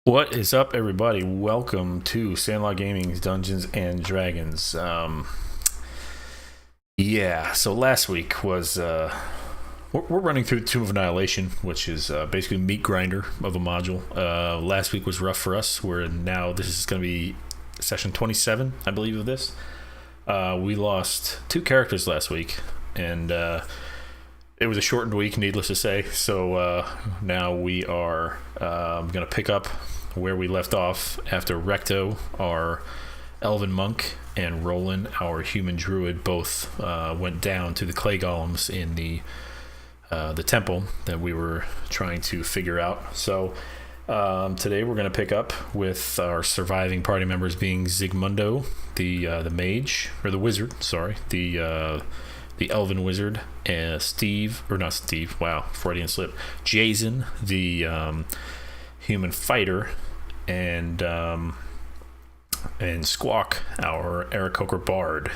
What is up, everybody? Welcome to Sandlot Gaming's Dungeons and Dragons. So last week was we're running through Tomb of Annihilation, which is basically meat grinder of a module. Last week was rough for us. This is going to be session 27, I believe, of this. We lost two characters last week, and it was a shortened week, needless to say. So now we are going to pick up where we left off after Recto, our elven monk, and Roland, our human druid, both went down to the clay golems in the temple that we were trying to figure out. So today we're going to pick up with our surviving party members being Zigmundo, the mage, or the wizard, sorry, the elven wizard, Freudian slip, Jason, the human fighter, and Squawk, our Aarakocra bard,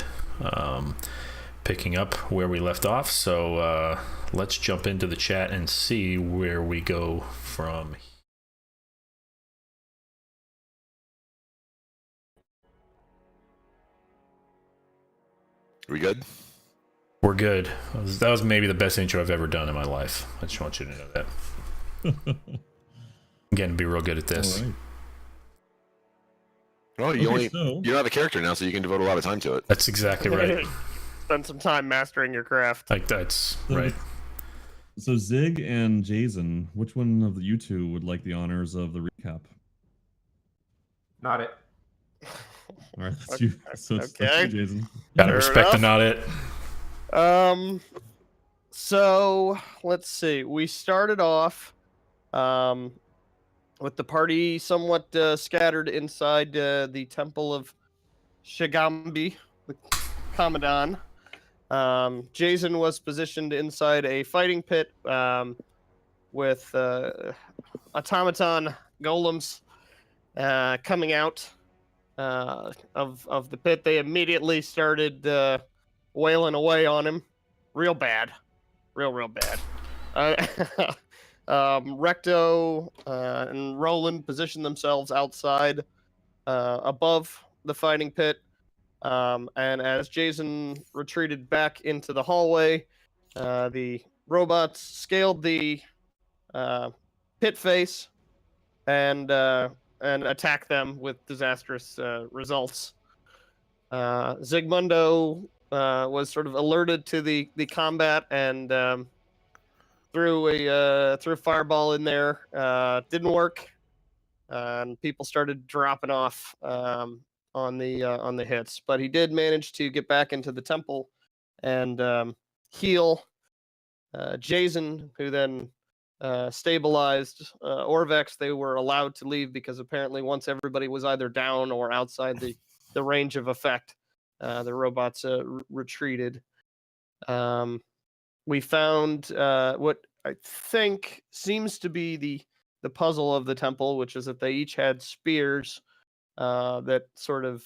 picking up where we left off. So let's jump into the chat and see where we go from here. We good? We're good. That was maybe the best intro I've ever done in my life. I just want you to know that. I'm getting to be real good at this. All right. Well, you're not a character now, so you can devote a lot of time to it. That's exactly right. Spend some time mastering your craft. Like that's right. So Zig and Jason, which one of you two would like the honors of the recap? Not it. All right, that's you. So it's Okay. you, Jason. Gotta Fair respect the enough. not it. So let's see. We started off with the party somewhat scattered inside the temple of Shigambi, the Commandant. Jason was positioned inside a fighting pit with automaton golems coming out of the pit. They immediately started wailing away on him, real bad, real bad. Recto and Roland positioned themselves outside above the fighting pit. And as Jason retreated back into the hallway, the robots scaled the pit face and attacked them with disastrous results. Zigmundo was sort of alerted to the combat and threw a fireball in there. Didn't work, and people started dropping off on the hits. But he did manage to get back into the temple and heal Jason, who then stabilized Orvex. They were allowed to leave because apparently once everybody was either down or outside the range of effect, the robots retreated. We found what I think seems to be the puzzle of the temple, which is that they each had spears that sort of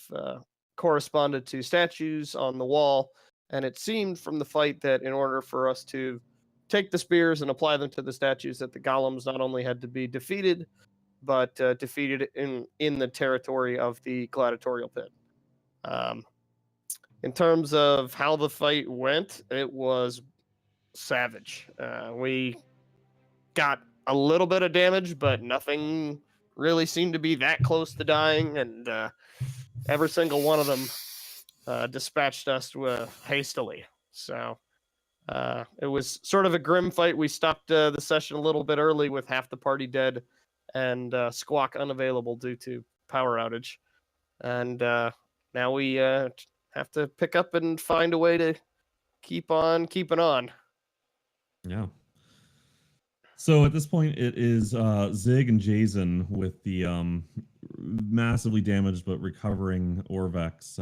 corresponded to statues on the wall. And it seemed from the fight that in order for us to take the spears and apply them to the statues, that the golems not only had to be defeated, but defeated in the territory of the gladiatorial pit. In terms of how the fight went, it was savage. We got a little bit of damage, but nothing really seemed to be that close to dying, and every single one of them dispatched us hastily. So it was sort of a grim fight. We stopped the session a little bit early with half the party dead and Squawk unavailable due to power outage. And now we have to pick up and find a way to keep on keeping on. Yeah. So at this point, it is Zig and Jason with the massively damaged but recovering Orvex,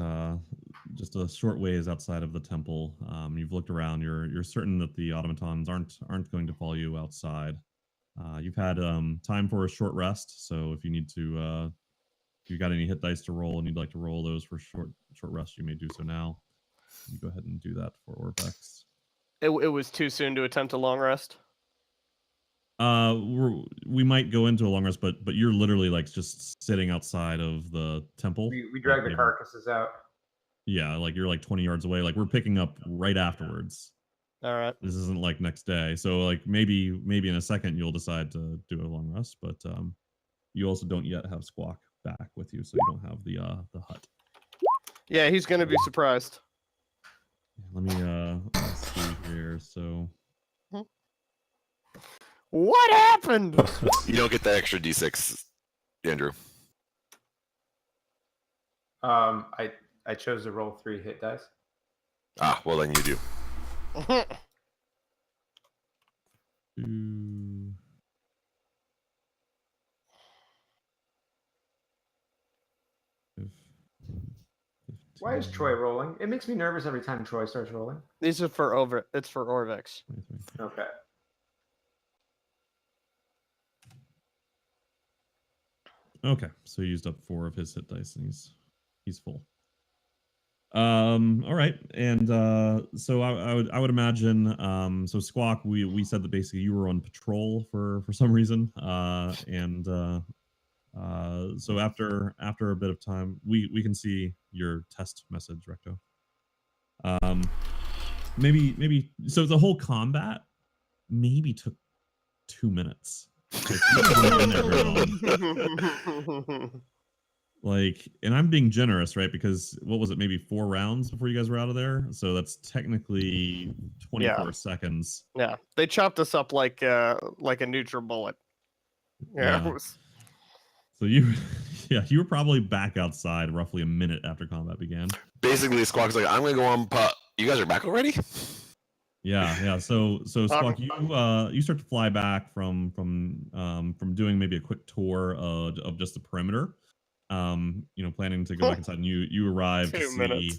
just a short ways outside of the temple. You've looked around. You're certain that the automatons aren't going to follow you outside. You've had time for a short rest, so if you need to, if you got any hit dice to roll and you'd like to roll those for short rest, you may do so now. You go ahead and do that for Orvex. It was too soon to attempt a long rest. We might go into a long rest, but you're literally like just sitting outside of the temple. We drag the carcasses out. Yeah, like you're like 20 yards away. Like we're picking up right afterwards. All right. This isn't like next day. So like maybe in a second you'll decide to do a long rest, but you also don't yet have Squawk back with you, so you don't have the hut. Yeah, he's gonna be surprised. Let me let's see here. So what happened? You don't get the extra D6, Andrew. I chose to roll 3 hit dice. Ah, well then you do. Why is Troy rolling? It makes me nervous every time Troy starts rolling. These are for It's for Orvex. Okay. Okay, so he used up 4 of his hit dice, and he's full. All right, and so I would imagine so Squawk, we said that basically you were on patrol for some reason, and so after a bit of time, we can see your test message, Recto. Maybe so the whole combat maybe took 2 minutes. Like, and I'm being generous, right? Because what was it, maybe 4 rounds before you guys were out of there? So that's technically 24 seconds. Yeah, they chopped us up like a NutriBullet. Yeah. So you were probably back outside roughly a minute after combat began. Basically, Squawk's like, I'm gonna go on putt. You guys are back already? Yeah. So Squawk, you start to fly back from doing maybe a quick tour of just the perimeter. Planning to go back inside, and you arrive to see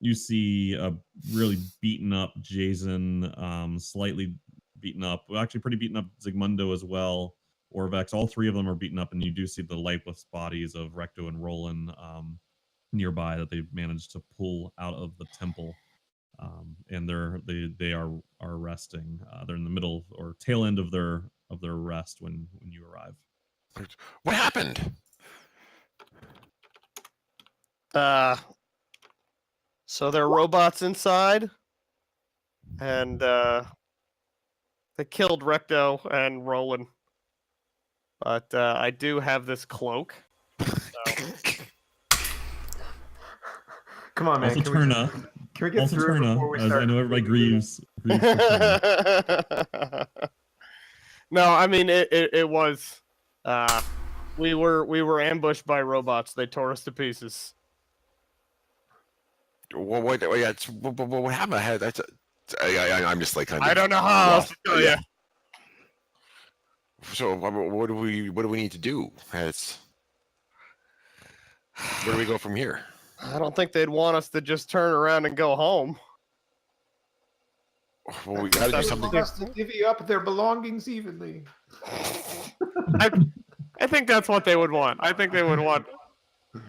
you see a really beaten up Jason, slightly beaten up, well, actually pretty beaten up Zygmundo as well, Orvex. All 3 of them are beaten up, and you do see the lifeless bodies of Recto and Roland nearby that they've managed to pull out of the temple. And they are resting. They're in the middle or tail end of their rest when you arrive. What happened? So there are robots inside, and they killed Recto and Roland. But I do have this cloak. So. Come on, man. Also, Turna. Can we get through before we start? I know everybody grieves. No, I mean it was. We were ambushed by robots. They tore us to pieces. What happened? I'm just like kind of. I don't know how else to tell you. So what do we need to do? Where do we go from here? I don't think they'd want us to just turn around and go home. Well, we gotta do something. They want us to divvy up their belongings evenly. I think that's what they would want. I think they would want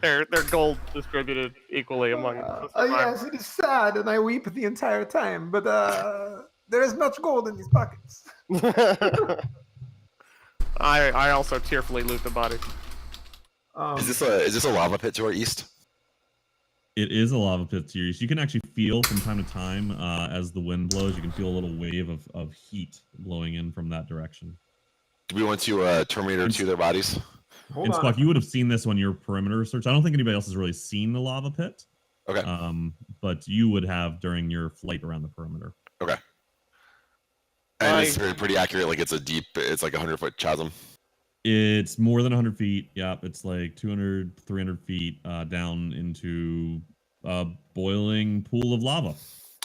their gold distributed equally among us. Yes, it is sad, and I weep the entire time. But there is much gold in these pockets. I also tearfully loot the body. Is this a lava pit to our east? It is a lava pit to your east. You can actually feel from time to time as the wind blows. You can feel a little wave of heat blowing in from that direction. Do we want to Terminator 2 their bodies? And Squawk, you would have seen this on your perimeter search. I don't think anybody else has really seen the lava pit. Okay. But you would have during your flight around the perimeter. Okay. And it's pretty accurate. Like it's like a 100-foot chasm. It's more than 100 feet. Yeah, it's like 200, 300 feet down into a boiling pool of lava.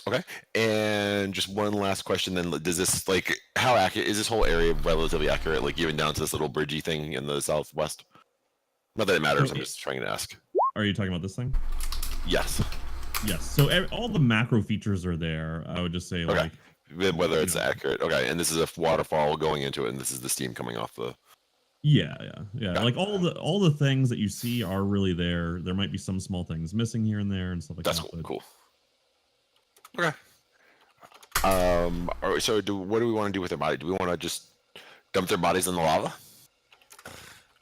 Okay. And just one last question then. Does this, like, how accurate is this whole area relatively accurate? Like even down to this little bridgey thing in the southwest? Not that it matters. I'm just trying to ask. Are you talking about this thing? Yes. Yes. So all the macro features are there. I would just say like whether it's accurate. Okay. And this is a waterfall going into it, and this is the steam coming off the. Yeah. Like all the things that you see are really there. There might be some small things missing here and there and stuff like that. That's cool. Cool. Okay. What do we want to do with their body? Do we want to just dump their bodies in the lava?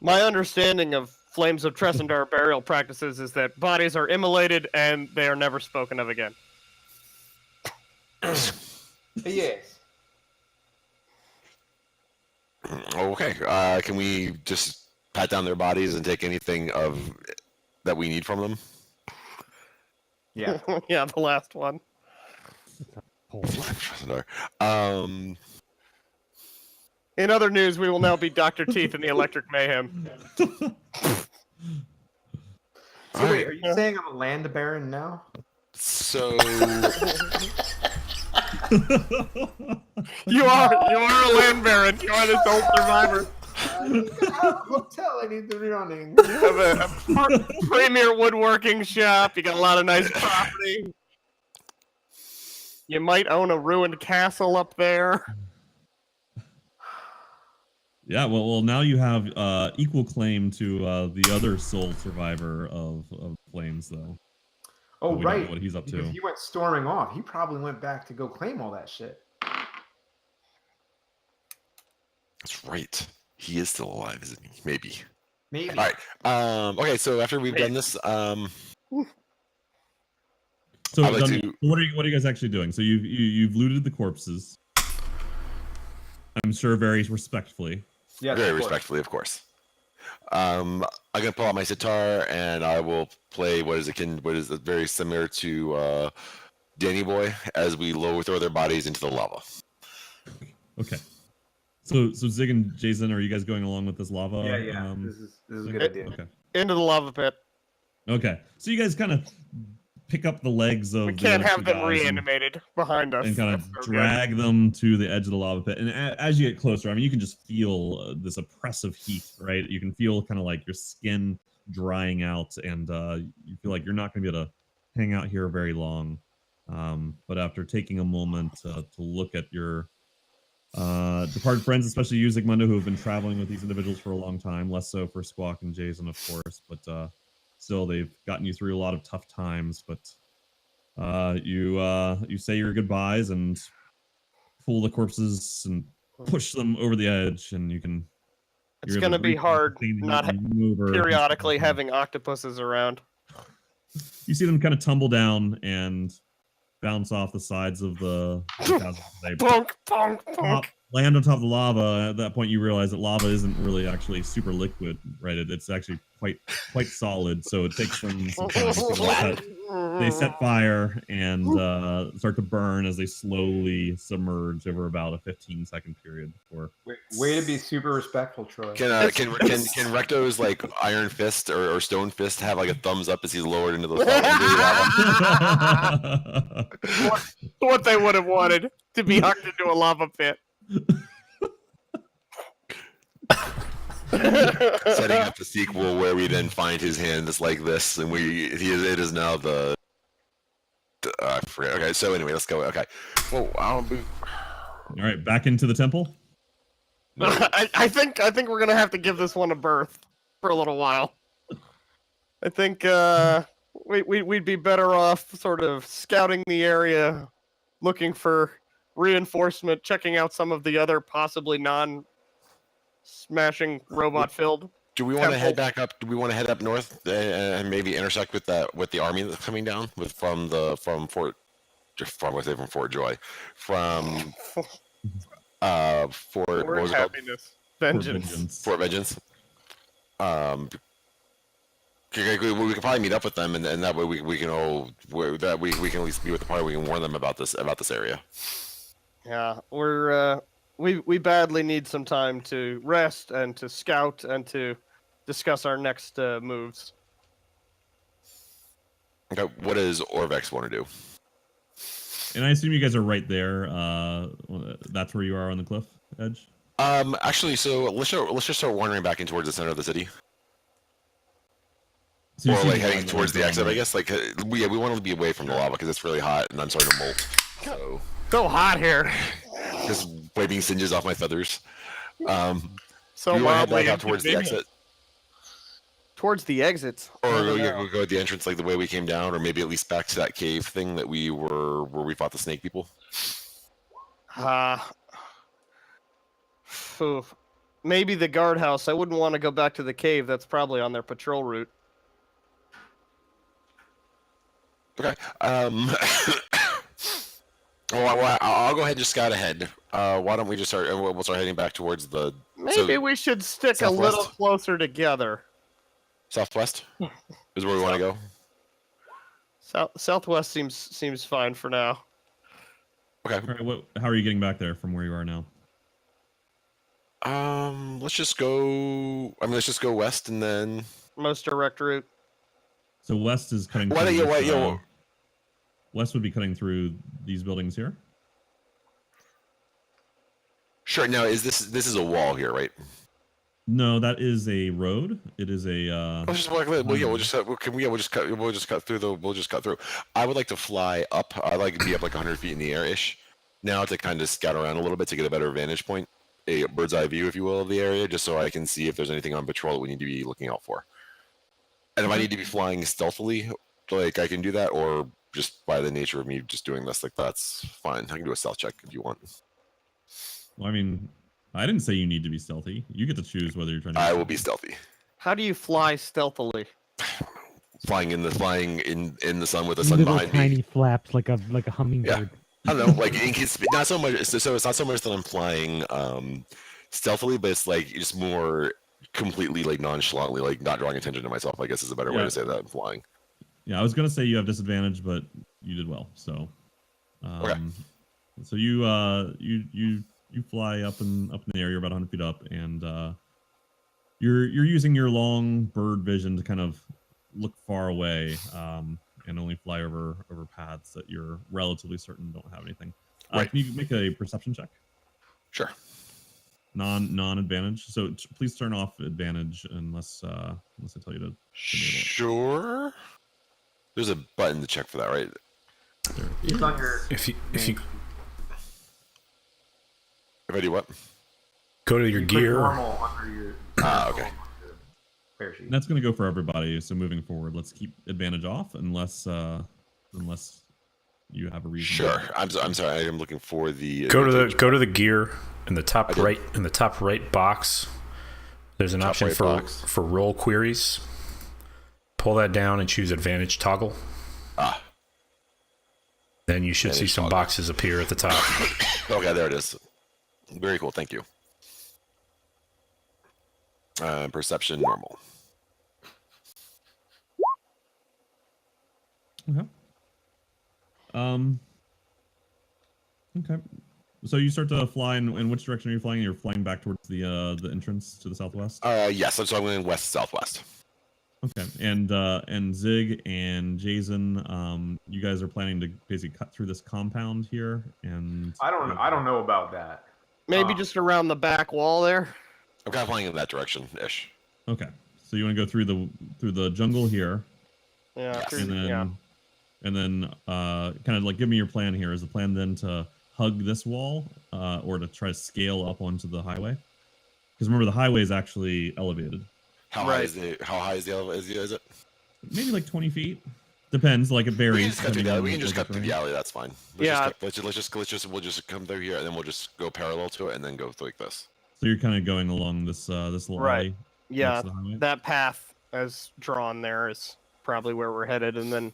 My understanding of Flames of Tresendar burial practices is that bodies are immolated and they are never spoken of again. Yes. Okay. Can we just pat down their bodies and take anything that we need from them? Yeah. Yeah, the last one. Um. In other news, we will now be Dr. Teeth in the Electric Mayhem. So wait, are you saying I'm a land baron now? So You are a land baron. You are the sole survivor. I have a hotel I need to be running. You have a premier woodworking shop. You got a lot of nice property. You might own a ruined castle up there. Yeah, well, now you have equal claim to the other sole survivor of Flames, though. Oh, We don't know right. what he's up Because to. he went storming off. He probably went back to go claim all that shit. that's right. He is still alive, isn't he? Maybe. Maybe. All right. Okay. So after we've done this, So, I'd like Duncan, to- what are you guys actually doing? So you've looted the corpses. I'm sure very respectfully. Yes, very of course. respectfully, of course. I'm gonna pull out my sitar and I will play what is very similar to Danny Boy as we throw their bodies into the lava. Okay. So Zig and Jason, are you guys going along with this lava? Yeah. This is a good idea. Okay. Into the lava pit. Okay. So you guys kind of pick up the legs of We the can't other have two them guys reanimated behind us. and kind of That's so good. drag them to the edge of the lava pit. And as you get closer, I mean, you can just feel this oppressive heat, right? You can feel kind of like your skin drying out, and you feel like you're not going to be able to hang out here very long. But after taking a moment to look at your departed friends, especially you, Zygmundo, who have been traveling with these individuals for a long time, less so for Squawk and Jason, of course, but still, they've gotten you through a lot of tough times. But you say your goodbyes and pull the corpses and push them over the edge, and you can. It's you're going to able be reach hard the thing not and move over. periodically having octopuses around. You see them kind of tumble down and bounce off the sides of the houses. They Bonk, bonk, bonk. land on top of the lava. At that point, you realize that lava isn't really actually super liquid, right? It's actually quite solid. So it takes them some time to they set fire and start to burn as they slowly submerge over about a 15-second period. Before Way to be super respectful, Troy. Can Recto's like Iron Fist or Stone Fist have like a thumbs up as he's lowered into the lava? What they would have wanted to be hucked into a lava pit. Setting up the sequel where we then find his hand that's like this, and it is now the. I forget. Okay, so anyway, let's go. Okay. Well, all right, back into the temple. I think we're gonna have to give this one a birth for a little while. I think we'd be better off sort of scouting the area, looking for reinforcement, checking out some of the other possibly non-smashing robot-filled. do we want to head back up? Do we want to head up north and maybe intersect with the army that's coming down from Fort Joy, from Fort what was it called? Happiness, vengeance. Fort Vengeance. We can probably meet up with them, and that way we can at least be with the party. We can warn them about this area. Yeah, we badly need some time to rest and to scout and to discuss our next moves. Okay, what does Orvex want to do? And I assume you guys are right there. That's where you are on the cliff edge. Actually, so let's just start wandering back in towards the center of the city. So you Or see like the heading lava towards the going exit, I right. guess. Like, we want to be away from the lava because it's really hot and I'm starting to molt. So hot here. Just wiping singes off my feathers. So we want to head mildly back out towards the inconvenient. exit, Towards the exit. or I don't we know. go at the entrance like the way we came down, or maybe at least back to that cave thing where we fought the snake people. Phew. Maybe the guardhouse. I wouldn't want to go back to the cave. That's probably on their patrol route. Okay. Well, I'll go ahead and just scout ahead. Why don't we just start? We'll start heading back towards the. Maybe we should stick southwest? a little closer together. Southwest is where we want to go. Southwest seems fine for now. Okay. All right, how are you getting back there from where you are now? Let's just go. Let's just go west and then. Most direct route. So west is cutting. West would be cutting through these buildings here. Sure. Now, is this is a wall here, right? No, that is a road. It is a. We'll just cut through. I would like to fly up. I'd like to be up like 100 feet in the air ish. Now to kind of scout around a little bit to get a better vantage point, a bird's eye view, if you will, of the area, just so I can see if there's anything on patrol that we need to be looking out for. And if I need to be flying stealthily, like I can do that, or just by the nature of me just doing this, like that's fine. I can do a stealth check if you want. Well, I mean, I didn't say you need to be stealthy. You get to choose whether you're trying to. I will be stealthy. How do you fly stealthily? Flying in the sun with the sun Little behind tiny me. flaps like a hummingbird. I don't know, like not so much. So it's not so much that I'm flying stealthily, but it's like just more completely like nonchalantly, like not drawing attention to myself. I guess is a better way to say that. I'm flying. Yeah, I was gonna say you have disadvantage, but you did well. So, okay. So you fly up in the air. You're about 100 feet up, and you're using your long bird vision to kind of look far away, and only fly over paths that you're relatively certain don't have anything. Right. Can you make a perception check? Sure. Non-advantage. So please turn off advantage unless I tell you to. Sure. There's a button to check for that, right? It's on your. If you If I do what? go to your you gear, put normal under your. Okay. Parachute. That's going to go for everybody. So moving forward, let's keep advantage off unless you have a reason. Sure. I'm sorry. I'm looking for the. go to the gear in the top right box. There's an option for roll queries. Pull that down and choose advantage toggle. Then you should see some boxes appear at the top. Okay, there it is. Very cool. Thank you. Perception normal. Okay. Okay. So you start to fly, in which direction are you flying? You're flying back towards the entrance to the southwest. Yes. So I'm going west southwest. Okay. And Zig and Jason, you guys are planning to basically cut through this compound here, and I don't know about that. Maybe just around the back wall there. I'm kind of flying in that direction ish. Okay. So you want to go through the jungle here, Yeah. Yes. and then kind of like give me your plan here. Is the plan then to hug this wall, or to try to scale up onto the highway? Because remember, the highway is actually elevated. How high is the elevator? Is it? Maybe like 20 feet. Depends. Like it varies. We can just cut through the alley. We can just cut through terrain. the alley. That's fine. We'll just come through here, and then we'll just go parallel to it, and then go like this. So you're kind of going along this little alley. Yeah, next to the highway? that path as drawn there is probably where we're headed, and then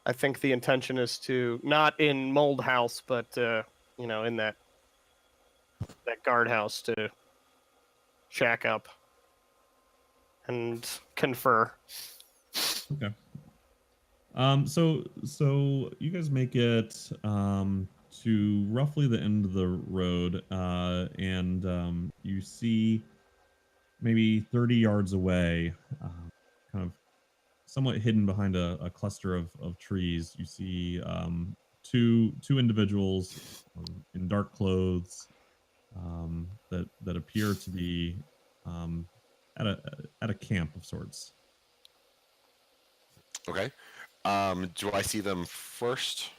I think the intention is to not in Mold House, but in that guardhouse to shack up and confer. Okay. So you guys make it to roughly the end of the road, and you see maybe 30 yards away, kind of somewhat hidden behind a cluster of trees. You see two individuals in dark clothes that appear to be at a camp of sorts. Okay. Do I see them first?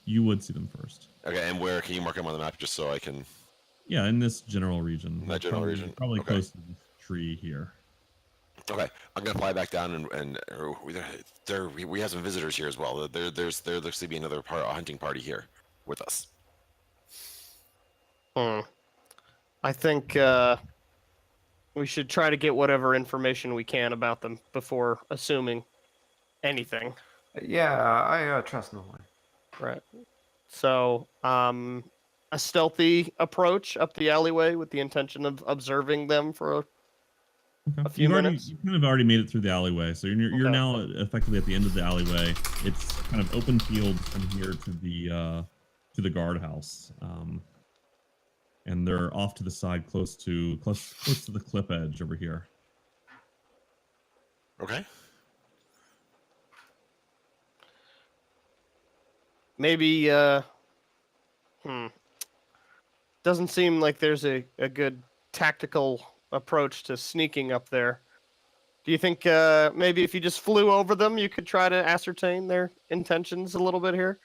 You would see them first. Okay, and where can you mark them on the map just so I can? Yeah, in this general region. That general region. Probably Okay. close to this tree here. Okay, I'm gonna fly back down and we have some visitors here as well. There looks to be another a hunting party here with us. I think we should try to get whatever information we can about them before assuming anything. Yeah, I trust no one. Right. So, a stealthy approach up the alleyway with the intention of observing them for a few minutes. You kind of already made it through the alleyway, so you're Okay. now effectively at the end of the alleyway. It's kind of open field from here to the guardhouse, and they're off to the side, close to the cliff edge over here. Okay. Maybe, doesn't seem like there's a good tactical approach to sneaking up there. Do you think maybe if you just flew over them, you could try to ascertain their intentions a little bit here?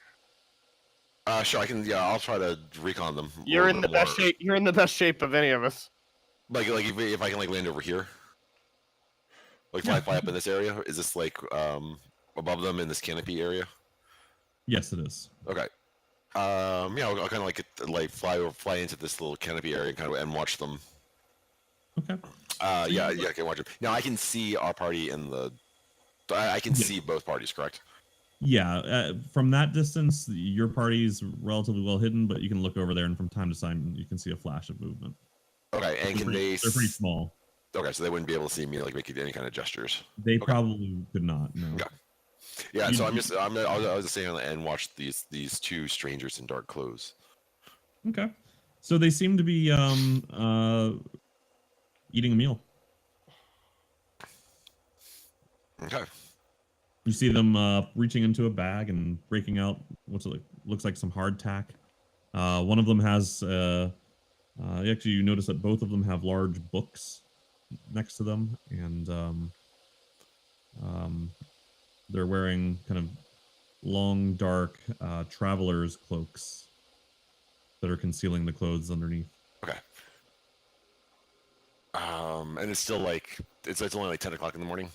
Sure, I can. Yeah, I'll try to recon them. a You're little in the bit best more. shape. You're in the best shape of any of us. Like if I can like land over here, like fly up in this area. Is this like above them in this canopy area? Yes, it is. Okay. Yeah, I'll kind of like fly into this little canopy area and watch them. Okay. Yeah, I can watch them. Now I can see our party in the. I can see both parties, correct? Yeah, from that distance, your party's relatively well hidden, but you can look over there, and from time to time, you can see a flash of movement. Okay, and can they? They're pretty small. Okay, so they wouldn't be able to see me like making any kind of gestures. They probably could not. No. Okay. Yeah, so I was just saying and watch these two strangers in dark clothes. Okay. So they seem to be eating a meal. Okay. You see them reaching into a bag and breaking out looks like some hardtack. One of them has actually you notice that both of them have large books next to them, and they're wearing kind of long, dark traveler's cloaks that are concealing the clothes underneath. Okay. And it's still like it's only like 10 o'clock in the morning.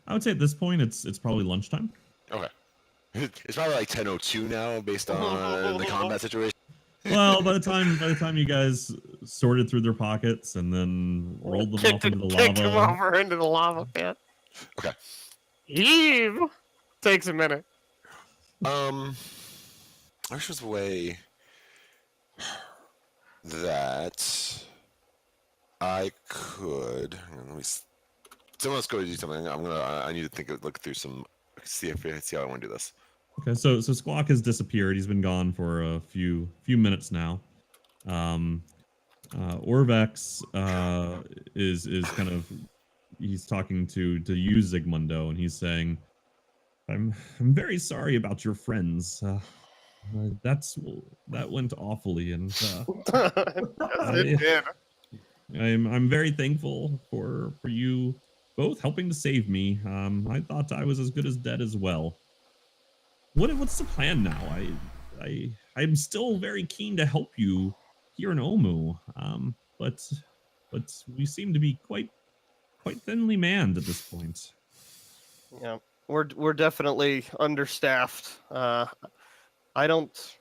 I would say at this point it's probably lunchtime. Okay. It's probably like 10:02 now, based on the combat situation. Well, by the time you guys sorted through their pockets and then rolled them off into the Kicked them lava. over into the lava pit. Okay. Heave. Takes a minute. I wish there was a way that I could. Hang on, let me. Someone else go do something. I need to look through some. See how I want to do this. Okay, so Squawk has disappeared. He's been gone for a few minutes now. Orvex is kind of he's talking to you, Zigmundo, and he's saying, I'm very sorry about your friends. That went awfully, and It did. I'm very thankful for you both helping to save me. I thought I was as good as dead as well. What's the plan now? I'm still very keen to help you here in Omu, but we seem to be quite thinly manned at this point. Yeah, we're definitely understaffed. I don't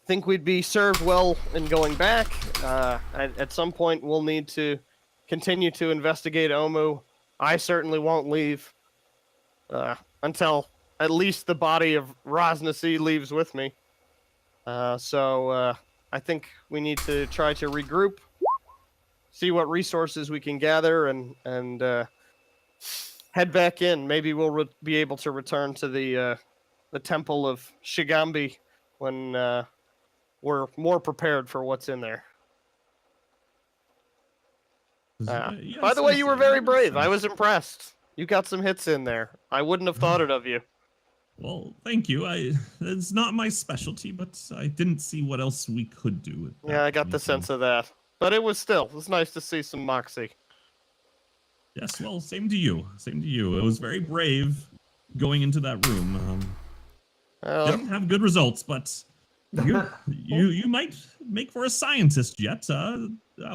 think we'd be served well in going back. At some point, we'll need to continue to investigate Omu. I certainly won't leave until at least the body of Rosnasi leaves with me. So I think we need to try to regroup, see what resources we can gather, and head back in. Maybe we'll be able to return to the temple of Shigambi when we're more prepared for what's in there. Yes, By the way, yes, you were very brave. I was impressed. You got some hits in there. I wouldn't have thought it of you. Well, thank you. It's not my specialty, but I didn't see what else we could do. Yeah, I got the sense of that. But it was nice to see some moxie. Yes, well, same to you. Same to you. It was very brave going into that room. Didn't have good results, but you might make for a scientist yet.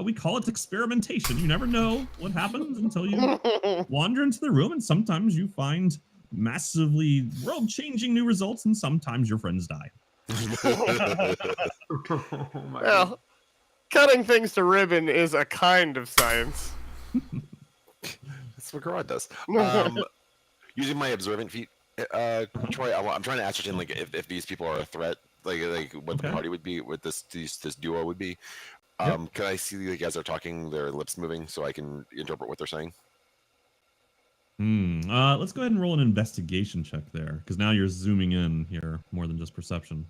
We call it experimentation. You never know what happens until you wander into the room, and sometimes you find massively world-changing new results, and sometimes your friends die. Oh my Well, cutting things to ribbon is a kind of science. That's what Garrod does. Using my observant feat, Troy, I'm trying to ascertain like if these people are a threat, like what the Okay. party would be, what this duo would be. Yep. Can I see like as they're talking, their lips moving, so I can interpret what they're saying? Let's go ahead and roll an investigation check there, because now you're zooming in here more than just perception.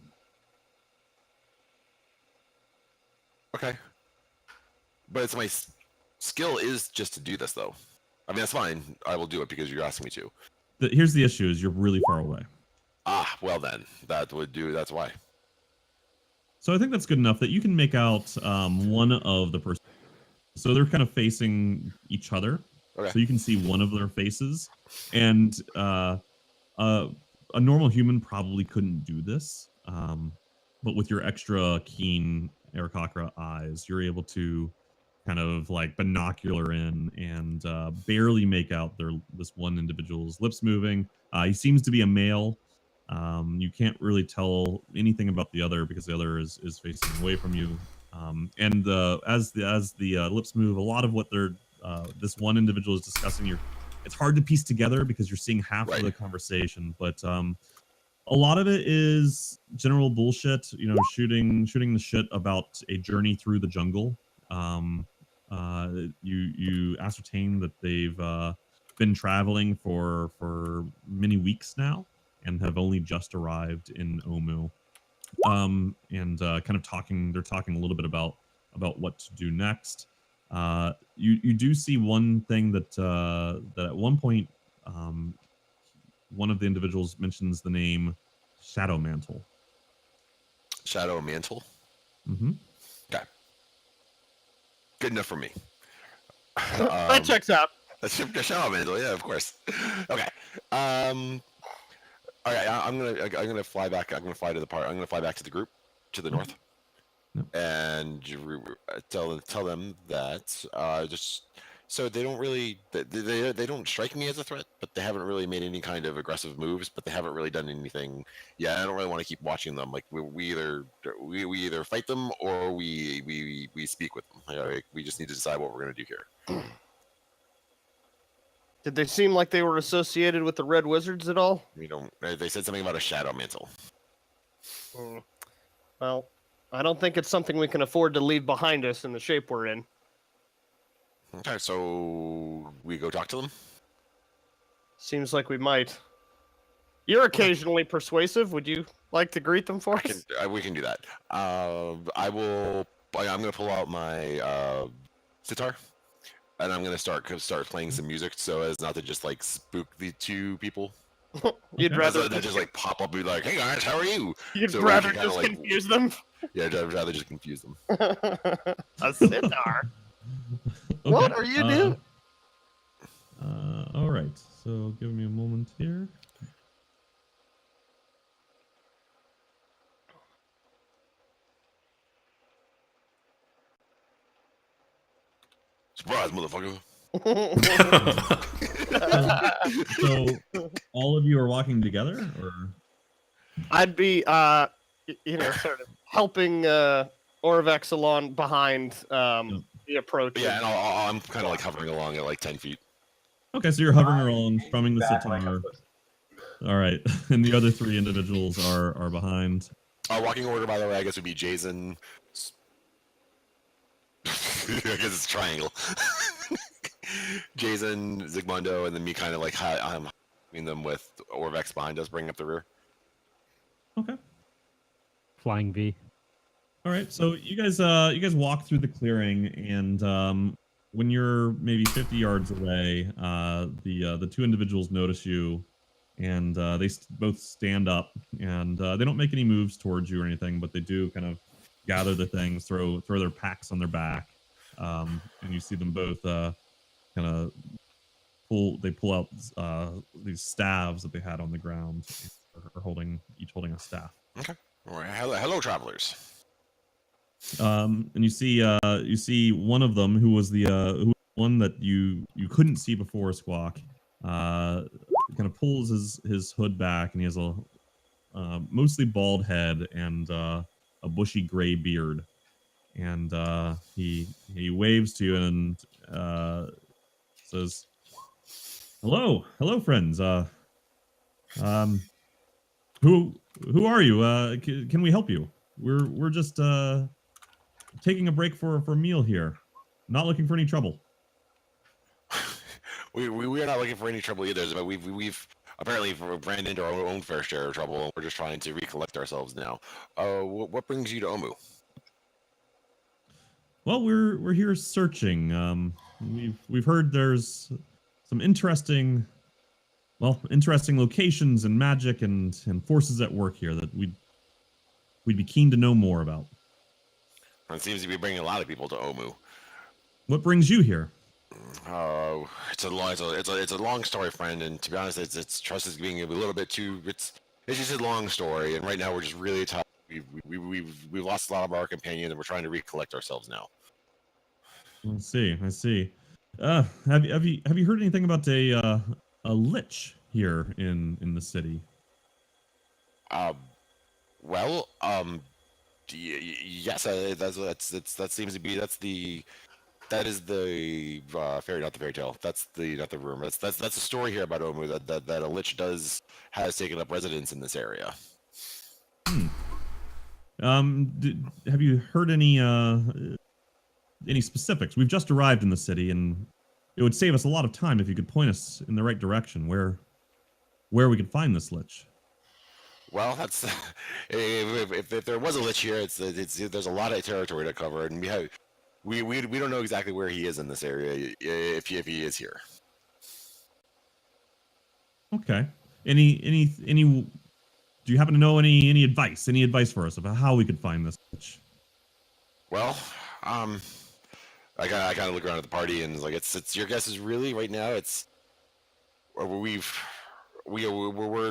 Okay. But it's my skill is just to do this, though. I mean, that's fine. I will do it because you're asking me to. Here's the issue: is you're really far away. Ah, well then, that would do. That's why. So I think that's good enough that you can make out one of the person. So they're kind of facing each other. Okay. So you can see one of their faces, and a normal human probably couldn't do this. But with your extra keen Aarakocra eyes, you're able to kind of like binocular in and barely make out this one individual's lips moving. He seems to be a male. You can't really tell anything about the other because the other is facing away from you. And as the lips move, a lot of what this one individual is discussing, it's hard to piece together because you're seeing half of the conversation, but a lot of it is general bullshit, shooting the shit about a journey through the jungle. You ascertain that they've been traveling for many weeks now and have only just arrived in Omu. And kind of they're talking a little bit about what to do next. You do see one thing that at one point one of the individuals mentions the name Shadow Mantle. Shadow Mantle? Mm-hmm. Okay. Good enough for me. That checks out. That's Shadow Mantle, yeah, of course. Okay. All right, I'm gonna fly back. I'm gonna fly back to the group to the north, and tell them that just so they don't really they don't strike me as a threat, but they haven't really made any kind of aggressive moves, but they haven't really done anything. Yeah, I don't really want to keep watching them. Like we either fight them or we speak with them. Like, we just need to decide what we're gonna do here. Did they seem like they were associated with the Red Wizards at all? We don't. They said something about a shadow mantle. Well, I don't think it's something we can afford to leave behind us in the shape we're in. Okay, so we go talk to them. Seems like we might. You're occasionally persuasive. Would you like to greet them for us? We can do that. I'm gonna pull out my sitar. And I'm gonna start playing some music so as not to just like spook the two people. You'd rather that just like pop up and be like, "Hey guys, how are you?" You'd rather just confuse them. Yeah, I'd rather just confuse them. A sitar. Okay. What are you doing? All right. So give me a moment here. Surprise, motherfucker. So all of you are walking together, or I'd be, sort of helping Orvex along behind the approach. Yeah, and I'm kind of like hovering along at like 10 feet. okay? So you're hovering along, strumming the sitar. All right, and the other three individuals are behind. Walking order, by the way, I guess would be Jason. I guess it's triangle. Jason, Zigmundo, and then me kind of like I'm having them with Orvex behind us, bringing up the rear. Okay. Flying V. All right. So you guys walk through the clearing, and when you're maybe 50 yards away, the two individuals notice you, and they both stand up, and they don't make any moves towards you or anything, but they do kind of gather the things, throw their packs on their back, and you see them both kind of pull out these staves that they had on the ground, are each holding a staff. Okay. All right. Hello, travelers. And you see one of them who was the one that you couldn't see before, Squawk, kind of pulls his hood back, and he has a mostly bald head and a bushy gray beard, and he waves to you and says, hello, friends. Um, who are you? Can we help you? We're just taking a break for a meal here. Not looking for any trouble. We are not looking for any trouble either, but we've apparently ran into our own fair share of trouble, and we're just trying to recollect ourselves now. What brings you to Omu? Well, we're here searching. We've heard there's some interesting locations and magic and forces at work here that we'd be keen to know more about. It seems to be bringing a lot of people to Omu. What brings you here? It's a long story, friend, and to be honest, it's trust is being a little bit too. It's just a long story, and right now we're just really tired. We've lost a lot of our companions, and we're trying to recollect ourselves now. I see. Have you heard anything about a lich here in the city? Well, yes, that seems to be that is the fairy, not the fairy tale. That's not the rumor. That's the story here about Omu that a lich has taken up residence in this area. Have you heard any specifics? We've just arrived in the city, and it would save us a lot of time if you could point us in the right direction where we could find this lich. Well, that's if there was a lich here, there's a lot of territory to cover, and we don't know exactly where he is in this area if he is here. Okay. Any? Do you happen to know any advice? Any advice for us about how we could find this lich? Well, I kind of look around at the party and it's your guess is really right now we're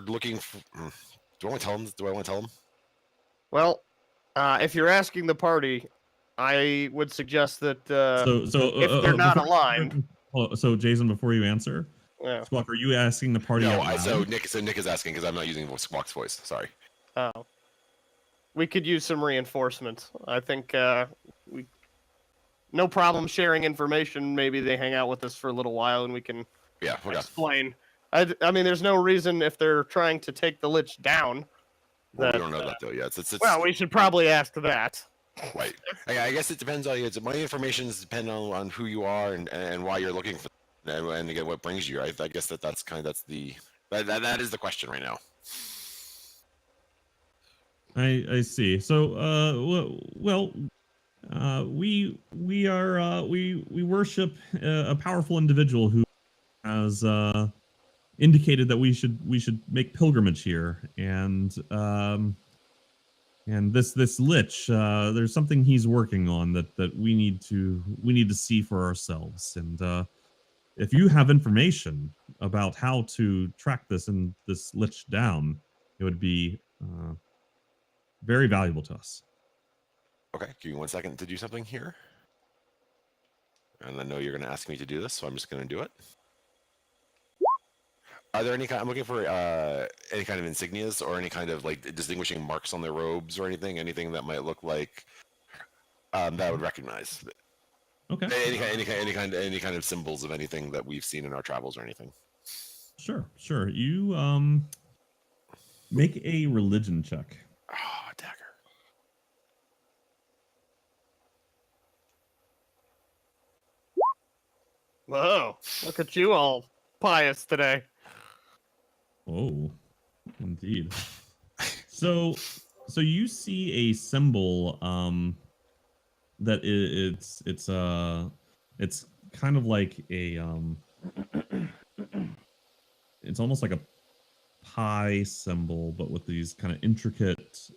looking for. Do I want to tell him? Well, if you're asking the party, I would suggest that if they're not aligned. So Jason, before you answer, Yeah. Squawk, are you asking the party? No, Nick is asking because I'm not using Squawk's voice. Sorry. Oh. We could use some reinforcements. I think no problem sharing information. Maybe they hang out with us for a little while and we can explain. I mean, there's no reason if they're trying to take the lich down. Well, we don't know that though. Yeah, well, we should probably ask that. Right. I guess it depends on you. My information depends on who you are and why you're looking for, and again, what brings you. I guess that is the question right now. I see. So, we worship a powerful individual who has indicated that we should make pilgrimage here, and this lich, there's something he's working on that we need to see for ourselves. And if you have information about how to track this lich down, it would be very valuable to us. Okay, give me 1 second to do something here. And I know you're going to ask me to do this, so I'm just going to do it. Are there I'm looking for any kind of insignias or any kind of distinguishing marks on their robes or anything that might look like that I would recognize. Okay. Any kind of symbols of anything that we've seen in our travels or anything. Sure. You make a religion check. Oh, dagger. Whoa! Look at you all pious today. Oh, indeed. So you see a symbol that it's kind of like a it's almost like a pie symbol, but with these kind of intricate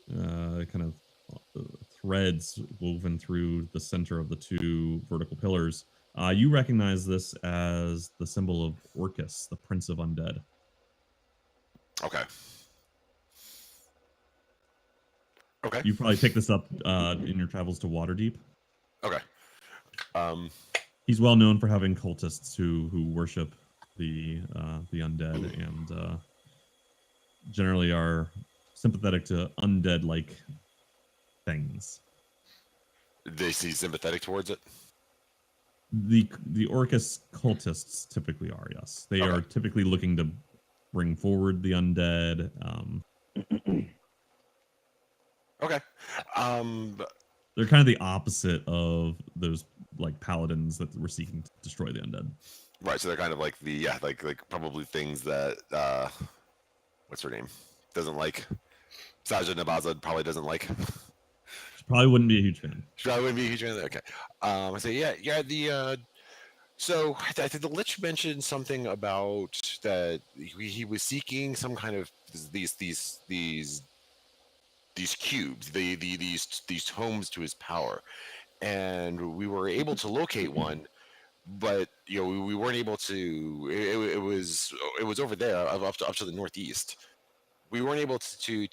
threads woven through the center of the two vertical pillars. You recognize this as the symbol of Orcus, the Prince of Undead. Okay. You probably picked this up in your travels to Waterdeep. Okay. He's well known for having cultists who worship the undead and generally are sympathetic to undead-like things. They see sympathetic towards it. The Orcus cultists typically are, yes. They are typically looking to bring forward the undead. Okay. They're kind of the opposite of those like paladins that were seeking to destroy the undead. Right, so they're kind of like like probably things that what's her name? Doesn't like. Saja Nabaza probably doesn't like. She probably wouldn't be a huge fan. She probably wouldn't be a huge fan. Okay. I say so I think the Lich mentioned something about that he was seeking some kind of these cubes, these tomes to his power, and we were able to locate one, but we weren't able to. It was over there, up to the northeast. We weren't able to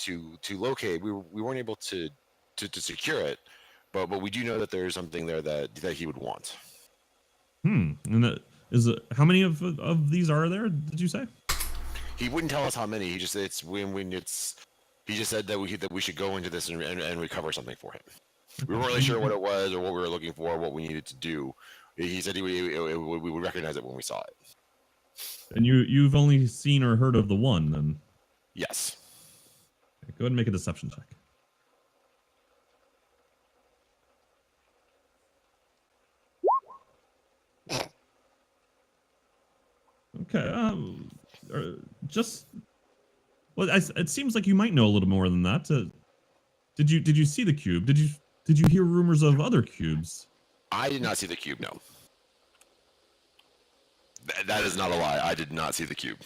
locate. We weren't able to secure it, but we do know that there's something there that he would want. And that is how many of these are there? Did you say? He wouldn't tell us how many. He just it's when it's. He just said that we should go into this and recover something for him. We weren't really sure what it was or what we were looking for, what we needed to do. He said we would recognize it when we saw it. And you've only seen or heard of the one, then? Yes. Okay, go ahead and make a deception check. Okay. It seems like you might know a little more than that. Did you see the cube? Did you hear rumors of other cubes? I did not see the cube. No. That is not a lie. I did not see the cube.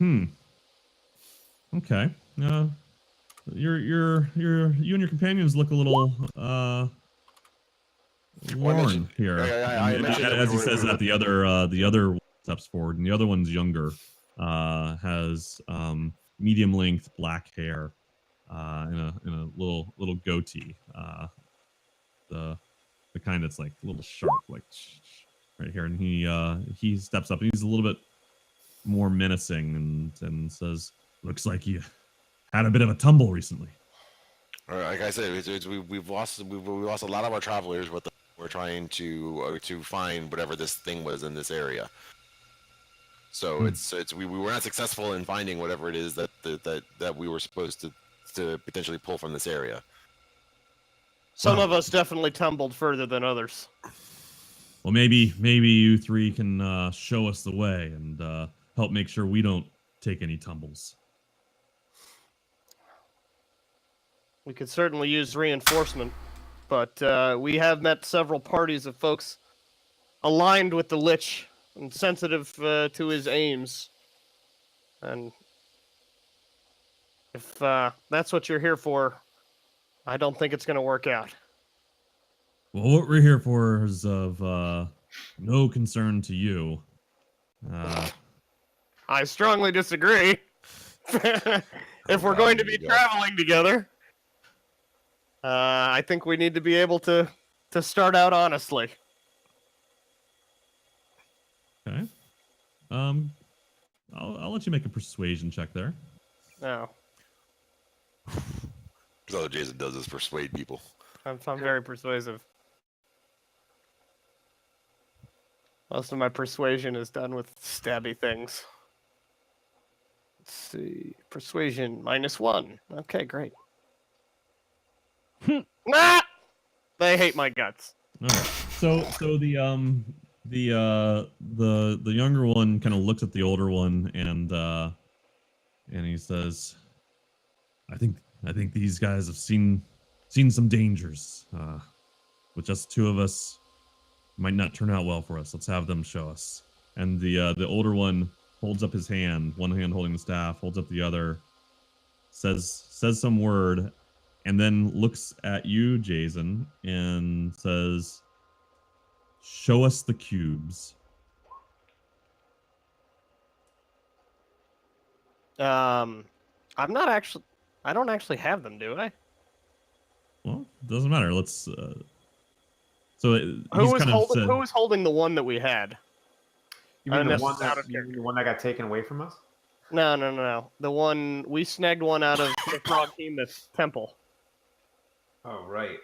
Okay. You and your companions look a little worn here. As he says that, the other steps forward, and the other one's younger. Has medium length black hair, in a little goatee. The kind that's like a little sharp, like right here. And he steps up and he's a little bit more menacing and says, "Looks like you had a bit of a tumble recently." Like I said, we've lost a lot of our travelers. We're trying to find whatever this thing was in this area. So we were not successful in finding whatever it is that we were supposed to potentially pull from this area. Some of us definitely tumbled further than others. Well, maybe you three can show us the way and help make sure we don't take any tumbles. We could certainly use reinforcement, but we have met several parties of folks aligned with the Lich and sensitive to his aims. And if that's what you're here for, I don't think it's going to work out. Well, what we're here for is of no concern to you. I strongly disagree. If we're going to be traveling together, I think we need to be able to start out honestly. Okay. I'll let you make a persuasion check there. No. Because all Jason does is persuade people. I'm very persuasive. Most of my persuasion is done with stabby things. Let's see. Persuasion -1. Okay, great. Ah! They hate my guts. All right. So the younger one kind of looks at the older one and he says, I think these guys have seen some dangers. With just two of us, might not turn out well for us. Let's have them show us. And the older one holds up his hand, one hand holding the staff, holds up the other, says some word, and then looks at you, Jason, and says, "Show us the cubes." I don't actually have them, do I? Well, it doesn't matter. Let's. So who was holding the one that we had? You mean the one that got taken away from us? No. The one we snagged one out of the frog team that's temple. Oh right.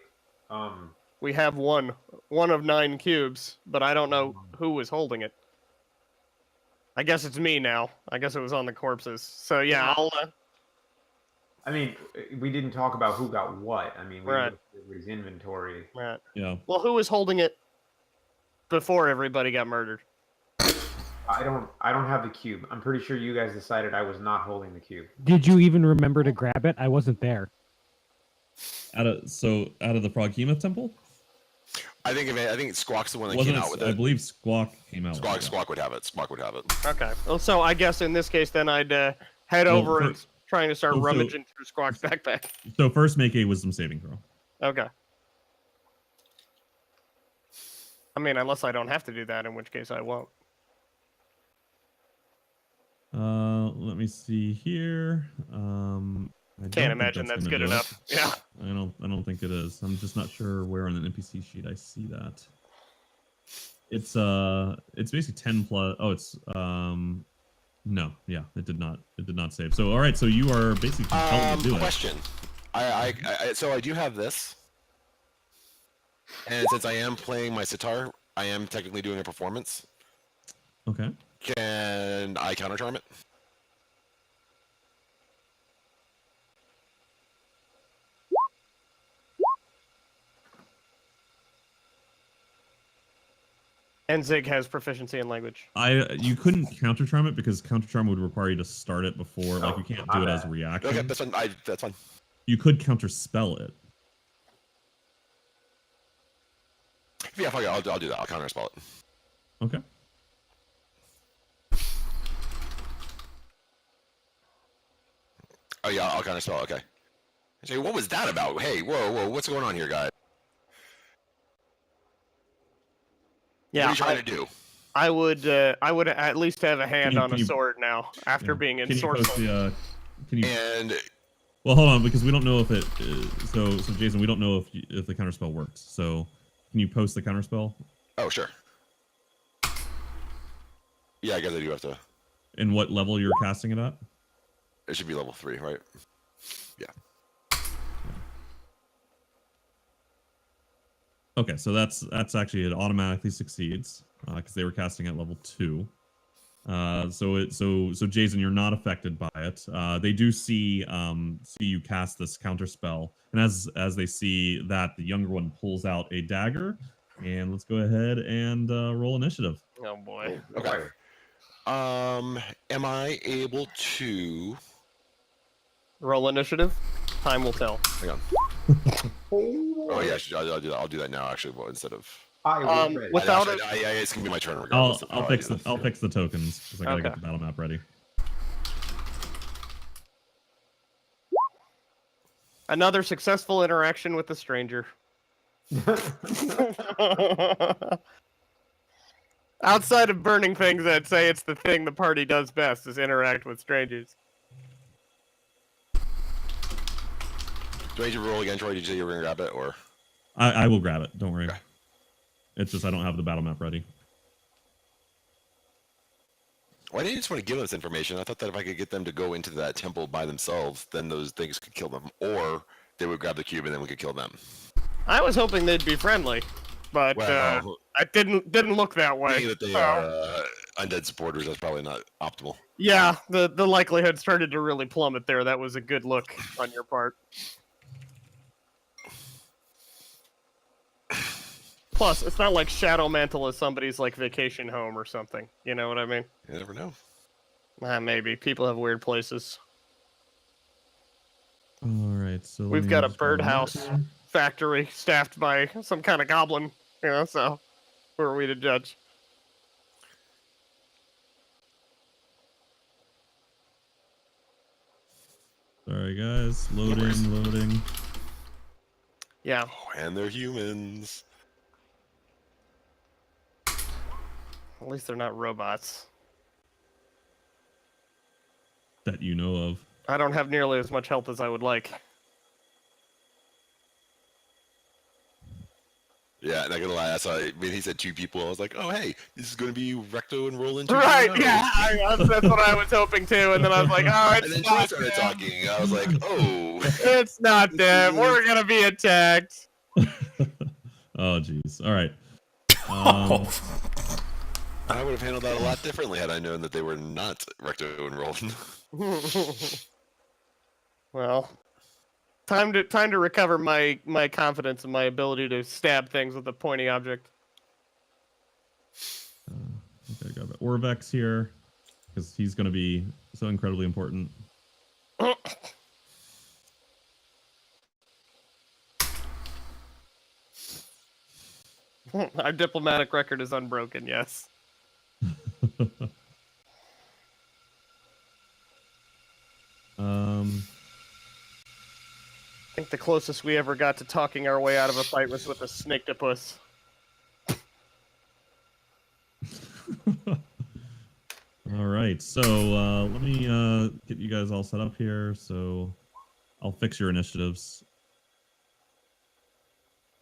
We have one of 9 cubes, but I don't know who was holding it. I guess it's me now. I guess it was on the corpses. So yeah, I'll. I mean, we didn't talk about who got what. I mean, we Right. looked at everybody's inventory. Right. Yeah. Well, who was holding it before everybody got murdered? I don't have the cube. I'm pretty sure you guys decided I was not holding the cube. Did you even remember to grab it? I wasn't there. Out of the Froghemoth temple? I think Squawk's the one that Wasn't came it, out with I it. believe Squawk came out. Squawk would have it. Squawk would have it. Okay. Well, so I guess in this case, then I'd head Well, over and first- trying to start well, so- rummaging through Squawk's backpack. So first make a wisdom saving throw. Okay. I mean, unless I don't have to do that, in which case I won't. Let me see here. I don't Can't think imagine that's gonna good do enough. it. Yeah. I don't think it is. I'm just not sure where on an NPC sheet I see that. It's basically 10 plus. Oh, it's no, yeah, it did not save. So all right, so you are basically compelled to do it. Question. So I do have this, and since I am playing my sitar, I am technically doing a performance. Okay. Can I counter charm it? And Zig has proficiency in language. You couldn't counter charm it because counter charm would require you to start it before. Like you can't do it as a reaction. Okay, that's fine. That's fine. You could counter spell it. Yeah, fuck it. I'll do that. I'll counter spell it. Okay. Oh yeah, I'll counter spell. Okay. Say, what was that about? Hey, whoa, what's going on here, guys? Yeah. What are you trying to do? I would at least have a hand on a sword now after Yeah. being in Can you sword. post the, can you? And Well, hold on, because we don't know if it. So Jason, we don't know if the counterspell works. So, can you post the counterspell? oh sure. Yeah, I guess I do have to. And what level you're casting it at? It should be level 3, right? Yeah. Okay, so that's actually it automatically succeeds because they were casting at level 2. So Jason, you're not affected by it. They do see you cast this counter spell, and as they see that, the younger one pulls out a dagger, and let's go ahead and roll initiative. Oh boy. Okay. Am I able to? Roll initiative. Time will tell. Hang on. Oh yeah, I'll do that. I'll do that now. Actually, well, instead of. I was ready. Without it's gonna be my turn regardless. I'll fix the tokens because I gotta Okay. get the battle map ready. Another successful interaction with the stranger. Outside of burning things, I'd say it's the thing the party does best is interact with strangers. Do I need to roll again, Troy? Did you say you were gonna grab it, or? I will grab it. Don't worry. Okay. It's just I don't have the battle map ready. Why didn't you just want to give them this information? I thought that if I could get them to go into that temple by themselves, then those things could kill them, or they would grab the cube and then we could kill them. I was hoping they'd be friendly, but Well, it didn't look that way. being that they so- are undead supporters, that's probably not optimal. Yeah, the likelihood started to really plummet there. That was a good look on your part. Plus, it's not like Shadow Mantle is somebody's like vacation home or something. You know what I mean? You never know. Maybe people have weird places. All right, so let We've me got a just grab birdhouse that. factory staffed by some kind of goblin. You know, so who are we to judge? Sorry, guys. Loading. Yeah. Oh, and they're humans. At least they're not robots. That you know of. I don't have nearly as much health as I would like. Yeah, not gonna lie. I saw. When he said 2 people, I was like, "Oh, hey, this is gonna be Recto and Roland." Right, 2.0. yeah, that's what I was hoping too, and then I was like, oh, And then it's Jay not started them. talking. I was like, "Oh." It's not them. We're gonna be attacked. Oh, jeez. All right. I would have handled that a lot differently had I known that they were not Recto and Roland. Well, time to recover my confidence and my ability to stab things with a pointy object. Okay, got the Orvex here because he's going to be so incredibly important. Our diplomatic record is unbroken. Yes. I think the closest we ever got to talking our way out of a fight was with a snakeopus. All right, so let me get you guys all set up here. So I'll fix your initiatives.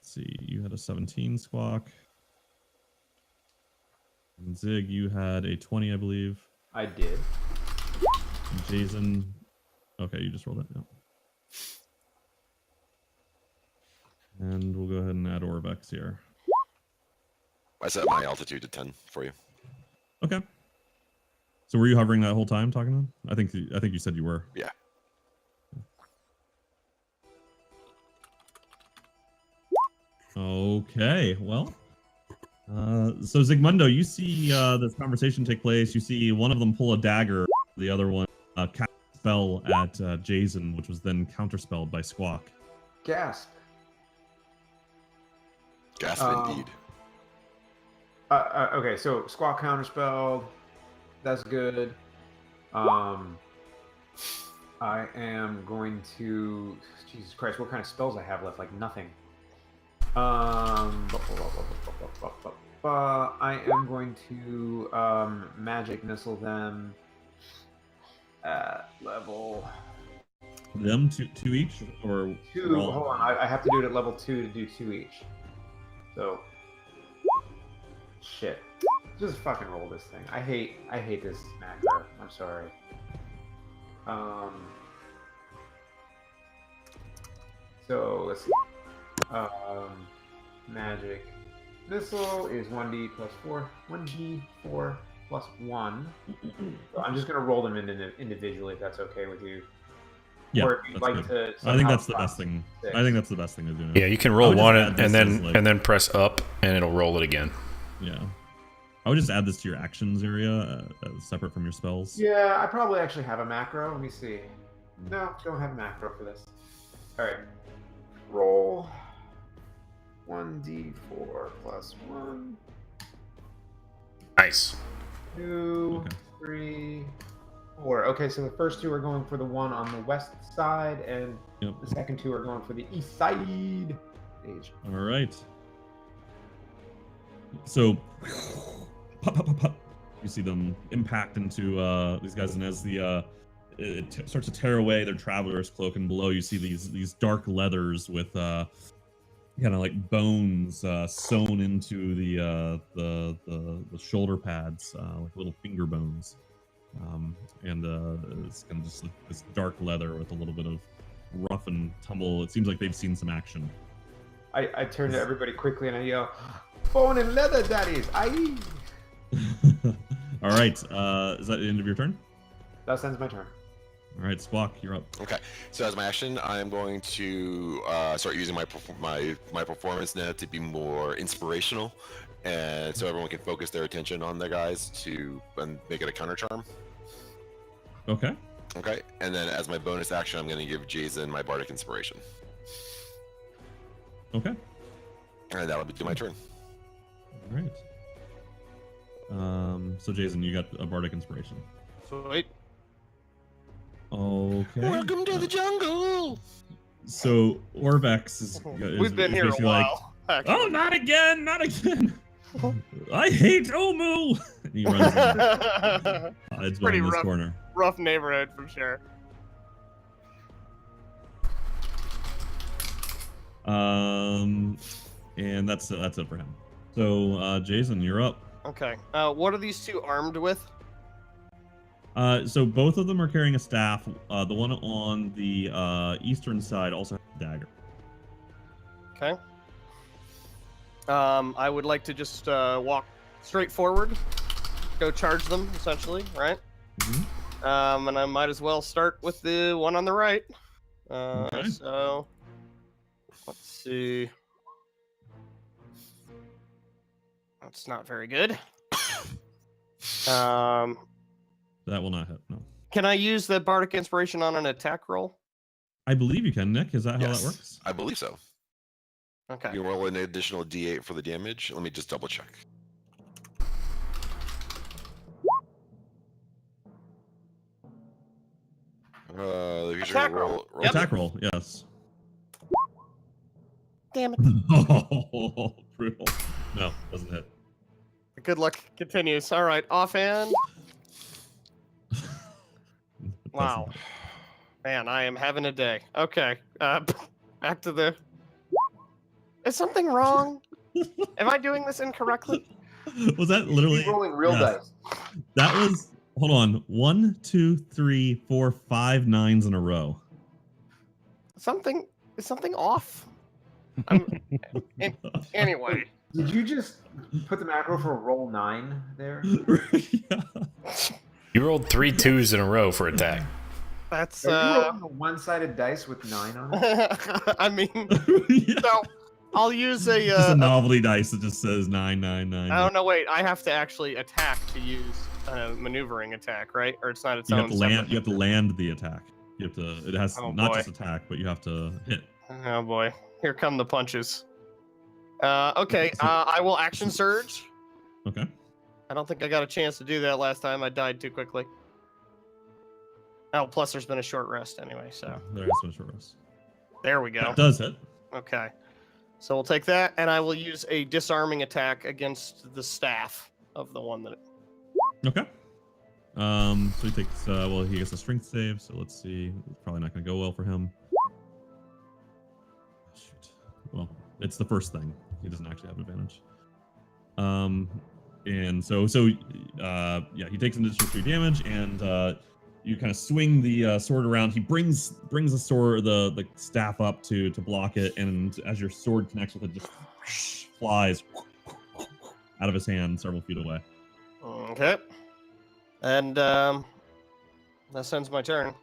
Let's see, you had a 17 Squawk. And Zig, you had a 20, I believe. I did. And Jason, okay, you just rolled it. Yeah. And we'll go ahead and add Orvex here. I set my altitude to 10 for you. Okay. So were you hovering that whole time talking to him? I think you said you were. Yeah. Okay. Well. So Zigmundo, you see this conversation take place. You see one of them pull a dagger. The other one cast a spell at Jason, which was then counterspelled by Squawk. Gasp. Gasp indeed. Okay, so Squawk counterspelled. That's good. I am going to... Jesus Christ, what kind of spells I have left? Like nothing. I am going to magic missile them at level... Them two each, or 2. all? Hold on, I have to do it at level 2 to do 2 each. So... Shit. Just fucking roll this thing. I hate this macro. I'm sorry. So let's see. Magic missile is 1d plus 4. 1d4 plus 1. So I'm just gonna roll them individually if that's okay with you. Yeah, Or if you'd that's like good. to I think somehow that's the best class thing. 6. I think that's the best thing to do. Yeah, you can I roll would just one add this and then as, like- and then press up, and it'll roll it again. Yeah. I would just add this to your actions area, separate from your spells. Yeah, I probably actually have a macro. Let me see. No, don't have a macro for this. All right. Roll 1d4 plus 1, Nice. 2, Okay. 3, 4. Okay, so the first 2 are going for the one on the west side, and Yep. the second 2 are going for the east side. Age. All right. So, pop, pop, pop, pop. You see them impact into these guys, and as the it starts to tear away their traveler's cloak, and below you see these dark leathers with kind of like bones sewn into the shoulder pads, like little finger bones, and it's kind of just like this dark leather with a little bit of rough and tumble. It seems like they've seen some action. I turn to everybody quickly and I yell, "Bone and leather, daddies! Aye!" All right. Is that the end of your turn? That ends my turn. All right, Squawk, you're up. Okay, so as my action, I am going to start using my performance net to be more inspirational, and so everyone can focus their attention on the guys and make it a counter charm. Okay. Okay, and then as my bonus action, I'm going to give Jason my bardic inspiration, Okay. and that'll be my turn. All right. So Jason, you got a bardic inspiration. Sweet. Okay. Welcome to the jungle. So Orvex is We've been here a basically like, while. oh, not again, not again. I hate Omu. And he runs in. It's pretty in this rough. corner. Rough neighborhood for sure. And that's it for him. So, Jason, you're up. Okay. What are these two armed with? So both of them are carrying a staff. The one on the eastern side also has a dagger. Okay. I would like to just walk straight forward, go charge them, essentially, right? Mm-hmm. And I might as well start with the one on the right. Okay. So, let's see. That's not very good. That will not hit. No. Can I use the Bardic Inspiration on an attack roll? I believe you can, Nick. Is that how that works? I believe so. Okay. You roll an additional D8 for the damage. Let me just double check. Attack roll. Yep. Attack roll, yes. Damn it. Oh, brutal. No, doesn't hit. Good luck continues. All right, offhand. Wow. Man, I am having a day. Okay, back to the... Is something wrong? Am I doing this incorrectly? Was that literally... Keep rolling real dice. That was... Hold on. 1, 2, 3, 4, 5 nines in a row. Is something off? Anyway. Did you just put the macro for roll 9 there? Yeah. You rolled 3 2s in a row for attack. That's Are you rolling a one-sided dice with 9 on it? I mean, Yeah. so I'll use a Just a novelty dice that just says 9, 9, 9. I don't know. Wait, I have to actually attack to use a maneuvering attack, right? Or it's not its You own. have to land. separate- You have to land the attack. You have to. It has Oh, not boy. just attack, but you have to hit. Oh boy, here come the punches. Okay, I will action surge. Okay. I don't think I got a chance to do that last time. I died too quickly. Oh, plus there's been a short rest anyway, so There has been a short rest. there we go. That does hit. Okay, so we'll take that, and I will use a disarming attack against the staff of the one that. Okay. So he takes. Well, he gets a strength save. So let's see. It's probably not going to go well for him. Shoot. Well, it's the first thing. He doesn't actually have an advantage. And yeah, he takes an additional 3 damage, and you kind of swing the sword around. He brings the sword, the staff up to block it, and as your sword connects with it, just flies out of his hand several feet away. Okay, and that ends my turn.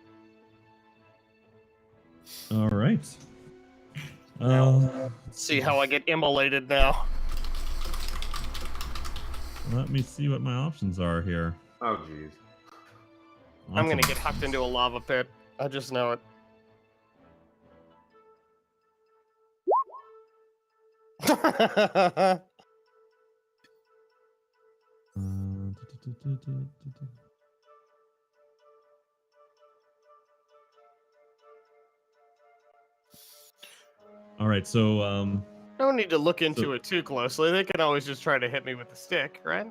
All right. Let's see how I get immolated now. Let me see what my options are here. Oh, jeez. I'm gonna get hucked into a lava pit. I just know it. All right, so Don't need to look into it too closely. They can always just try to hit me with the stick, right?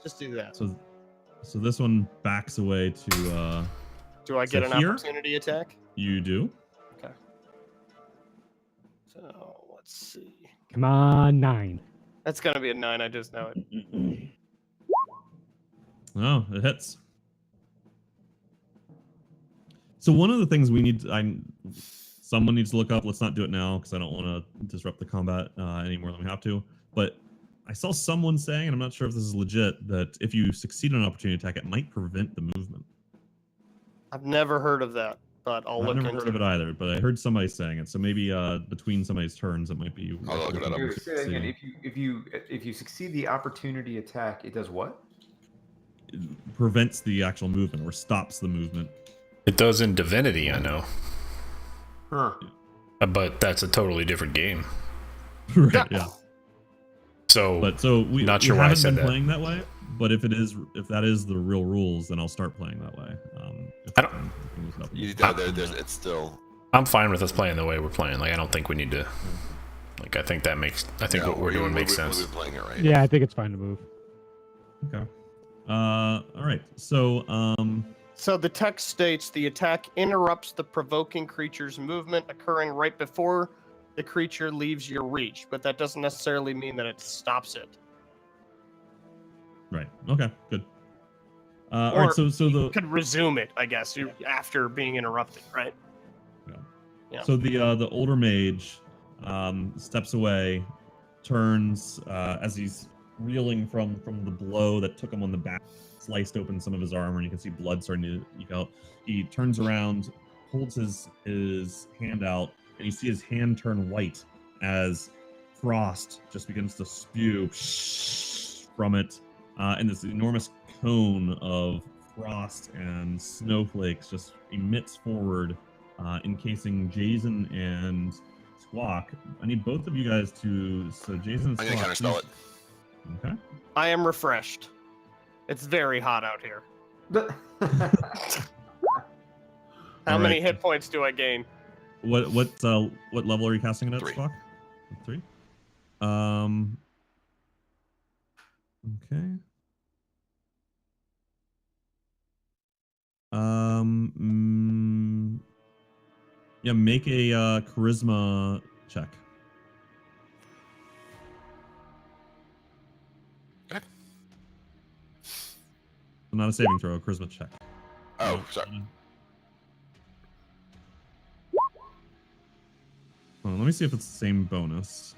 Just do that. so this one backs away to Do I get so an here- opportunity attack? you do. Okay. So let's see. Come on, 9. That's gonna be a 9. I just know it. Oh, it hits. So one of the things we need, someone needs to look up. Let's not do it now because I don't want to disrupt the combat any more than we have to. But I saw someone saying, and I'm not sure if this is legit, that if you succeed on an opportunity attack, it might prevent the movement. I've never heard of that, but I'll I've look never into heard of it either, but I heard somebody saying it. So maybe between somebody's turns, it might be. I'll look it up. Dude, say that again. See. If you succeed the opportunity attack, it does what? It prevents the actual movement or stops the movement. It does in Divinity, I know. Huh. But that's a totally different game. Right, yeah. So, We not sure we why I haven't said been that. playing that way. But if that is the real rules, then I'll start playing that way. I don't- It's still. I'm fine with us playing the way we're playing. Like, I don't think we need to. Like, I think what we're doing makes sense. We're playing it right. Yeah, I think it's fine to move. Okay. All right. So the text states the attack interrupts the provoking creature's movement occurring right before the creature leaves your reach, but that doesn't necessarily mean that it stops it. Right. Okay. Good. All Or right. So you the could resume it, I guess, after being interrupted, right? Yeah. So the older mage steps away, turns as he's reeling from the blow that took him on the back, sliced open some of his armor, and you can see blood starting to eke out. He turns around, holds his hand out, and you see his hand turn white as frost just begins to spew from it, and this enormous cone of frost and snowflakes just emits forward, encasing Jason and Squawk. I need both of you guys to. So Jason and I'm Squawk. gonna counterspell it. Okay. I am refreshed. It's very hot out here. How many hit points do I gain? What level are you casting it at, 3. Squawk? 3. Okay. Yeah, make a charisma check. Okay. Not a saving throw, a charisma check. Oh, sorry. Hold on, let me see if it's the same bonus.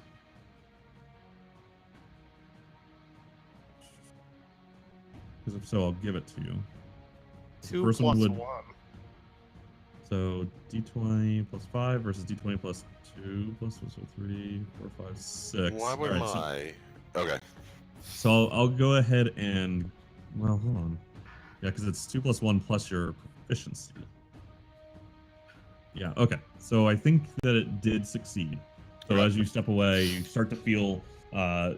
Because if so, I'll give it to you. 2 first plus one 1. would- So d20 plus 5 versus d20 plus 2 plus 3, 4, 5, 6. Why would Alright, my... Okay. So I'll go ahead and, well, hold on. Yeah, because it's 2 plus 1 plus your proficiency. Yeah, okay. So I think that it did succeed. So as you step away, you start to feel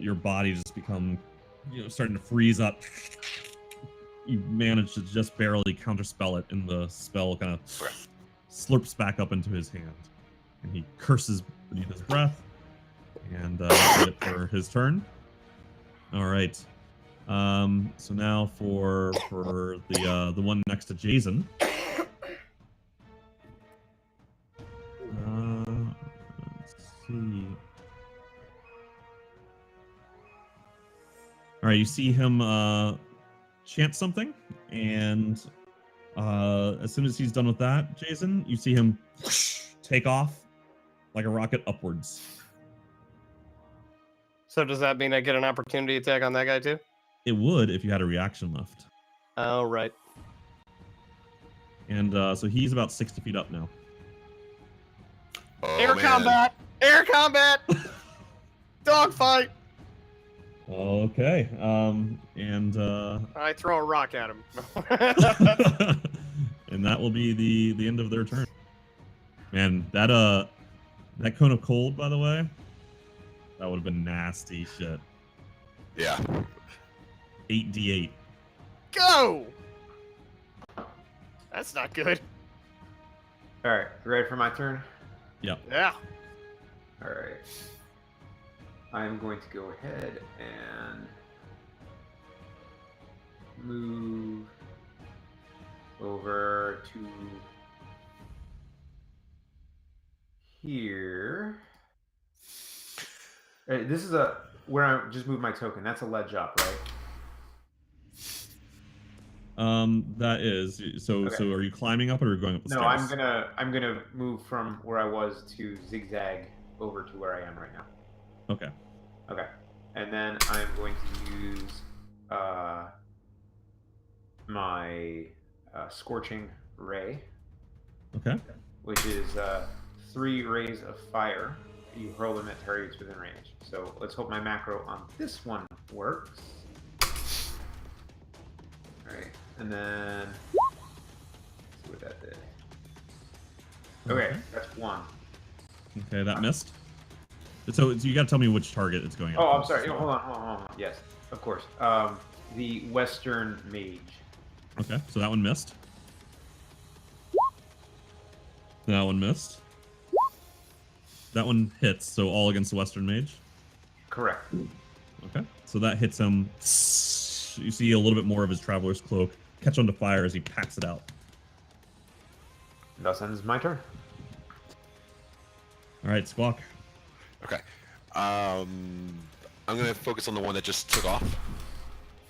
your body just become, starting to freeze up. You manage to just barely counterspell it, and the spell kind of slurps back up into his hand. And he curses beneath his breath. And that's it for his turn. All right. So now for the one next to Jason. Let's see. All right, you see him chant something, and as soon as he's done with that, Jason, you see him take off like a rocket upwards. So does that mean I get an opportunity attack on that guy too? It would if you had a reaction left. Oh, right. And so he's about 60 feet up now. Oh, Air man. combat! Air combat! Dogfight! Okay. And I throw a rock at him. and that will be the end of their turn. Man, that cone of cold, by the way, that would have been nasty shit. Yeah. 8d8. Go! That's not good. All right, ready for my turn? Yep. Yeah. All right. I'm going to go ahead and move over to here. This is where I just moved my token. That's a ledge up, right? That is so. Okay. So, are you climbing up or are you going up the No, stairs? I'm gonna move from where I was to zigzag over to where I am right now. Okay. Okay, and then I'm going to use my scorching ray, Okay. which is 3 rays of fire. You hurl them at targets within range. So let's hope my macro on this one works. All right, and then let's see what that did. Okay, that's 1. Okay, that missed. So you got to tell me which target it's going. Oh, I'm after. sorry. Hold on. Yes, of course. The Western Mage. Okay, so that one missed. That one missed. That one hits, so all against the Western Mage. Correct. Okay, so that hits him. You see a little bit more of his Traveler's Cloak catch onto fire as he packs it out. Thus ends my turn. All right, Squawk. Okay. I'm gonna focus on the one that just took off.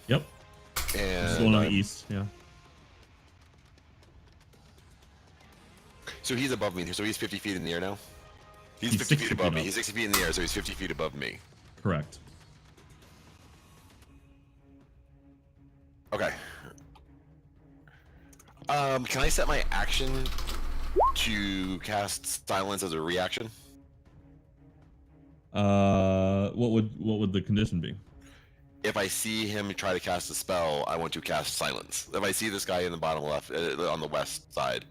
Yep. And Just going on the east. Yeah. So he's above me. So he's 50 feet in the air now. He's He's 50 60 feet above feet me. up. He's 60 feet in the air, so he's 50 feet above me. Correct. Okay. Can I set my action to cast silence as a reaction? What would the condition be? If I see him try to cast a spell, I want to cast silence. If I see this guy in the bottom left, on the west side,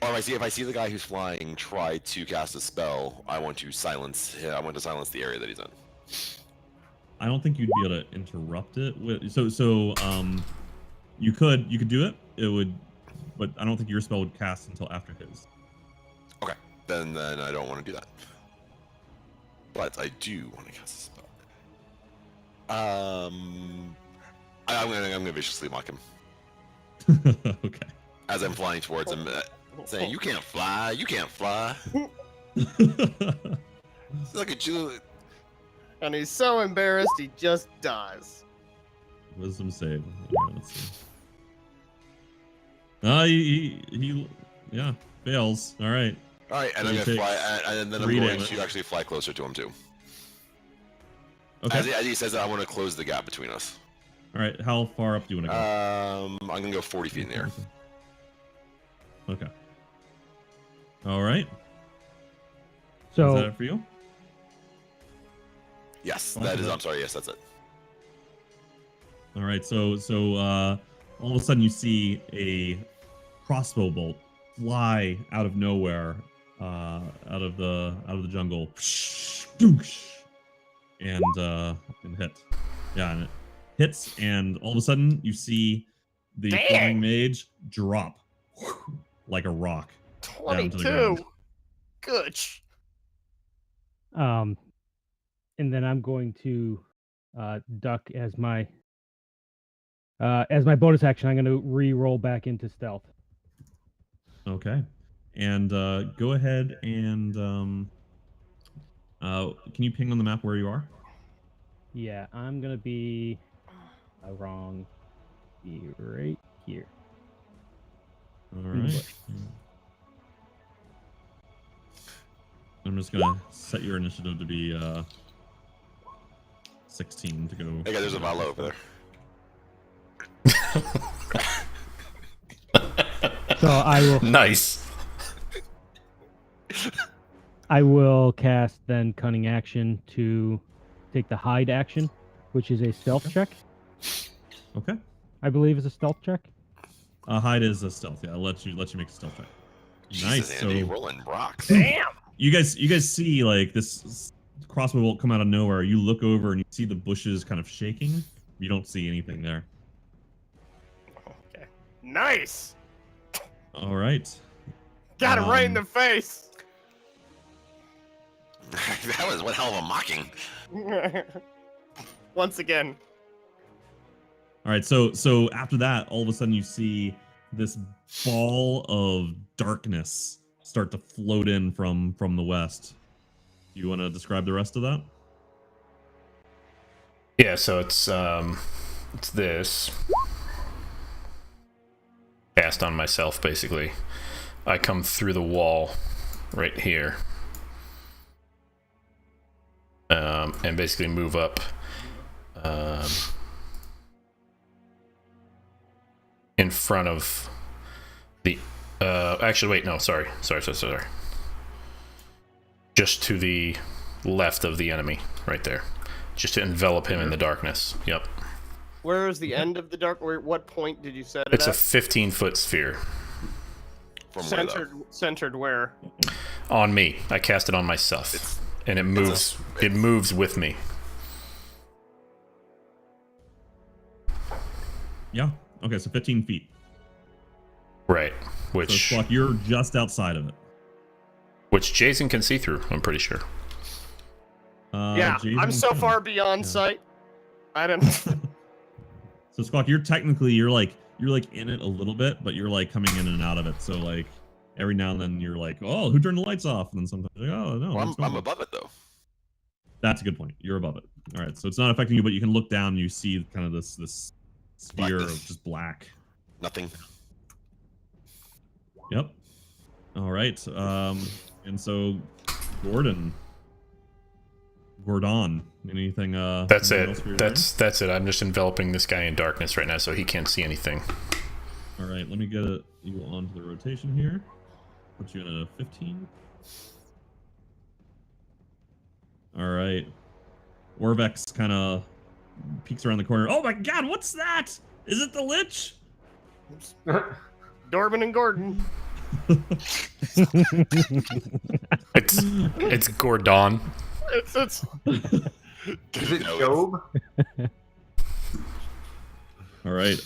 or if I see the guy who's flying try to cast a spell, I want to silence him. I want to silence the area that he's in. I don't think you'd be able to interrupt it with you could do it. It would, but I don't think your spell would cast until after his. Okay, then I don't want to do that. But I do want to cast a spell. I'm gonna viciously mock him Okay. as I'm flying towards him, saying, "You can't fly. You can't fly. Look at you." And he's so embarrassed he just dies. Wisdom save. All right, let's see. He fails. All right. All right, and So I'm he gonna fly, takes and then I'm 3 going damage. to actually fly closer to him too. Okay. As he says that, I want to close the gap between us. All right. How far up do you want to go? I'm gonna go 40 feet in the air. Okay. All right. Is that So it for you? Yes, Okay. that is. I'm sorry. Yes, that's it. All right. So all of a sudden you see a crossbow bolt fly out of nowhere, out of the jungle, and hit. Yeah, and it hits, and all of a sudden you see the Dang! flying mage drop like a rock down to the ground. 22. Good. and then I'm going to duck as my bonus action. I'm going to re-roll back into stealth. Okay. And go ahead and can you ping on the map where you are? Yeah, I'm going to be wrong. Be right here. All In the right. bush. I'm just gonna set your initiative to be 16 to go. Hey guys, there's a Vala over there. So Nice. I will cast then cunning action to take the hide action, which is a stealth check. Okay. I believe is a stealth check. Hide is a stealth. Yeah, I'll let you make a stealth check. Nice. Jesus, Andy, So rolling rocks. Damn. you guys see like this crossbow bolt come out of nowhere. You look over and you see the bushes kind of shaking. You don't see anything there. Okay. Nice. All right. Got him right in the face. That was one hell of a mocking. Once again. All right. So after that, all of a sudden you see this ball of darkness start to float in from the west. You want to describe the rest of that? Yeah, so it's this. Cast on myself, basically. I come through the wall right here. And basically move up. In front of the actually wait, no, sorry. Just to the left of the enemy, right there. Just to envelop him in the darkness. Yep. Where is the end of the dark? What point did you set it It's a at? 15-foot sphere. From where, though? Centered where? On me. I cast it on myself. And it moves it moves with me. Yeah. Okay, so 15 feet. Right. So Which Spock, you're just outside of it. Jason can see through, I'm pretty sure. Yeah, Jason I'm so can. far beyond Yeah. sight. I don't. So Spock, you're like in it a little bit, but you're like coming in and out of it. So like every now and then you're like, oh, who turned the lights off? And then sometimes you're like, oh no, Well, what's going I'm on? above it though. That's a good point. You're above it. All right, so it's not affecting you, but you can look down and you see kind of this sphere Blackness. of just black. Nothing. Yep. All right. And so Gordon, anything? That's anything else for it. your That's it. I'm just enveloping this guy in darkness right now, so he can't see anything. turn? All right. Let me get you onto the rotation here. Put you in a 15. All right. Orvex kind of peeks around the corner. Oh my God! What's that? Is it the Lich? Dorman and Gordon. It's Gordon. It's Is it Job? All right.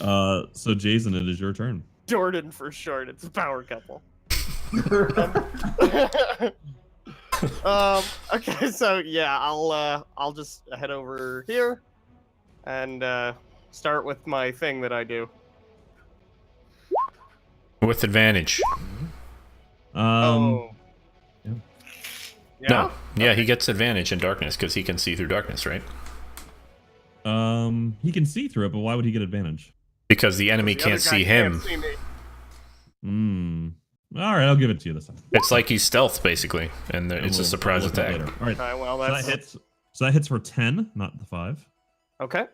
So Jason, it is your turn. Jordan for short. It's a power couple. Okay, so yeah, I'll just head over here and start with my thing that I do. With advantage. Oh. yeah. Yeah? No. Yeah, he gets advantage in darkness because he can see through darkness, right? He can see through it, but why would he get advantage? Because the enemy The other can't guy see him. see me. All right, I'll give it to you this time. It's like he's stealth, basically, and And it's a we'll surprise look at it attack. later. All right. Okay, well, So that's that hits. So that hits for 10, not the 5. okay.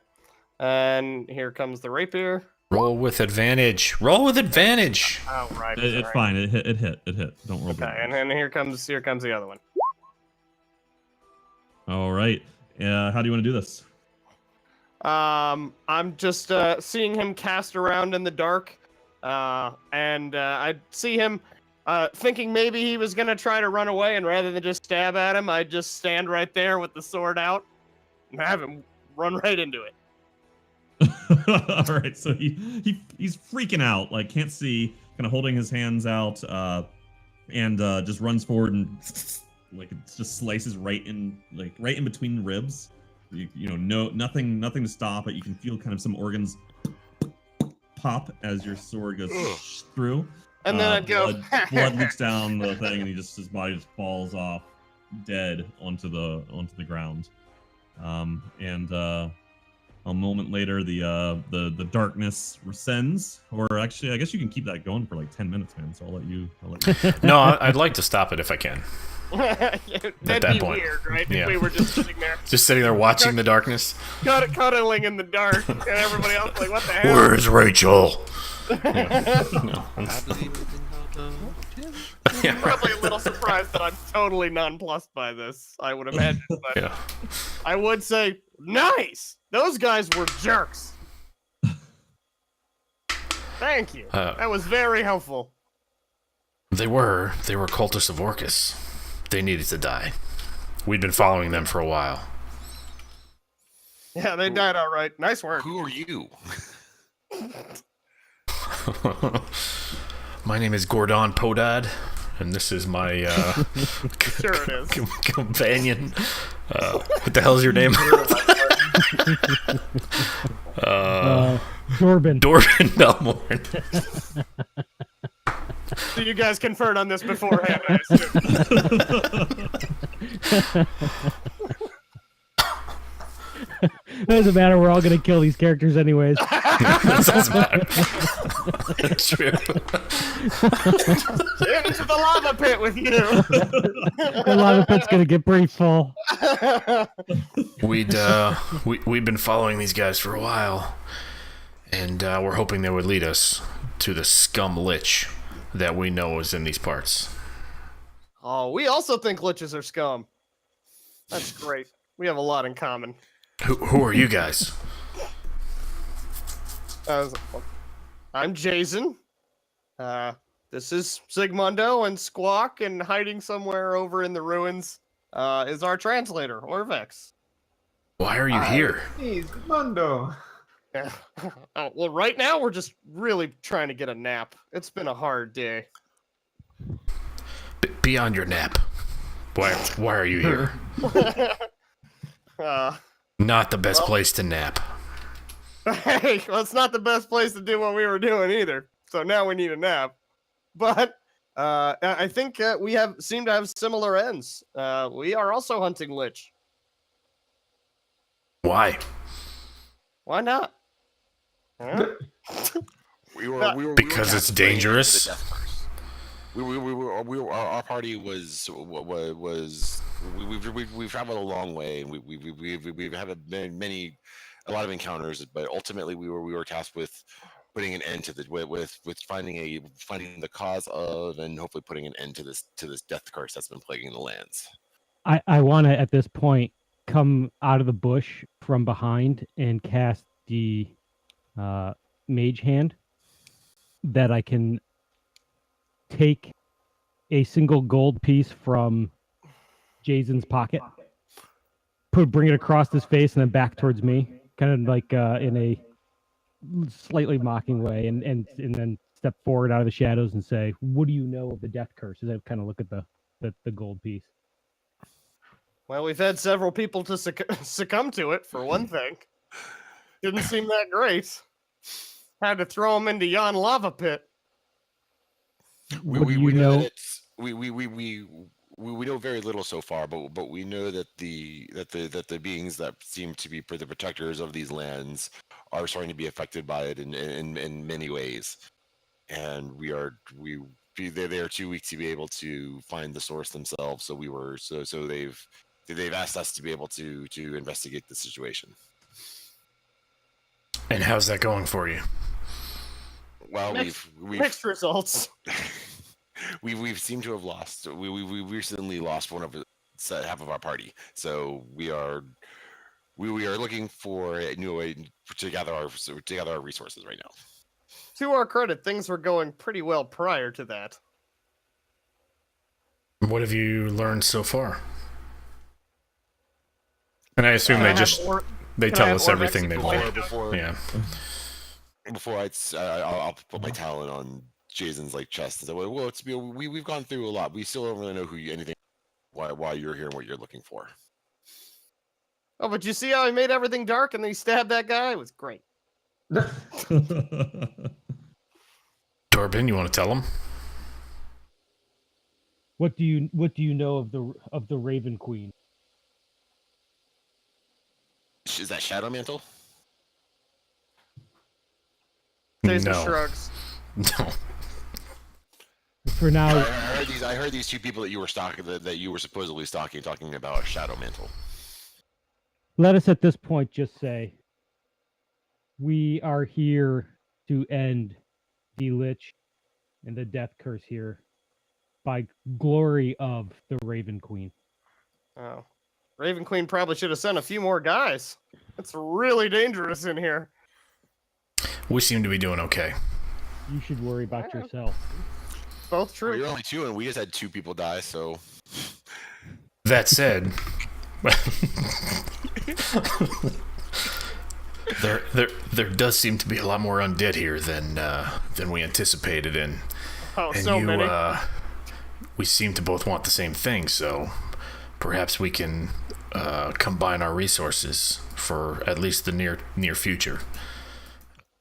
And here comes the rapier. Roll with advantage. Roll with advantage. Oh, right. It's right. fine. It hit. Don't roll. Okay, and then here comes the other one. All right. How do you want to do this? I'm just seeing him cast around in the dark, and I see him thinking maybe he was gonna try to run away, and rather than just stab at him, I just stand right there with the sword out and have him run right into it. All right. So he's freaking out, like can't see, kind of holding his hands out, and just runs forward and like it just slices right in between the ribs. You know, nothing to stop it. You can feel kind of some organs pop as your sword goes through. And then I'd go. blood leaks down the thing, and his body just falls off dead onto the ground. And a moment later, the darkness rescinds. Or actually, I guess you can keep that going for like 10 minutes, man. So I'll let you. No, I'd like to stop it if I can. That'd that be point. weird, right? Yeah. If we were just sitting there, Just sitting there watching the darkness. cuddling in the dark, and everybody else like, "What the hell?" Where's Rachel? No. Yeah. Probably a little surprised that I'm totally nonplussed by this. I would imagine, but Yeah. I would say, nice. Those guys were jerks. Thank you. That was very helpful. They were cultists of Orcus. They needed to die. We'd been following them for a while. Yeah, they died all right. Nice work. Who are you? My name is Gordon Podad, and this is my Sure it is. companion. What the hell's your name? Dorbin. Dorvin Belmorn. So you guys conferred on this beforehand, I assume. Doesn't matter. We're all gonna kill these characters anyways. Doesn't matter. That's true. Into the lava pit with you. The lava pit's gonna get pretty full. We'd been following these guys for a while, and we're hoping they would lead us to the scum lich that we know is in these parts. Oh, we also think liches are scum. That's great. We have a lot in common. Who are you guys? I'm Jason. This is Sigmundo, and Squawk, and hiding somewhere over in the ruins is our translator, Orvex. Why are you here? He's Mundo. Oh, well, right now we're just really trying to get a nap. It's been a hard day. Beyond your nap. Why are you here? Not the best place to nap. Hey, well, it's not the best place to do what we were doing either. So now we need a nap. But I think we seem to have similar ends. We are also hunting Lich. Why? Why not? Huh? Because it's tasked with bringing an end to the dangerous? death curse. Our party we've traveled a long way, and we've had a lot of encounters, but ultimately we were tasked with putting an end to with finding the cause of, and hopefully putting an end to this death curse that's been plaguing the lands. I want to, at this point, come out of the bush from behind and cast the mage hand that I can take a single gold piece from Jason's pocket, bring it across his face, and then back towards me, kind of like in a slightly mocking way, and then step forward out of the shadows and say, "What do you know of the death curse?" As I kind of look at the gold piece. Well, we've had several people to succumb to it, for one thing. Didn't seem that great. Had to throw them into yon lava pit. We know We know very little so far, but we know that the beings that seem to be the protectors of these lands are starting to be affected by it in many ways, and they are too weak to be able to find the source themselves. So they've asked us to be able to investigate the situation. And how's that going for you? Well, Mixed results. we've seemed to have lost. We recently lost half of our party, so we are looking for a new way to gather our resources right now. To our credit, things were going pretty well prior to that. What have you learned so far? And I assume they tell us everything they've learned. Yeah. Before I'll put my talent on Jason's chest and say, well, we've gone through a lot. We still don't really know why you're here and what you're looking for. Oh, but you see how he made everything dark and then he stabbed that guy? It was great. Dorbin, you want to tell him? what do you know of the Raven Queen? Is that Shadow Mantle? Jason No. shrugs. No. For now, I heard these two people that you were stalking, that you were supposedly stalking, talking about Shadow Mantle. let us at this point just say we are here to end the Lich and the death curse here by glory of the Raven Queen. Oh. Raven Queen probably should have sent a few more guys. It's really dangerous in here. We seem to be doing okay. You should worry about yourself. Both true. Well, you're only two, and we just had two people die, so... That said, there does seem to be a lot more undead here than we anticipated, and So many. We seem to both want the same thing, so perhaps we can combine our resources for at least the near future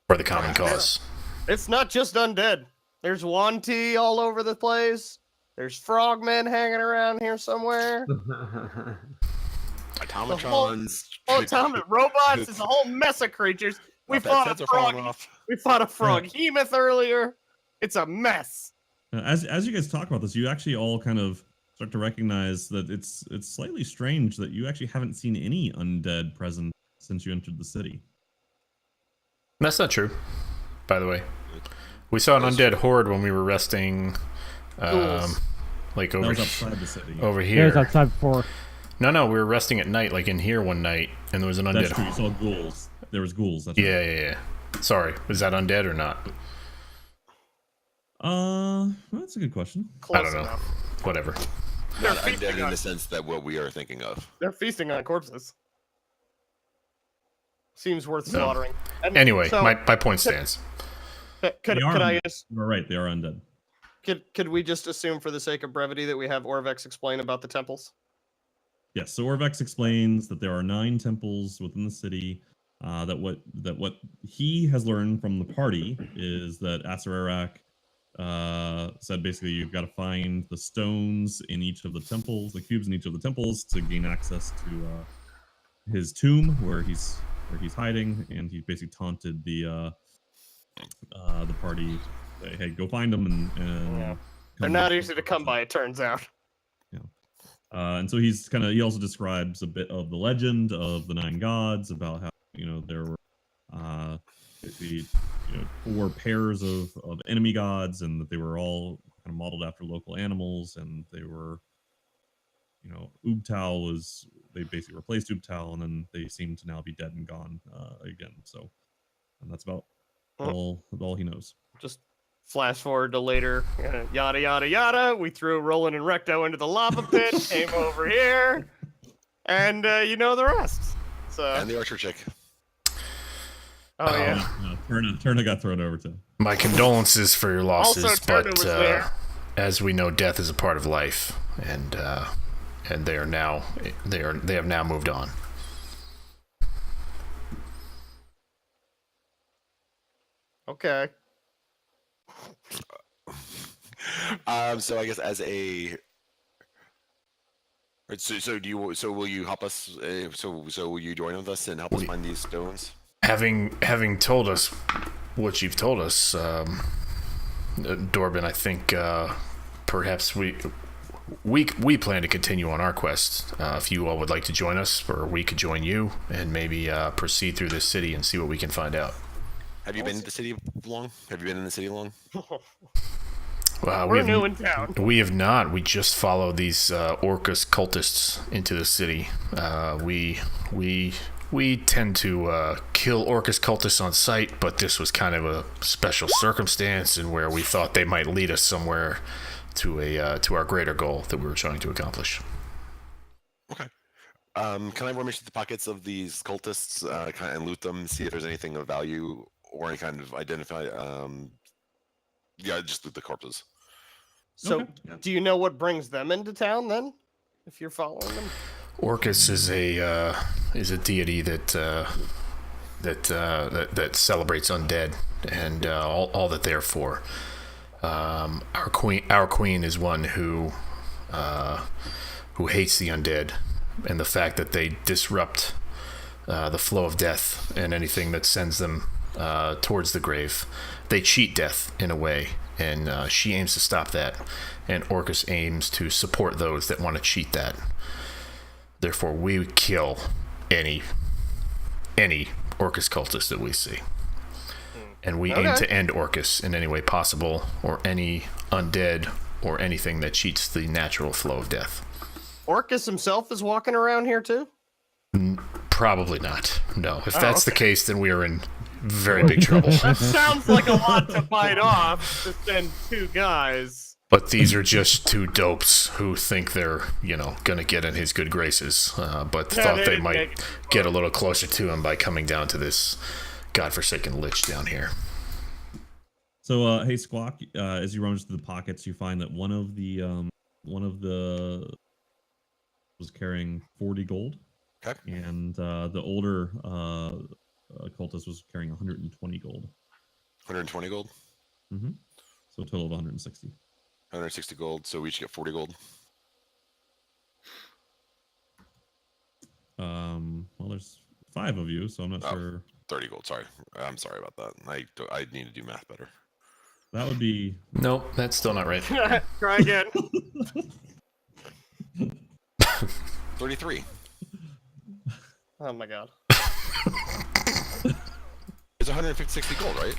for the common cause. It's not just undead. There's Wanti all over the place. There's frogmen hanging around here somewhere. Automatrons. Atomic robots. It's a whole mess of creatures. We fought a frog. We fought a froghemoth earlier. It's a mess. As you guys talk about this, you actually all kind of start to recognize that it's slightly strange that you actually haven't seen any undead present since you entered the city. That's not true, by the way. We saw an undead horde when we were resting, That over was outside the city. over There's here. outside before. No, we were resting at night, like in here one night, and there was an undead That's true. You horde. saw ghouls. There was ghouls. That's Yeah, right. yeah. Sorry, is that undead or not? That's a good question. Close I don't know. enough. Whatever. They're Not feasting undead in on- the sense that what we are thinking of. They're feasting on corpses. Seems worth No. slaughtering. And Anyway, so, my point stands. could They are I undead. just You're right. They are undead. could we just assume, for the sake of brevity, that we have Orvex explain about the temples? Yes. So Orvex explains that there are 9 temples within the city. That what he has learned from the party is that Asarerak said basically you've got to find the stones in each of the temples, the cubes in each of the temples, to gain access to his tomb where he's hiding, and he basically taunted the party. Hey, go find them and Yeah. They're come not back. easy to come by, it turns out. Yeah. And so he also describes a bit of the legend of the 9 gods, about how there were basically 4 pairs of enemy gods, and that they were all kind of modeled after local animals, and they were they basically replaced Ubtal, and then they seem to now be dead and gone again. So, and that's about all he knows. Just flash forward to later, yada yada yada. We threw Roland and Recto into the lava pit, came over here, and you know the rest. So And the archer chick. oh yeah. Turna got thrown over to. My condolences for your losses, Also, Turner was there. as we know, death is a part of life, and they have now moved on. Okay. So I guess as a so will you help us? So will you join with us and help us find these stones? Having told us what you've told us, Dorbin, I think perhaps we plan to continue on our quest. If you all would like to join us, or we could join you and maybe proceed through this city and see what we can find out. Have you been in the city long? We're new in town. We have not. We just followed these Orcus cultists into the city. We tend to kill Orcus cultists on sight, but this was kind of a special circumstance, and where we thought they might lead us somewhere to our greater goal that we were trying to accomplish. Okay. Can I rummage through the pockets of these cultists and loot them, see if there's anything of value or any kind of identify? Just loot the corpses. So, do you know what brings them into town then? If you're following them, Orcus is a deity that celebrates undead and all that they're for. Our queen is one who hates the undead, and the fact that they disrupt the flow of death and anything that sends them towards the grave. They cheat death in a way, and she aims to stop that, and Orcus aims to support those that want to cheat that. Therefore, we kill any Orcus cultist that we see. And we aim to end Orcus in any way possible, or any undead, or anything that cheats the natural flow of death. Orcus himself is walking around here too? Probably not. No. If that's the case, then we are in very big trouble. That sounds like a lot to bite off to send 2 guys. But these are just 2 dopes who think they're, gonna get in his good graces, but thought they might get a little closer to him by coming down to this godforsaken lich down here. So, hey Squawk, as you rummage through the pockets, you find that one of the was carrying 40 gold, okay, and the older cultist was carrying 120 gold. 120 gold. Mm-hmm. So a total of 160. 160 gold. So we each get 40 gold. Well, there's 5 of you, so I'm not sure. 30 gold. Sorry, I'm sorry about that. I need to do math better. That would be. Nope, that's still not right. Try again. 33. Oh my god. It's 160 gold, right?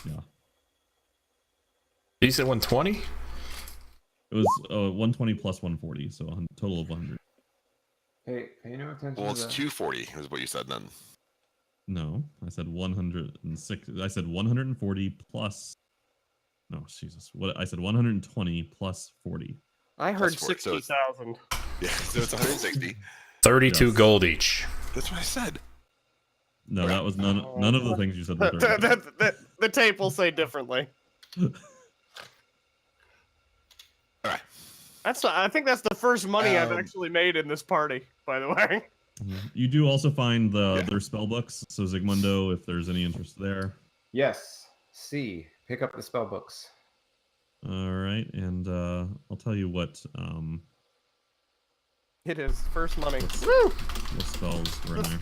Yeah. You said 120? It was 120 plus 140, so a total of 100. Pay no attention. Well, to it's 240 is what you said then. No, I said 106. I said 140 plus. No, Jesus. What I said 120 plus 40. I heard Plus 40, 60,000. Yeah, so it's 160. 32 Yes. gold each. That's what I said. No, that was none of the things you said. Were 30. The tape will say differently. All right. I think that's the first money I've actually made in this party, by the way. You do also find their spell books. So Zigmundo, if there's any interest there. Yes. C. Pick up the spell books. All right, and I'll tell you what It is first money. What's- Woo! what spells were in there.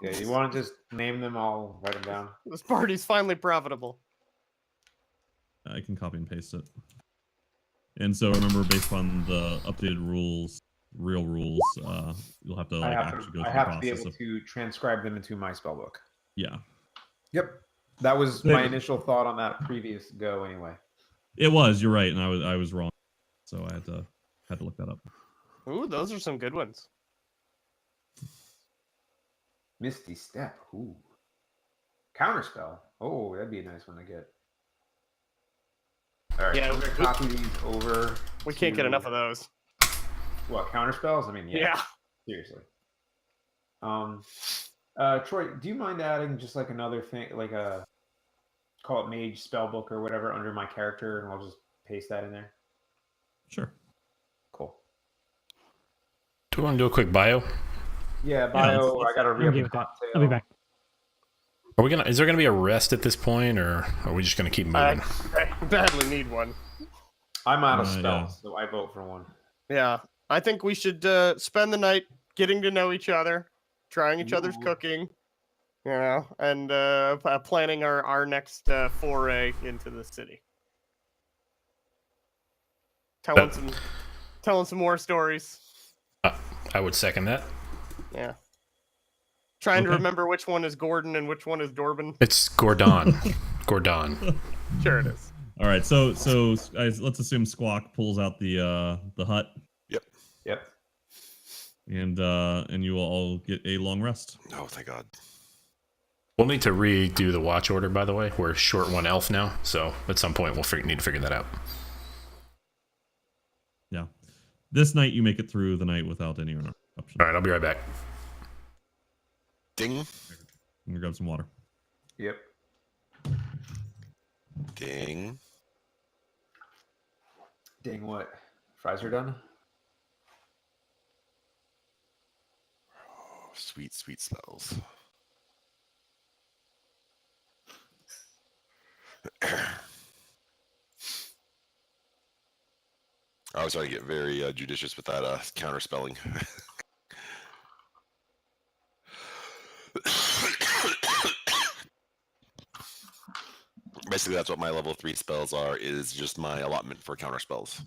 Yeah, you want to just name them all, write them down. This party's finally profitable. I can copy and paste it. And so remember, based on the updated rules, real rules, you'll have to I have actually go to, through I have the to be process able of to transcribe them into my spell book. yeah. Yep. That was They- my initial thought on that previous go anyway. It was. You're right, and I was wrong. So I had to look that up. Ooh, those are some good ones. Misty Step. Ooh. Counterspell. Oh, that'd be a nice one to get. All right, Yeah, I'm gonna copy these over. We can't get to- enough of those. What, counterspells? I mean, Yeah. seriously. Troy, do you mind adding just like another thing, like a call it mage spellbook or whatever under my character, and I'll just paste that in there? Sure. Cool. Do we want to do a quick bio? Yeah, bio. let's- I got to I'm re-up okay the with that. cocktail. I'll be back. Are we gonna? Is there gonna be a rest at this point, or are we just gonna keep moving? I badly need one. I'm out of Yeah. spells, so I vote for one. Yeah, I think we should spend the night getting to know each other, trying each other's Ooh. cooking, you know, and planning our next foray into the city. Telling some more stories. I would second that. Yeah. Trying to Okay. remember which one is Gordon and which one is Dorbin. It's Gordon. Gordon. Sure it is. All right. So let's assume Squawk pulls out the hut, Yep. and you will all get a long rest. Oh, thank God. We'll need to redo the watch order, by the way. We're short one elf now, so at some point we'll need to figure that out. Yeah. This night you make it through the night without any interruption. All right, I'll be right back. Ding. I'm gonna grab some water. Yep. Ding. Dang, what? Fries are done? Oh, sweet, sweet spells. I was trying to get very judicious with that counter spelling. Basically, that's what my level 3 spells are, is just my allotment for counter spells.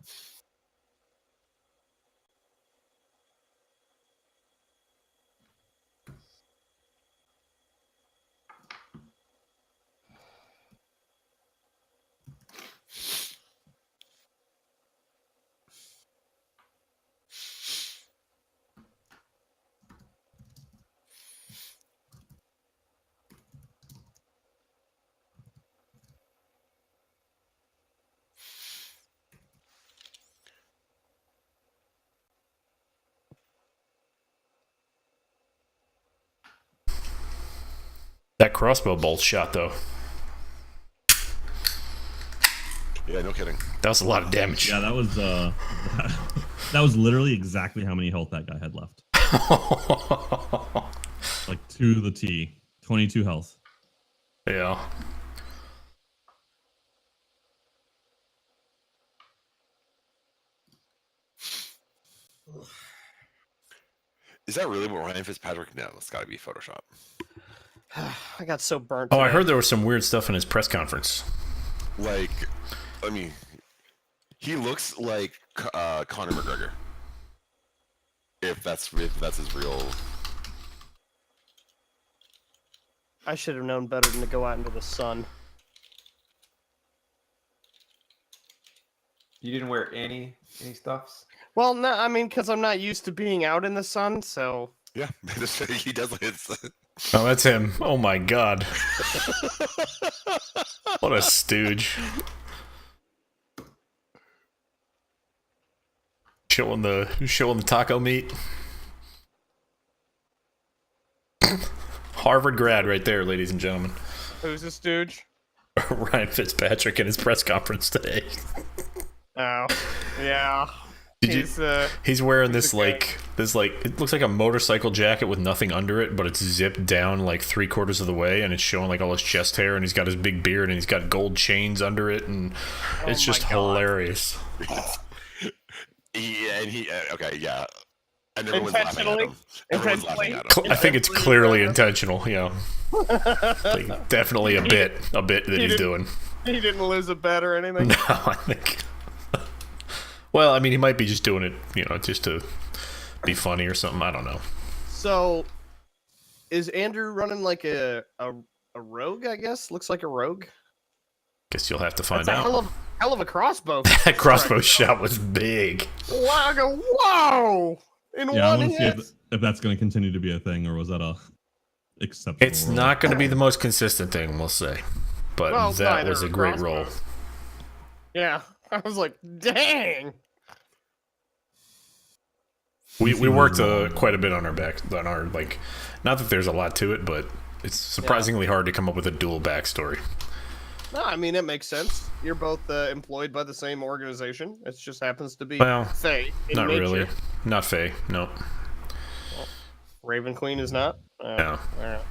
That crossbow bolt shot, though. Yeah, no kidding. That was a lot of damage. Yeah, that was that was literally exactly how many health that guy had left. Like to the T. 22 health. Yeah. Is that really what Ryan Fitzpatrick? No, it's got to be Photoshop. I got so burnt. Oh, I today. heard there was some weird stuff in his press conference. Like, I mean, he looks like Conor McGregor. If that's his real. I should have known better than to go out into the sun. You didn't wear any stuffs? Well, no, I mean, because I'm not used to being out in the sun, so. Yeah, he does. Oh, that's him. Oh my god. What a stooge. Showing the taco meat. Harvard grad right there, ladies and gentlemen. Who's a stooge? Ryan Fitzpatrick in his press conference today. Oh, yeah. He's wearing he's this it looks like a motorcycle jacket with nothing under it, but it's zipped down like 3/4 of the way, and it's showing like all his chest hair, and he's got his big beard, and he's got gold chains under it, and it's just hilarious. Okay, yeah. And everyone's laughing at him. Everyone's laughing at him. I think it's clearly intentional. Yeah, like, definitely a bit that he's doing. He didn't lose a bet or anything. No, I think. Well, I mean, he might be just doing it, just to be funny or something. I don't know. So, is Andrew running like a rogue? I guess looks like a rogue. Guess you'll have to find That's out. Hell of a crossbow. That crossbow shot was big. Wow! Whoa! In Yeah, I one want to see hit. if that's going to continue to be a thing, or was that a exceptional? It's roll? not going to be the most consistent thing, we'll say, but Well, that neither was a are great roll. crossbows. Yeah, I was like, dang. We Seems worked wrong. quite a bit on our like, not that there's a lot to it, but it's surprisingly hard to come up with a dual backstory. No, I mean it makes sense. You're both employed by the same organization. It just happens to be Well, Faye. In Not nature. really. Not Faye. No. Raven Queen is not. No. Alright.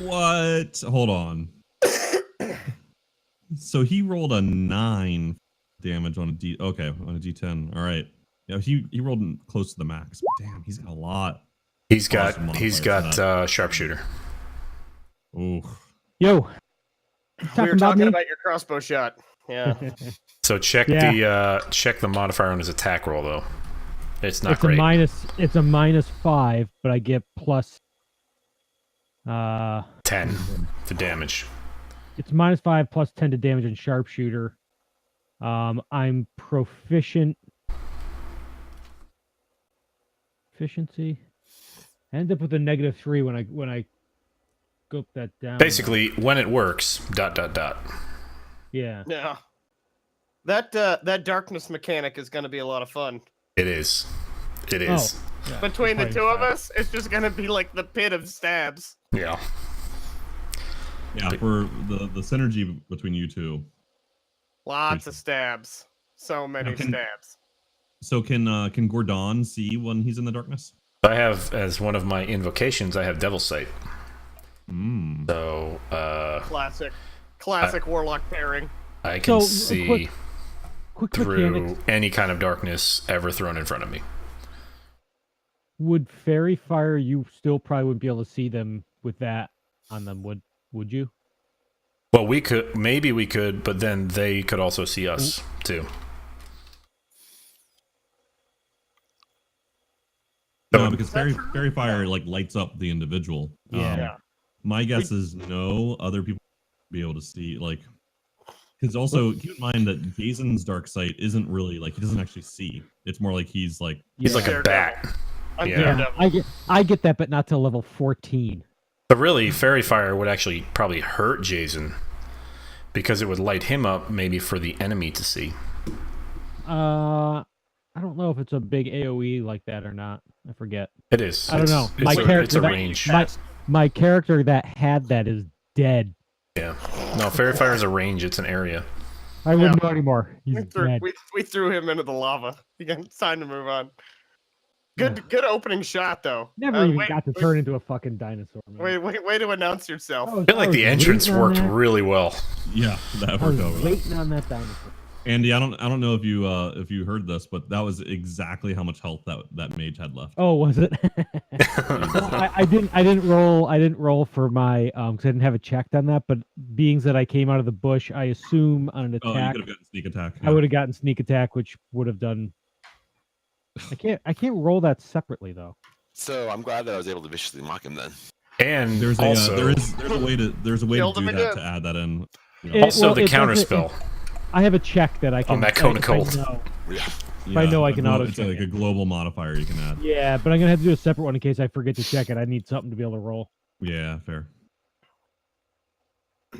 What? Hold on. So he rolled a 9 damage on a D. Okay, on a D10. All right. Yeah, he rolled close to the max. Damn, he's got a lot. He's Awesome got modifier sharpshooter. Ooh. Yo. We were talking about your crossbow shot. Yeah. So check the modifier on his attack roll though. It's not great. It's a -5, but I get plus 10 to damage. it's -5 plus 10 to damage and sharpshooter. I'm proficient. Efficiency. I end up with a -3 when I scope that down. Basically, when it works, ... Yeah. Yeah. That darkness mechanic is going to be a lot of fun. It is. It is. Yeah, Between the that's two probably of us, it's just going to be like the pit of stabs. Yeah. Yeah, for the synergy between you two. Lots of stabs. So many stabs. So can Gordon see when he's in the darkness? I have, as one of my invocations, I have Devil's Sight. Mm. So, Classic warlock pairing. I can So, see quick through mechanics. any kind of darkness ever thrown in front of me. Would fairy fire, you still probably wouldn't be able to see them with that on them, would you? Well, maybe we could, but then they could also see us too. No, because fairy fire like lights up the individual. Yeah. My guess is no other people will be able to see, like, because also keep in mind that Jason's dark sight isn't really like, he doesn't actually see. It's more like he's like He's like a Daredevil. bat. I'm Yeah. Daredevil. I get that, but not till level 14. But really, fairy fire would actually probably hurt Jason because it would light him up, maybe for the enemy to see. I don't know if it's a big AOE like that or not. I forget. It is. I don't know. It's My a character that- range. My character that had that is dead. Yeah. No, fairy fire is a range. It's an area. I wouldn't know anymore. He's We threw, dead. we threw him into the lava. It's time to move on. Good opening shot though. Never even wait, got to turn into a fucking dinosaur. Man. Way to announce yourself. I I feel like the entrance worked really well. yeah, that I was worked out. Well. waiting on that dinosaur. Andy, I don't know if you heard this, but that was exactly how much health that mage had left. Oh, was it? Well, I didn't roll for my because I didn't have it checked on that. But being that I came out of the bush, I assume on an Oh, you attack could have gotten sneak attack. I would have gotten sneak attack, which would have done. I can't roll that separately though. So I'm glad that I was able to viciously mock him then. And There's also, there's a way to Killed him do that again. to add that in. You It- also well, the it counter doesn't- spell. I have a check that I can. On that cone of if I cold. know. Yeah. I know I a can glo- auto It's check like it. a global modifier you can add. Yeah, but I'm gonna have to do a separate one in case I forget to check it. I need something to be able to roll. Yeah, fair.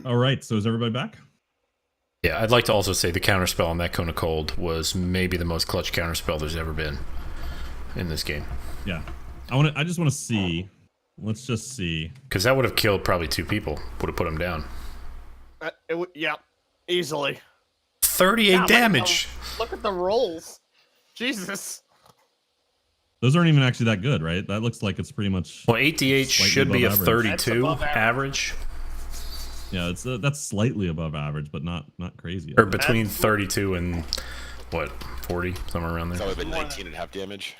All right, so is everybody back? Yeah, I'd like to also say the counter spell on that cone of cold was maybe the most clutch counter spell there's ever been in this game. Yeah. I just want to see. Let's just see. Because that would have killed probably 2 people. Would have put them down. Yeah, easily. 38 Yeah, damage. Look at the rolls. Jesus. Those aren't even actually that good, right? That looks like it's pretty much. Well, 8d8 slightly should be a above average. That's 32 above average, Yeah, it's that's slightly above average, but not crazy. or between 32 and what 40, somewhere around That there. would have been 19 and a half damage.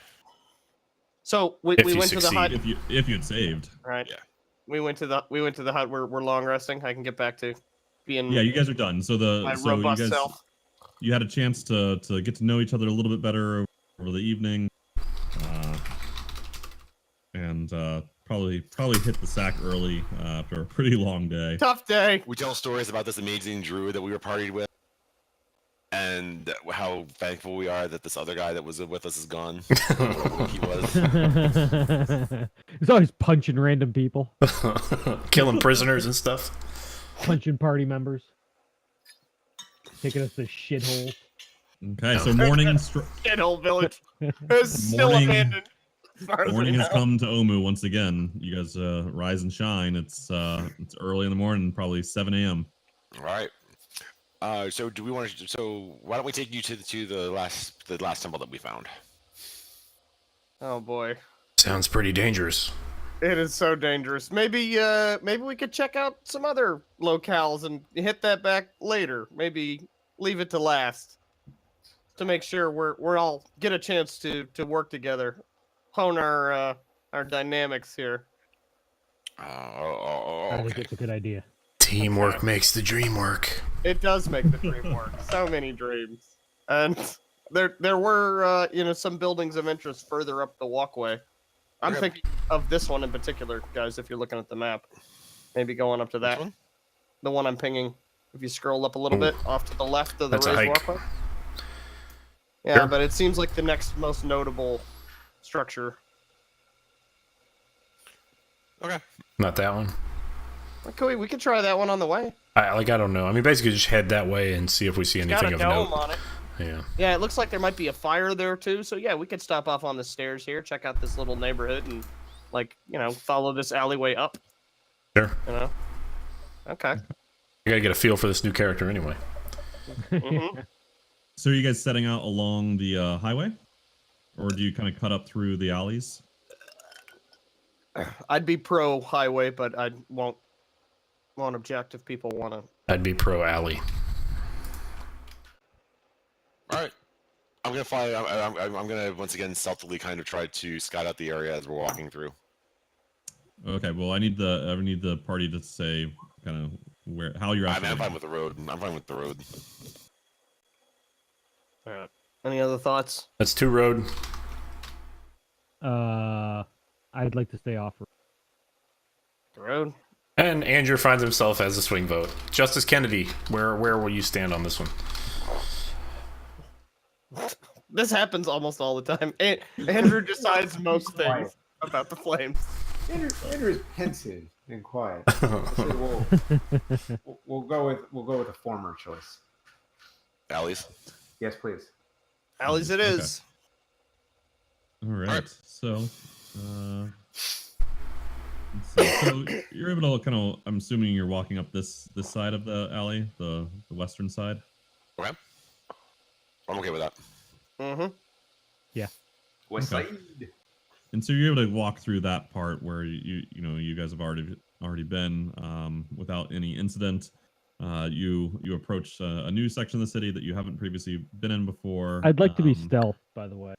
So we If you went to the hut. succeed. If you'd saved. Right. Yeah. We went to the hut. We're long resting. I can get back to being Yeah, you guys are done. So my you robust guys self. you had a chance to get to know each other a little bit better over the evening, and probably hit the sack early after a pretty long day. Tough day. We tell stories about this amazing druid that we were partied with, and how thankful we are that this other guy that was with us is gone. He was. He's always punching random people, Killing prisoners and stuff. punching party members, taking us to shitholes. Okay, so morning Shithole village is still Morning- abandoned. as far as we morning has know. come to Omu once again. You guys rise and shine. It's early in the morning, probably 7 a.m. All right. So do we want to? So why don't we take you to the last temple that we found? Oh boy, Sounds pretty dangerous. it is so dangerous. Maybe we could check out some other locales and hit that back later. Maybe leave it to last to make sure we're all get a chance to work together, hone our dynamics here. I think Okay. it's a good idea. Teamwork makes the dream work. It does make the dream work. So many dreams, and there were some buildings of interest further up the walkway. I'm Okay. thinking of this one in particular, guys. If you're looking at the map, maybe going up to that, one? the one I'm pinging. If you scroll up a little Ooh. bit off to the left of the That's a raised hike. walkway. Yeah, Sure. but it seems like the next most notable structure. Okay. Not that one. We could try that one on the way. I don't know. I mean, basically just head that way and see if we see It's got anything a of dome note. on it. Yeah. Yeah, it looks like there might be a fire there too. So yeah, we could stop off on the stairs here, check out this little neighborhood, and follow this alleyway up. Sure. Okay. You gotta get a feel for this new character anyway. Mhm. So are you guys setting out along the highway, or do you kind of cut up through the alleys? I'd be pro highway, but I won't object if people want to. I'd be pro alley. All right. I'm gonna fly. I'm gonna once again stealthily kind of try to scout out the area as we're walking through. Okay, well I need the party to say kind of how you're actually. I'm fine with the road. I'm fine with the road. All right. Any other thoughts? That's 2 road. I'd like to stay off. The road. And Andrew finds himself as a swing vote. Justice Kennedy, where will you stand on this one? This happens almost all the time. Andrew decides most things about the flames. Andrew's pensive and quiet. So we'll go with a former choice. Alleys. Yes, please. Alleys it is. All right. Alright. So, so you're able to kind of. I'm assuming you're walking up this side of the alley, the western side. Okay. I'm okay with that. Mm-hmm. West Okay. side. And so you're able to walk through that part where you guys have already been without any incident. You approach a new section of the city that you haven't previously been in before. I'd like to be stealth, by the way.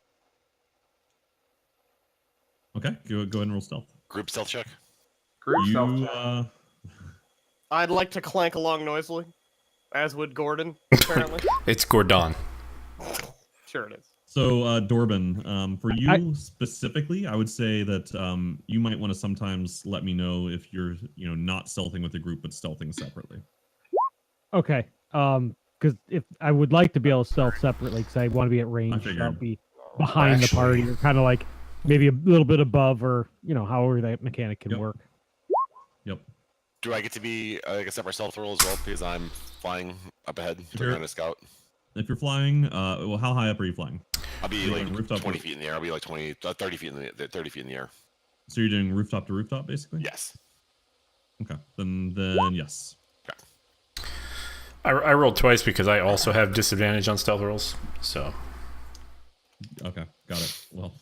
Okay, go ahead and roll stealth. Group stealth check. Group You self-check. I'd like to clank along noisily, as would Gordon, apparently. It's Gordon. Sure it is. So, Dorban, for you I- specifically, I would say that you might want to sometimes let me know if you're, not stealthing with the group, but stealthing separately. Okay. Because if I would like to be able to stealth separately, because I want to be at range, figured. I'll be behind the party, or kind of like maybe a little bit above, or however that mechanic can Yep. work. Yep. Do I get to be like a separate stealth roll as well because I'm flying up ahead to Sure. kind of scout? If you're flying, well, how high up are you flying? I'll be You're like going rooftop 20 to- feet in the air. I'll be like 30 feet in the 30 feet in the air. So you're doing rooftop to rooftop, basically? Yes. Okay. Then yes. I rolled twice because I also have disadvantage on stealth rolls. So Okay, got it. Well,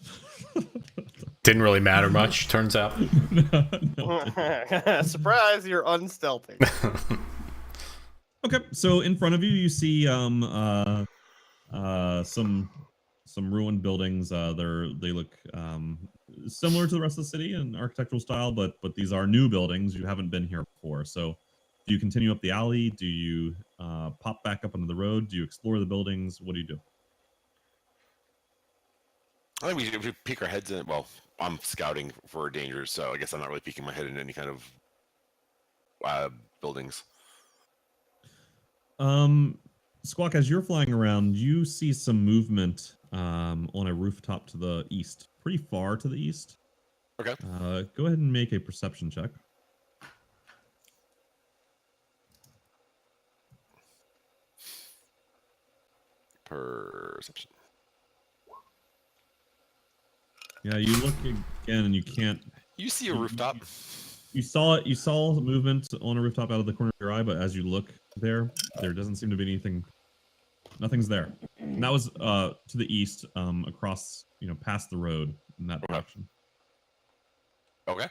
Didn't really matter much, turns out. Surprise, you're unstealthy. Okay, so in front of you, you see some ruined buildings. They look similar to the rest of the city in architectural style, but these are new buildings. You haven't been here before. So, do you continue up the alley? Do you pop back up onto the road? Do you explore the buildings? What do you do? I think we should peek our heads in. Well, I'm scouting for dangers, so I guess I'm not really peeking my head in any kind of buildings. Squawk, as you're flying around, you see some movement on a rooftop to the east, pretty far to the east. Okay. Go ahead and make a perception check. Perception. Yeah, you look again and you can't. You see a rooftop. You saw it. You saw movement on a rooftop out of the corner of your eye, but as you look there doesn't seem to be anything. Nothing's there. And that was to the east, across, past the road in that direction. Okay.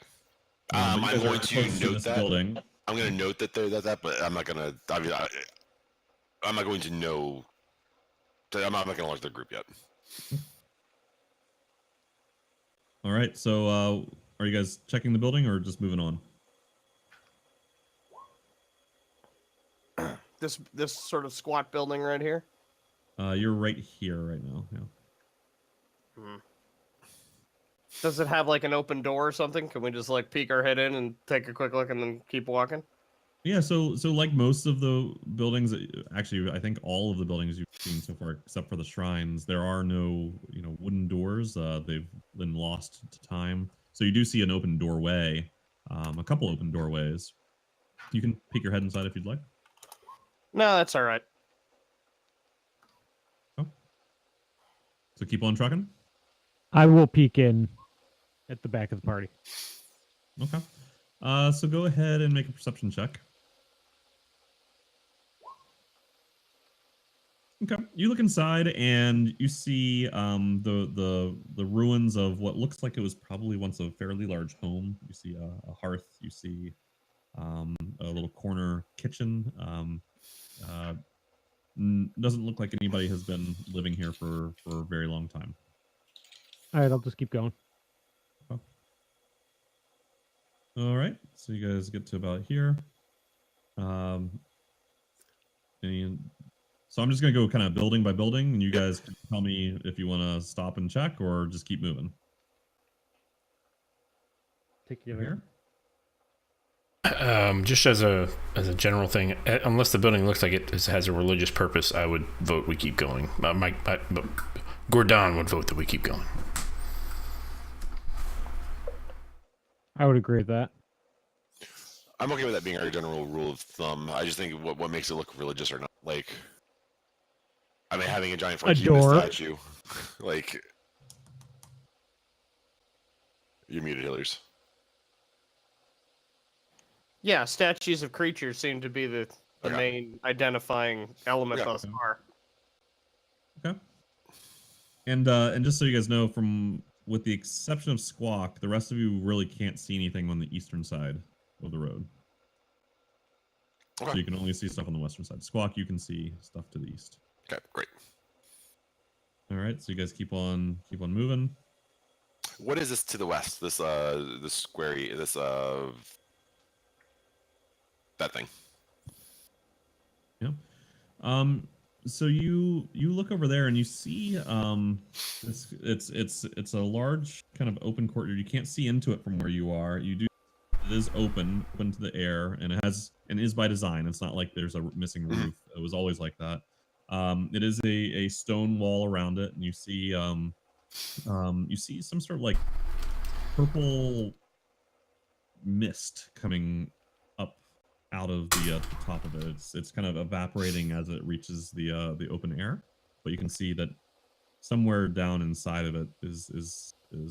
You I'm guys are going to close note this that. building. I'm going to note that there's that, but I'm not going to. I'm not going to know. I'm not going to launch the group yet. All right. So, are you guys checking the building or just moving on? This sort of squat building right here. You're right here right now. Yeah. Does it have like an open door or something? Can we just like peek our head in and take a quick look and then keep walking? Yeah. So like most of the buildings, actually, I think all of the buildings you've seen so far, except for the shrines, there are no, wooden doors. They've been lost to time. So you do see an open doorway, a couple open doorways. You can peek your head inside if you'd like. No, that's all right. Oh. So keep on trucking. I will peek in at the back of the party. Okay. So go ahead and make a perception check. Okay. You look inside and you see the ruins of what looks like it was probably once a fairly large home. You see a hearth. You see a little corner kitchen. Doesn't look like anybody has been living here for a very long time. All right, I'll just keep going. Oh. All right, so you guys get to about here. So I'm just gonna go kind of building by building, and you guys can tell me if you want to stop and check or just keep moving. Take you Here. Just as a general thing, unless the building looks like it has a religious purpose, I would vote we keep going. Gordon would vote that we keep going. I would agree with that. I'm okay with that being our general rule of thumb. I just think what makes it look religious or not, like, I mean, having a giant human statue, like, you're muted, Hillers. Yeah, statues of creatures seem to be the Okay. main identifying element Okay. thus far. Okay. And just so you guys know, with the exception of Squawk, the rest of you really can't see anything on the eastern side of the road. Okay. So you can only see stuff on the western side. Squawk, you can see stuff to the east. Okay, great. All right, so you guys keep on moving. What is this to the west? This squarey, that thing. Yeah. So you look over there and you see it's a large kind of open courtyard. You can't see into it from where you are. It is open to the air, and it is by design. It's not like there's a missing roof. It was always like that. It is a stone wall around it, and you see some sort of like purple mist coming up out of the top of it. It's kind of evaporating as it reaches the open air, but you can see that somewhere down inside of it is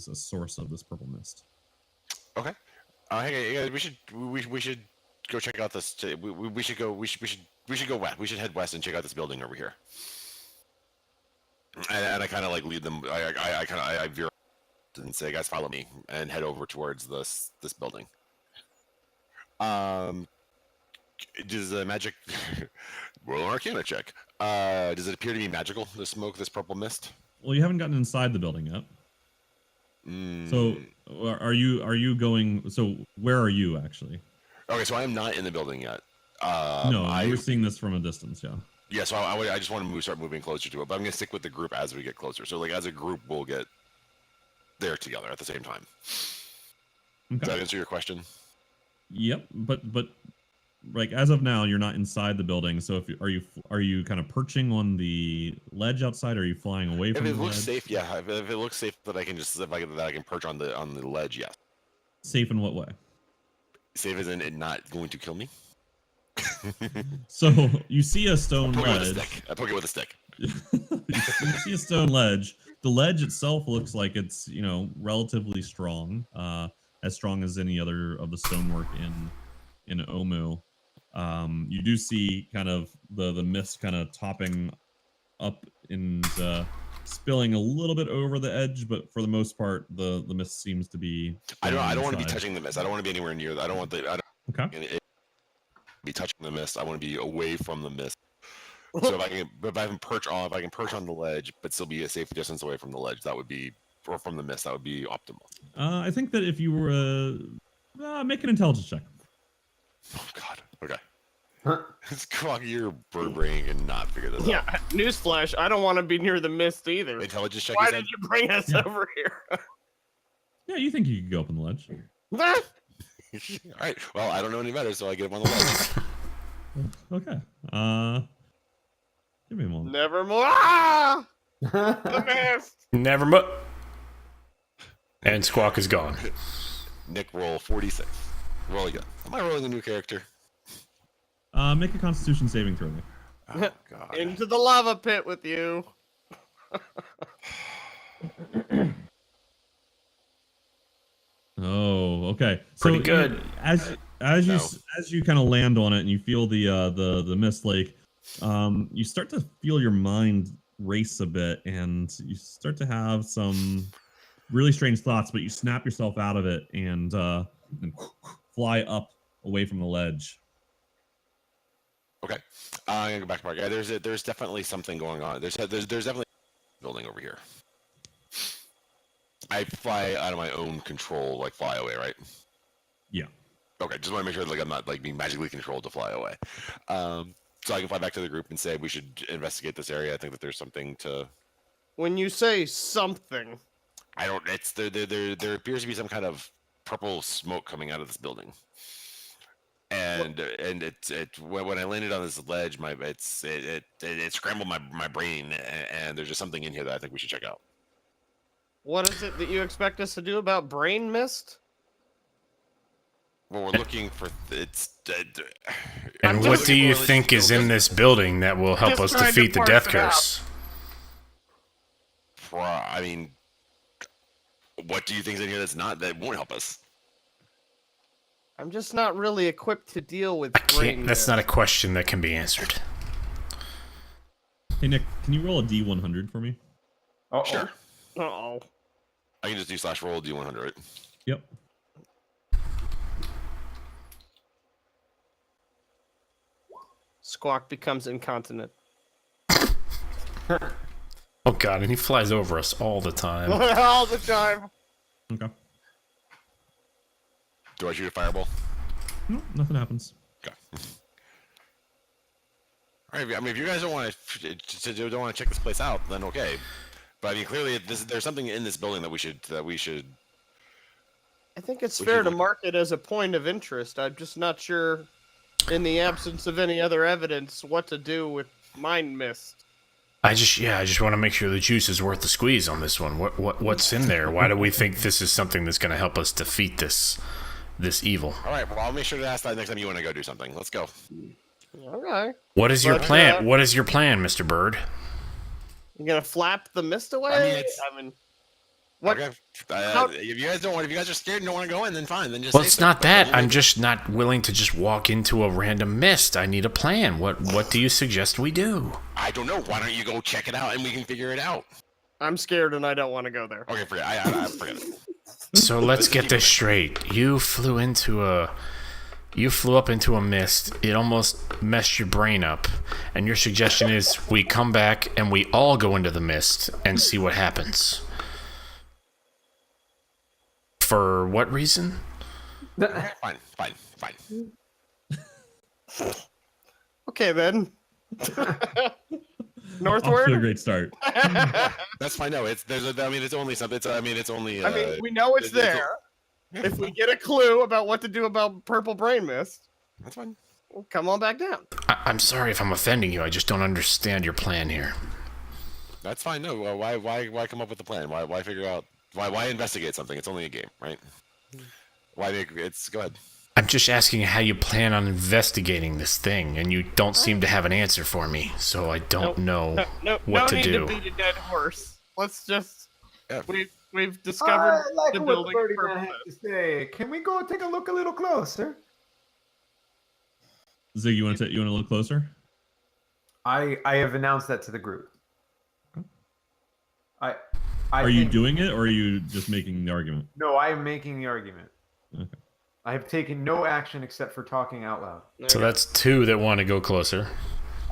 a source of this purple mist. Okay. Hey guys, we should go check out this. We should go west. We should head west and check out this building over here. And I kind of like lead them. I veer and say, "Guys, follow me," and head over towards this building. Does the magic roll an Arcana check? Does it appear to be magical? The smoke, this purple mist. Well, you haven't gotten inside the building yet. So are you going? So where are you actually? Okay, so I am not in the building yet. No, you were seeing this from a distance, yeah. Yeah, so I just want to start moving closer to it, but I'm gonna stick with the group as we get closer. So like as a group, we'll get there together at the same time. Okay. Does that answer your question? Yep, but like as of now, you're not inside the building. So if are you kind of perching on the ledge outside? Or are you flying away If from it the looks ledge? safe, yeah. If it looks safe that I can just that I can perch on the ledge, yes. Safe in what way? Safe as in it not going to kill me. So you see a stone I poke it with a stick. you see a stone ledge. The ledge itself looks like it's relatively strong, as strong as any other of the stonework in Omu. You do see kind of the mist kind of topping up and spilling a little bit over the edge, but for the most part, the mist seems to be. I don't want to be inside. touching the mist. I don't want to be anywhere near that. I don't want the. I don't Okay. be touching the mist. I want to be away from the mist. So if I can perch on the ledge, but still be a safe distance away from the ledge, that would be, or from the mist, that would be optimal. I think that if you were make an intelligence check. Oh God. Okay. Squawk, your bird brain can not figure this Yeah, out. newsflash. I don't want to be near the mist either. Intelligence check. Why you did said? you bring us over here? Yeah, you think you could go up on the ledge? All right. Well, I don't know any better, so I get up on the ledge. Okay. Give me a moment. Never more. Ah! The mist. Never mu. And Squawk is gone. Nick, roll 46. Roll again. Am I rolling a new character? Make a Constitution saving throw. Nick. Oh God. Into the lava pit with you. Oh, okay. Pretty so good. As you kind of land on it and you feel the mist lake, you start to feel your mind race a bit, and you start to have some really strange thoughts. But you snap yourself out of it and fly up away from the ledge. Okay. I'm gonna go back to Mark. Yeah, there's definitely something going on. There's definitely a building over here. I fly out of my own control, like fly away, right? Yeah. Okay, just want to make sure like I'm not like being magically controlled to fly away. So I can fly back to the group and say we should investigate this area. I think that there's something to. When you say something, I don't. It's there appears to be some kind of purple smoke coming out of this building. And when I landed on this ledge, it scrambled my brain, and there's just something in here that I think we should check out. what is it that you expect us to do about brain mist? Well, we're looking for And what do you think is in this building that will help us Just trying to defeat the parse death it out. curse? I mean, what do you think is in here that won't help us? I'm just not really equipped to deal with I brain can't. That's mist. not a question that can be answered. Hey Nick, can you roll a D100 for me? Oh, Sure. Uh-oh. I can just do /roll D100. Right? Yep. Squawk becomes incontinent. Oh God, and he flies over us all the time. All the time. Okay. Do I shoot a fireball? No, nothing happens. Okay. All right. I mean, if you guys don't want to check this place out, then okay. But I mean, clearly, there's something in this building that we should. I think it's We fair should to look- mark it as a point of interest. I'm just not sure, in the absence of any other evidence, what to do with mind mist. I just want to make sure the juice is worth the squeeze on this one. What's in there? Why do we think this is something that's going to help us defeat this evil? All right. Well, I'll make sure to ask that next time you want to go do something. Let's go. Okay. What is your But, plan? What is your plan, Mr. Bird? You gonna flap the mist away? I mean, what? Okay. How- If you guys are scared and don't want to go in, then fine. Then just. Well, say it's so. not But that. we'll I'm make- just not willing to just walk into a random mist. I need a plan. What do you suggest we do? I don't know. Why don't you go check it out and we can figure it out? I'm scared and I don't want to go there. Okay, forget. I forget it. So let's get this straight. You flew up into a mist. It almost messed your brain up. And your suggestion is we come back and we all go into the mist and see what happens. For what reason? Fine. Okay then. Off to a Northward. great start. That's fine. No, it's only something. It's only. We know it's there. If we get a clue about what to do about purple brain mist, That's fine. we'll come on back down. I'm sorry if I'm offending you. I just don't understand your plan here. That's fine. No, why come up with a plan? Why figure out? Why investigate something? It's only a game, right? Go ahead. I'm just asking how you plan on investigating this thing, and you don't seem to have an answer for me, so I don't know what to do. No need to beat a dead horse. Let's just. Yeah. We've discovered I like the what building. Birdie purple Man had mist. to say. Can we go take a look a little closer? Zig, you want to look closer? I have announced that to the group. I Are you think- doing it, or are you just making the argument? No, I am making the argument. Okay. I have taken no action except for talking out loud. So that's two that want to go closer.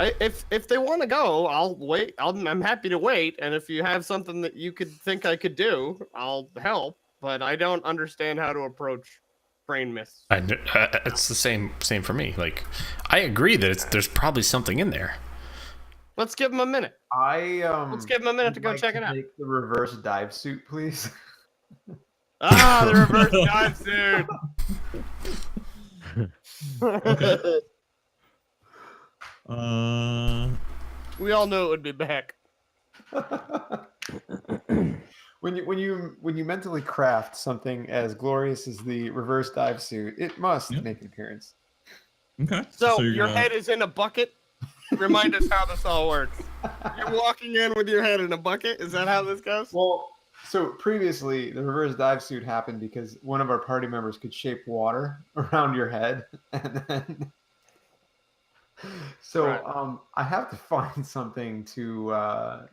If they want to go, I'll wait. I'm happy to wait. And if you have something that you could think I could do, I'll help. But I don't understand how to approach brain mist. It's the same for me. Like, I agree that there's probably something in there. Let's give him a minute. Let's give him a minute to go check it out. Take the reverse dive suit, please. Ah, the reverse dive suit. We all knew it would be back. when you mentally craft something as glorious as the reverse dive suit, it must Yep. make an appearance. Okay. So you're your gonna- head is in a bucket. Remind us how this all works. You're walking in with your head in a bucket. Is that how this goes? Well, so previously the reverse dive suit happened because one of our party members could shape water around your head, and then so Right. I have to find something to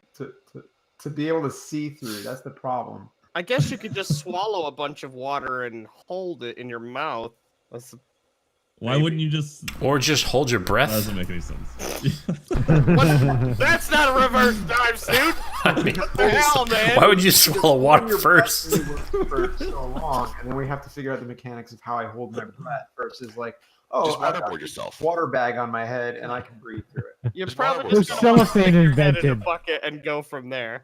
be able to see through. That's the problem. I guess you could just swallow a bunch of water and hold it in your mouth. Why wouldn't you just? Or just hold your That breath. doesn't make any sense. That's not a reverse dive suit. I mean, What the hell, man? why would you swallow water Your first? breath for so long, and then we have to figure out the mechanics of how I hold my breath versus like, Just I've got waterboard yourself. a water bag on my head and I can breathe through it. You're Just probably water just There's gonna cellophane stick your head in a invented. bucket and go from there.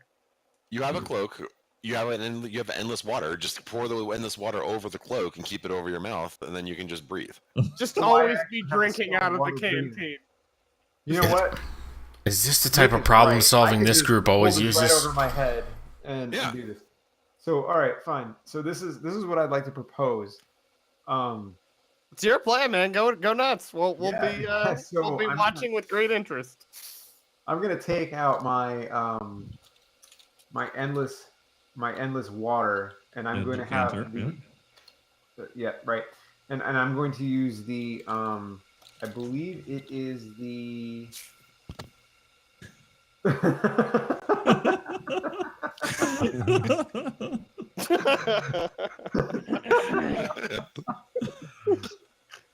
You have a cloak. You have endless water. Just pour the endless water over the cloak and keep it over your mouth, and then you can just breathe. Just So always I be have a drinking small out of the water breathing. canteen. You know what? Is this the type of Nathan's problem right. I solving could this just group always hold it right uses? over my head and Yeah. do this. So all right, fine. So this is what I'd like to propose. It's your plan, man. Go nuts. We'll Yeah, be so we'll be I'm watching with great interest. I'm gonna take out my my endless water, and I'm Yeah, going the to have decanter, yeah, right, and I'm going to use the I believe it is the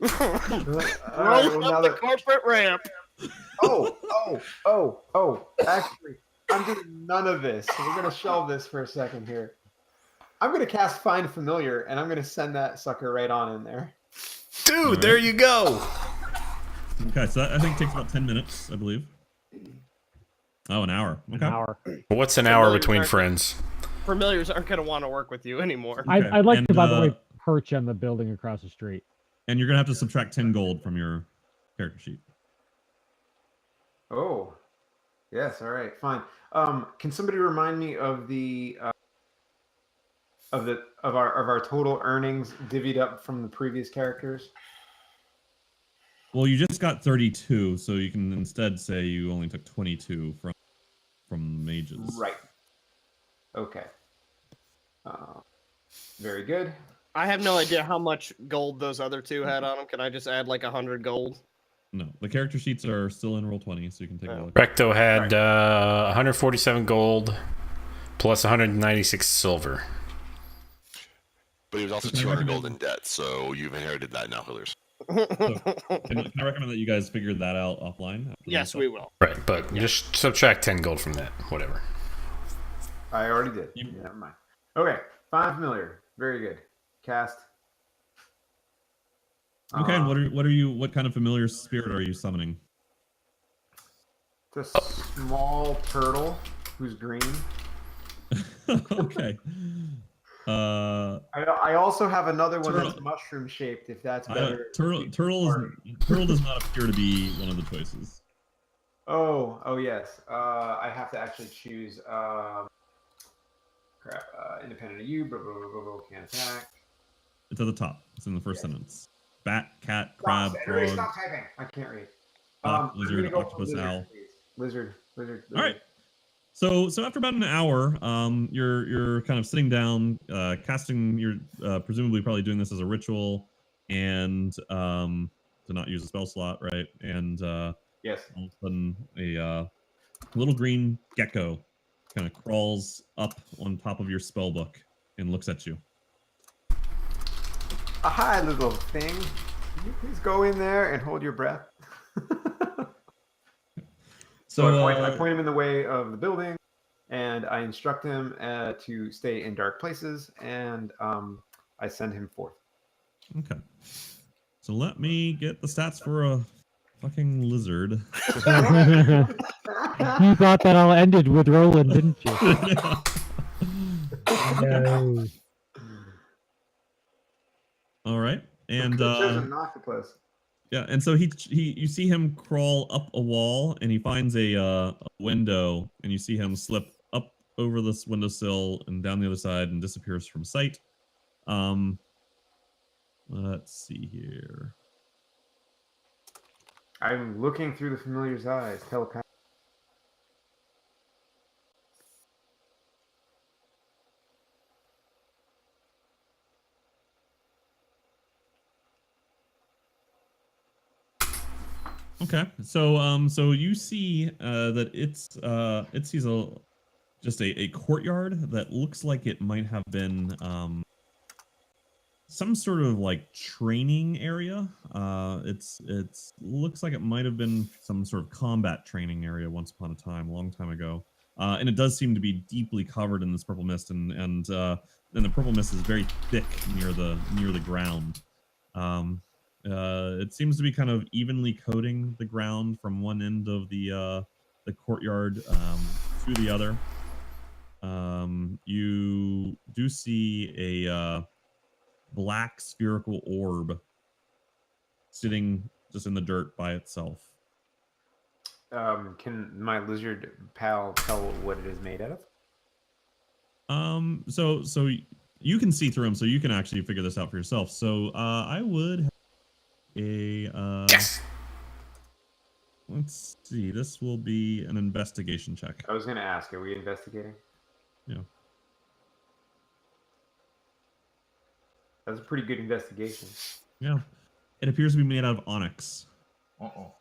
All right, Roll well, now up the that- corporate ramp. Oh. Actually, I'm doing none of this. So we're gonna shelve this for a second here. I'm gonna cast Find Familiar, and I'm gonna send that sucker right on in there. Dude, there you go. Okay, so that I think takes about 10 minutes, I believe. Oh, an hour. Okay. An hour. What's an hour Familiar between target. friends? Familiars aren't going to want to work with you anymore. Okay, I'd like and, to, by the way, perch on the building across the street. And you're gonna have to subtract 10 gold from your character sheet. Oh, yes. All right, fine. Can somebody remind me of the of our total earnings divvied up from the previous characters? Well, you just got 32, so you can instead say you only took 22 from mages. Right. Okay. Very good. I have no idea how much gold those other two had on them. Can I just add like 100 gold? No, the character sheets are still in roll 20, so you can take a look. Recto had 147 gold. plus 196 silver. But he was also Can I 200 recommend- gold in debt, so you've inherited that now, Hillers. Can I recommend that you guys figure that out offline? after the Yes, stuff? we will. Right, but just subtract 10 gold from that. Whatever. I already did. You- Never mind. Okay, find familiar. Very good. Cast. Okay, and what kind of familiar spirit are you summoning? It's a small turtle who's green. Okay. I also have another one Turtle. that's mushroom shaped. If that's I better. don't- turtle does not appear to be one of the choices. Oh yes. I have to actually choose. Crap. Independent of you. Blah, blah, blah, blah, blah, can't attack. It's at the top. It's in the first sentence. Bat, cat, Stop, crab, everybody frog, stop typing. I can't read. hawk, I'm lizard, gonna go for octopus, lizard, owl. please. Lizard. All right. So after about an hour, you're kind of sitting down, casting. You're presumably probably doing this as a ritual, and to not use a spell slot, right? And Yes. all of a sudden, a little green gecko kind of crawls up on top of your spell book and looks at you. A hi, little thing. Can you please go in there and hold your breath? So I point him in the way of the building, and I instruct him to stay in dark places, and I send him forth. Okay. So let me get the stats for a fucking lizard. You thought that all ended with Roland, didn't you? No. All right. And an octopus. yeah, and so he you see him crawl up a wall, and he finds a window, and you see him slip up over this windowsill and down the other side and disappears from sight. Let's see here. I'm looking through the familiar's eyes, telepath. Okay, so you see that it sees a courtyard that looks like it might have been some sort of like training area. It's looks like it might have been some sort of combat training area once upon a time, a long time ago. And it does seem to be deeply covered in this purple mist, and the purple mist is very thick near the ground. It seems to be kind of evenly coating the ground from one end of the courtyard to the other. You do see a black spherical orb sitting just in the dirt by itself. Can my lizard pal tell what it is made out of? So you can see through them, so you can actually figure this out for yourself. So I would have Yes! Let's see. This will be an investigation check. I was going to ask, are we investigating? Yeah. That was a pretty good investigation. Yeah. It appears to be made out of onyx. Uh-oh.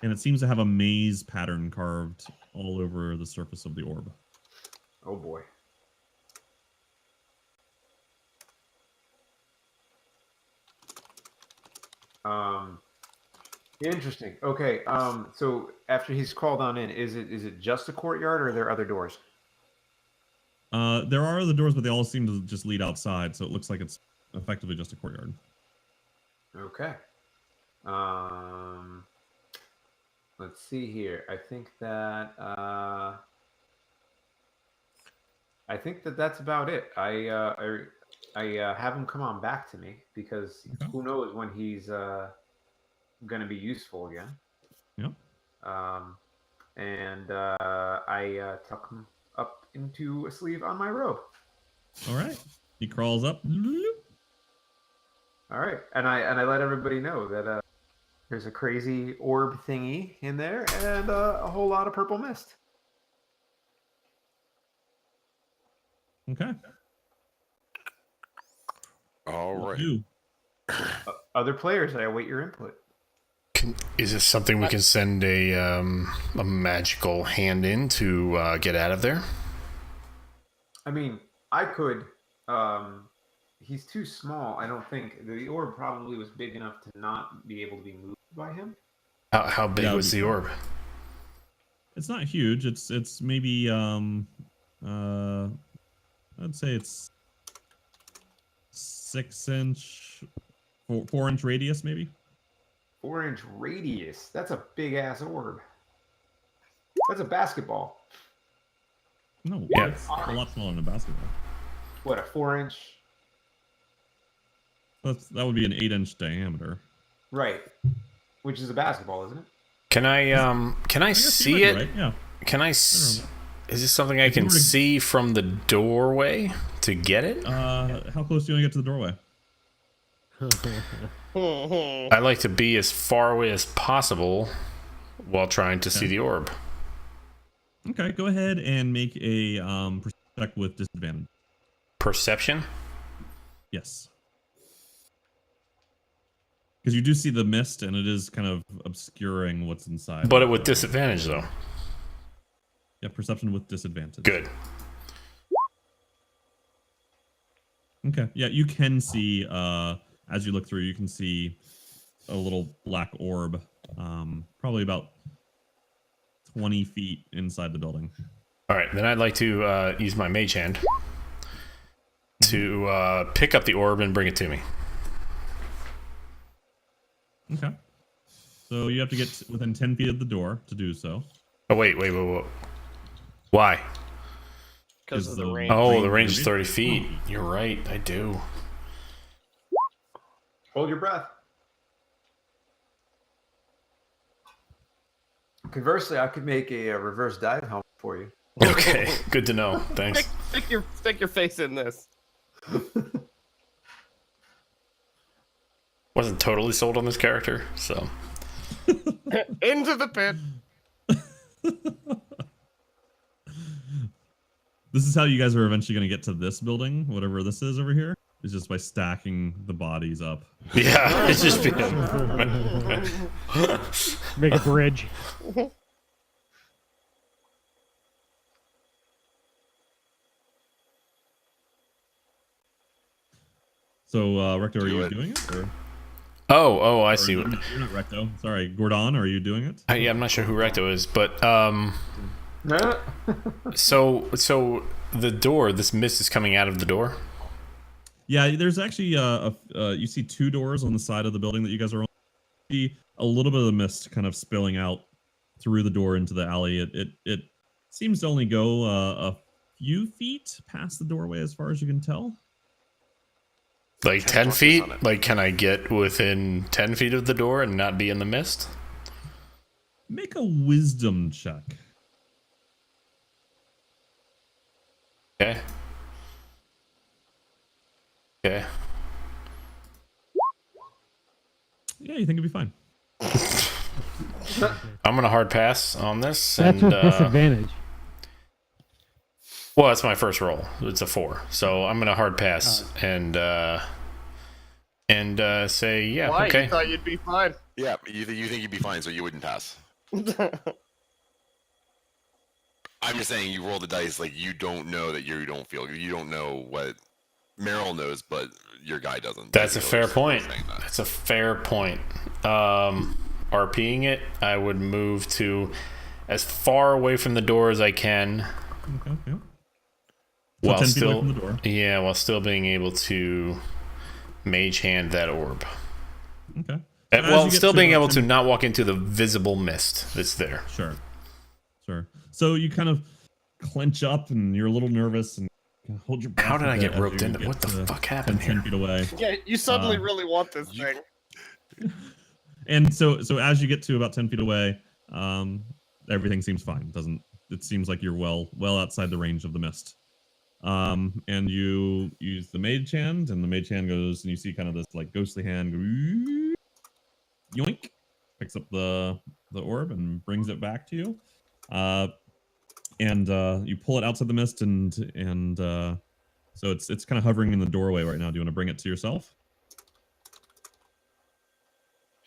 And it seems to have a maze pattern carved all over the surface of the orb. Oh boy. Interesting. Okay. So after he's crawled on in, is it just a courtyard, or are there other doors? There are other doors, but they all seem to just lead outside, so it looks like it's effectively just a courtyard. Okay. Let's see here. I think that that's about it. I have him come on back to me, because Okay. who knows when he's going to be useful again. Yep. And I tuck him up into a sleeve on my robe. All right. He crawls up. All right, and I let everybody know that there's a crazy orb thingy in there and a whole lot of purple mist. Okay. All What right. do? Other players, I await your input. Is this something we can send a magical hand in to get out of there? I mean, I could. He's too small. I don't think the orb probably was big enough to not be able to be moved by him. How big Yeah, was the orb? It's not huge. It's maybe I'd say it's 6-inch, 4-inch radius maybe. 4-inch radius. That's a big ass orb. That's a basketball. No, Yeah. it's a lot smaller than a basketball. What, a 4-inch? That would be an 8-inch diameter. Right. Which is a basketball, isn't it? Can I I guess you see might it? be right, yeah. Can I? Is this something I If you can were to- see from the doorway to get it? How close do you want to get to the doorway? I like to be as far away as possible while trying to see the orb. Okay, go ahead and make a perception check with disadvantage. Perception? Yes. Because you do see the mist, and it is kind of obscuring what's inside. But with disadvantage, though. Yeah, perception with disadvantage. Good. Okay. Yeah, you can see, as you look through, you can see a little black orb, probably about 20 feet inside the building. All right, then I'd like to use my mage hand to pick up the orb and bring it to me. Okay. So you have to get within 10 feet of the door to do so. Oh, wait. Why? Because of the range. Oh, the range is 30 feet. You're right, I do. Hold your breath. Conversely, I could make a reverse dive helmet for you. Okay, good to know. Thanks. Stick your face in this. Wasn't totally sold on this character, so. Into the pit. This is how you guys are eventually going to get to this building, whatever this is over here, is just by stacking the bodies up. Yeah, it's just Make a bridge. So, Recto, are Do you it. doing it? Or, Oh, I or see. you're not Recto. Sorry, Gordon, are you doing it? Yeah, I'm not sure who Recto is, but No. so the door, this mist is coming out of the door. Yeah, there's actually you see 2 doors on the side of the building that you guys are on. You see a little bit of the mist kind of spilling out through the door into the alley. It seems to only go a few feet past the doorway as far as you can tell. Like Can I 10 focus feet? on it? Like, can I get within 10 feet of the door and not be in the mist? Make a wisdom check. Okay. Okay. Yeah, you think it'd be fine. I'm gonna hard pass on this. That's and, with disadvantage. Well, that's my first roll. It's a 4, so I'm gonna hard pass and say yeah. Why? Okay. You thought you'd be fine. Yeah, you think you'd be fine, so you wouldn't pass. I'm just saying you roll the dice like you don't know that you don't feel. You don't know what Meryl knows, but your guy doesn't. That's a Basically, fair is point. saying that. That's a fair point. RPing it, I would move to as far away from the door as I can, Okay, yeah. So while 10 feet away still, from the door. while still being able to mage hand that orb. Okay. And, As well, you get still to being about able to 10 not walk into the visible mist that's there. Sure. So you kind of clench up and you're a little nervous and hold your breath. How did a I bit get as roped you into? get What the to fuck happened 10 here? feet away. Yeah, you suddenly really want this thing. And so as you get to about 10 feet away, everything seems fine. It seems like you're well outside the range of the mist. And you use the mage hand, and the mage hand goes, and you see kind of this like ghostly hand go, yoink, picks up the orb and brings it back to you. And you pull it outside the mist, and so it's kind of hovering in the doorway right now. Do you want to bring it to yourself?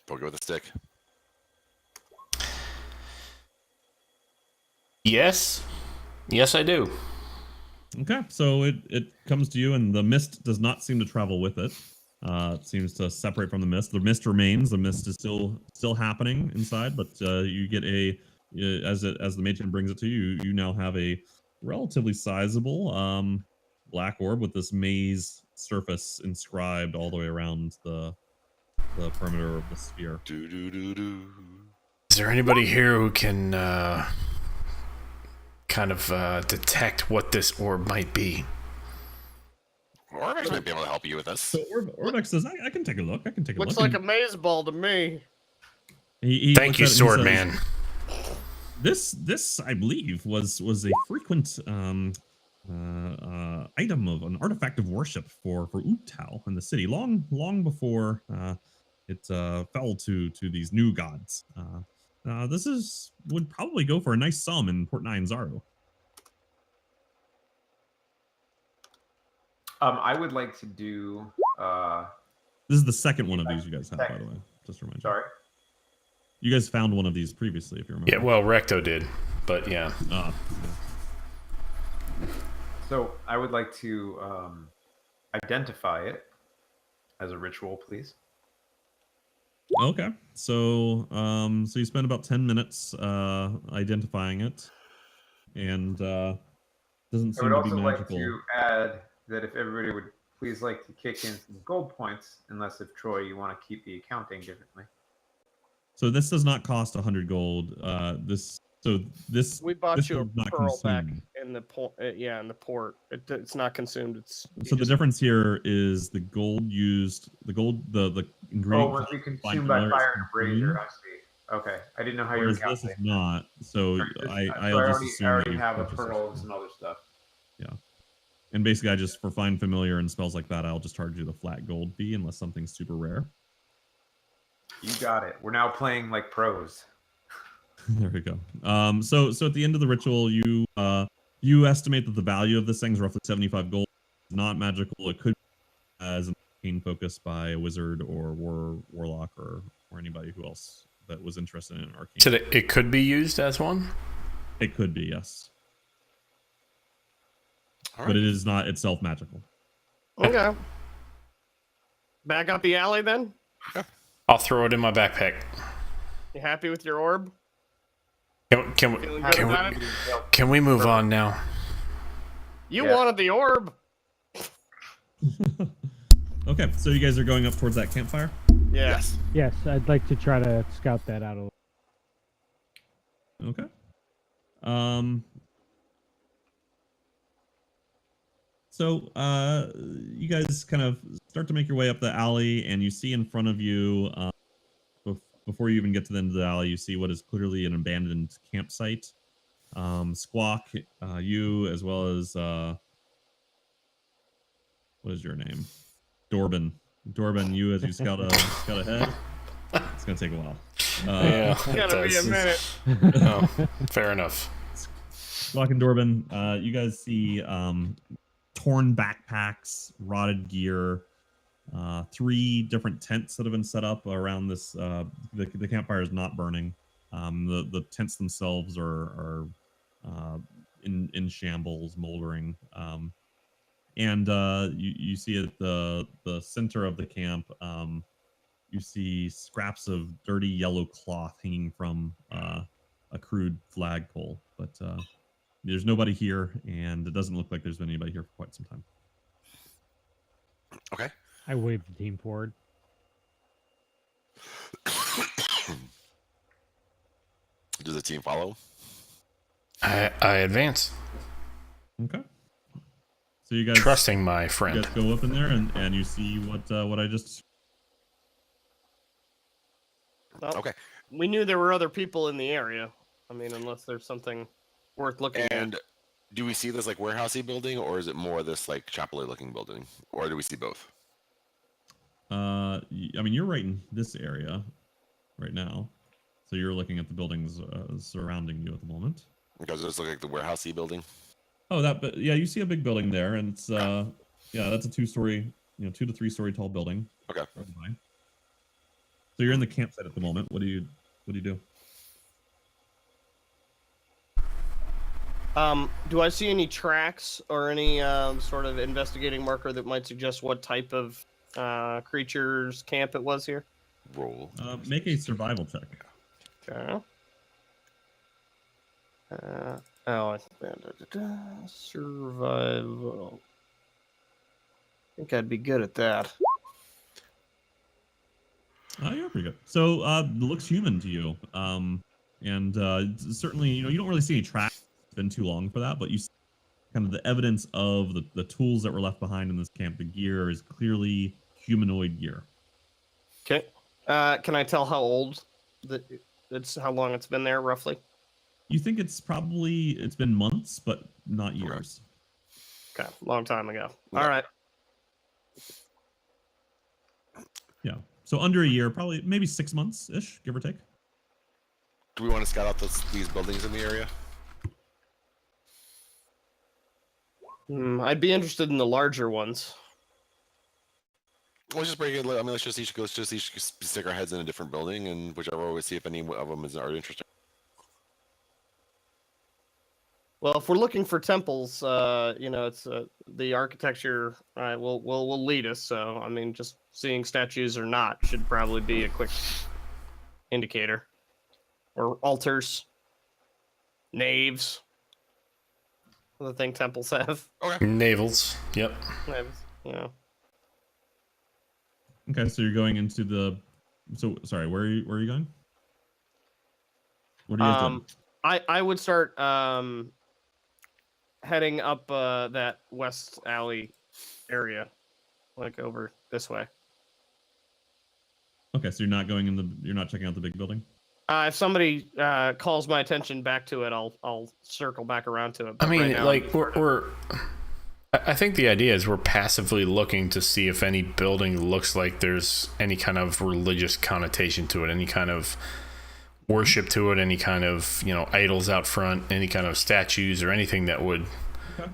Poke it with a stick. Yes. Yes, I do. Okay, so it comes to you, and the mist does not seem to travel with it. It seems to separate from the mist. The mist remains. The mist is still happening inside, but you get as the matron brings it to you, you now have a relatively sizable black orb with this maze surface inscribed all the way around the perimeter of the sphere. Do do do do. Is there anybody here who can kind of detect what this orb might be? Orbex might be able to help you with this. So Orbex says, I can take a look. I can take a Looks look. like a maze ball to me. He Thank you, looks at it and he sword says, man. This I believe was a frequent item of an artifact of worship for Utao in the city long before it fell to these new gods. This would probably go for a nice sum in Port Nine Zaru. I would like to do. This is the second one of these you guys have, by the way. Just to remind you. Sorry. You guys found one of these previously, if you remember. Yeah, well, Recto did, but yeah. Yeah. So I would like to identify it as a ritual, please. Okay, so so you spend about 10 minutes identifying it, and doesn't I seem would to be also like magical. to add that if everybody would please like to kick in some gold points, unless if Troy you want to keep the accounting differently. So this does not cost 100 gold. We bought this you a is not pearl back consumed. in the port. Yeah, in the port. It's not consumed. It's So the difference here is the gold used, the ingredient. Oh, would be consumed by fire and a brazier. I see. Okay, I didn't know how you were Whereas this counting. is not. So I'll just assume I that already you've have a purchased pearl it. and some other stuff. Yeah. And basically, I just, for find familiar and spells like that, I'll just charge you the flat gold fee unless something's super rare. You got it. We're now playing like pros. There we go. So at the end of the ritual, you estimate that the value of this thing is roughly 75 gold. It's not magical. It could be as an arcane focus by a wizard or warlock or anybody who else that was interested in an arcane. So it could be used as one? It could be, yes. All But right. it is not itself magical. okay. Back up the alley then. I'll throw it in my backpack. You happy with your orb? Can Feeling good about it? we move on now? You Yeah. wanted the orb. Okay, so you guys are going up towards that campfire? Yeah. Yes. Yes, I'd like to try to scout that out a little. Okay. So you guys kind of start to make your way up the alley, and you see in front of you, before you even get to the end of the alley, you see what is clearly an abandoned campsite. Squawk, you, as well as what is your name? Dorbin. Dorbin, you as you scout ahead. It's gonna take a while. Yeah, It's gonna be a minute. Oh, fair enough. Squawk and Dorbin, you guys see torn backpacks, rotted gear, 3 different tents that have been set up around this. The campfire is not burning. The tents themselves are in shambles, moldering. And you see at the center of the camp, you see scraps of dirty yellow cloth hanging from a crude flagpole, but there's nobody here, and it doesn't look like there's been anybody here for quite some time. Okay. I wave the team forward. Does the team follow? I advance, Okay. So you guys trusting my You friend. guys go up in there, and you see what I just. Well, Okay. we knew there were other people in the area. I mean, unless there's something worth looking And at. do we see this like warehousey building, or is it more this like chapel looking building, or do we see both? I mean, you're right in this area right now, so you're looking at the buildings surrounding you at the moment. Because it looks like the warehousey building. Oh, but yeah, you see a big building there, and it's yeah, that's a 2-story, 2 to 3 story tall building. Okay. Right by. So you're in the campsite at the moment. What do you do? Do I see any tracks or any sort of investigating marker that might suggest what type of creature's camp it was here? Roll. Make a survival check. Okay. Survival. I think I'd be good at that. Oh, you're pretty good. So, it looks human to you. And certainly, you don't really see any tracks. It's been too long for that, but you see kind of the evidence of the tools that were left behind in this camp. The gear is clearly humanoid gear. Okay. Can I tell how old how long it's been there roughly? You think it's been months, but not years. Okay, long time ago. Yeah. All right. Yeah. So under a year, probably maybe 6 months ish, give or take. Do we want to scout out these buildings in the area? I'd be interested in the larger ones. Let's just break it. I mean, let's just each stick our heads in a different building, and whichever we see if any of them are interesting. Well, if we're looking for temples, it's the architecture will lead us. So, I mean, just seeing statues or not should probably be a quick indicator. Or altars, naves. The thing temples have. Okay. Navels. Yep. Naves, yeah. Okay, so you're going into the. So sorry, where are you going? What are you guys doing? I would start heading up that west alley area, like over this way. Okay, so you're not checking out the big building. If somebody calls my attention back to it, I'll circle back around to it. I But mean, right now, like I think the idea is we're passively looking to see if any building looks like there's any kind of religious connotation to it, any kind of worship to it, any kind of idols out front, any kind of statues or anything that would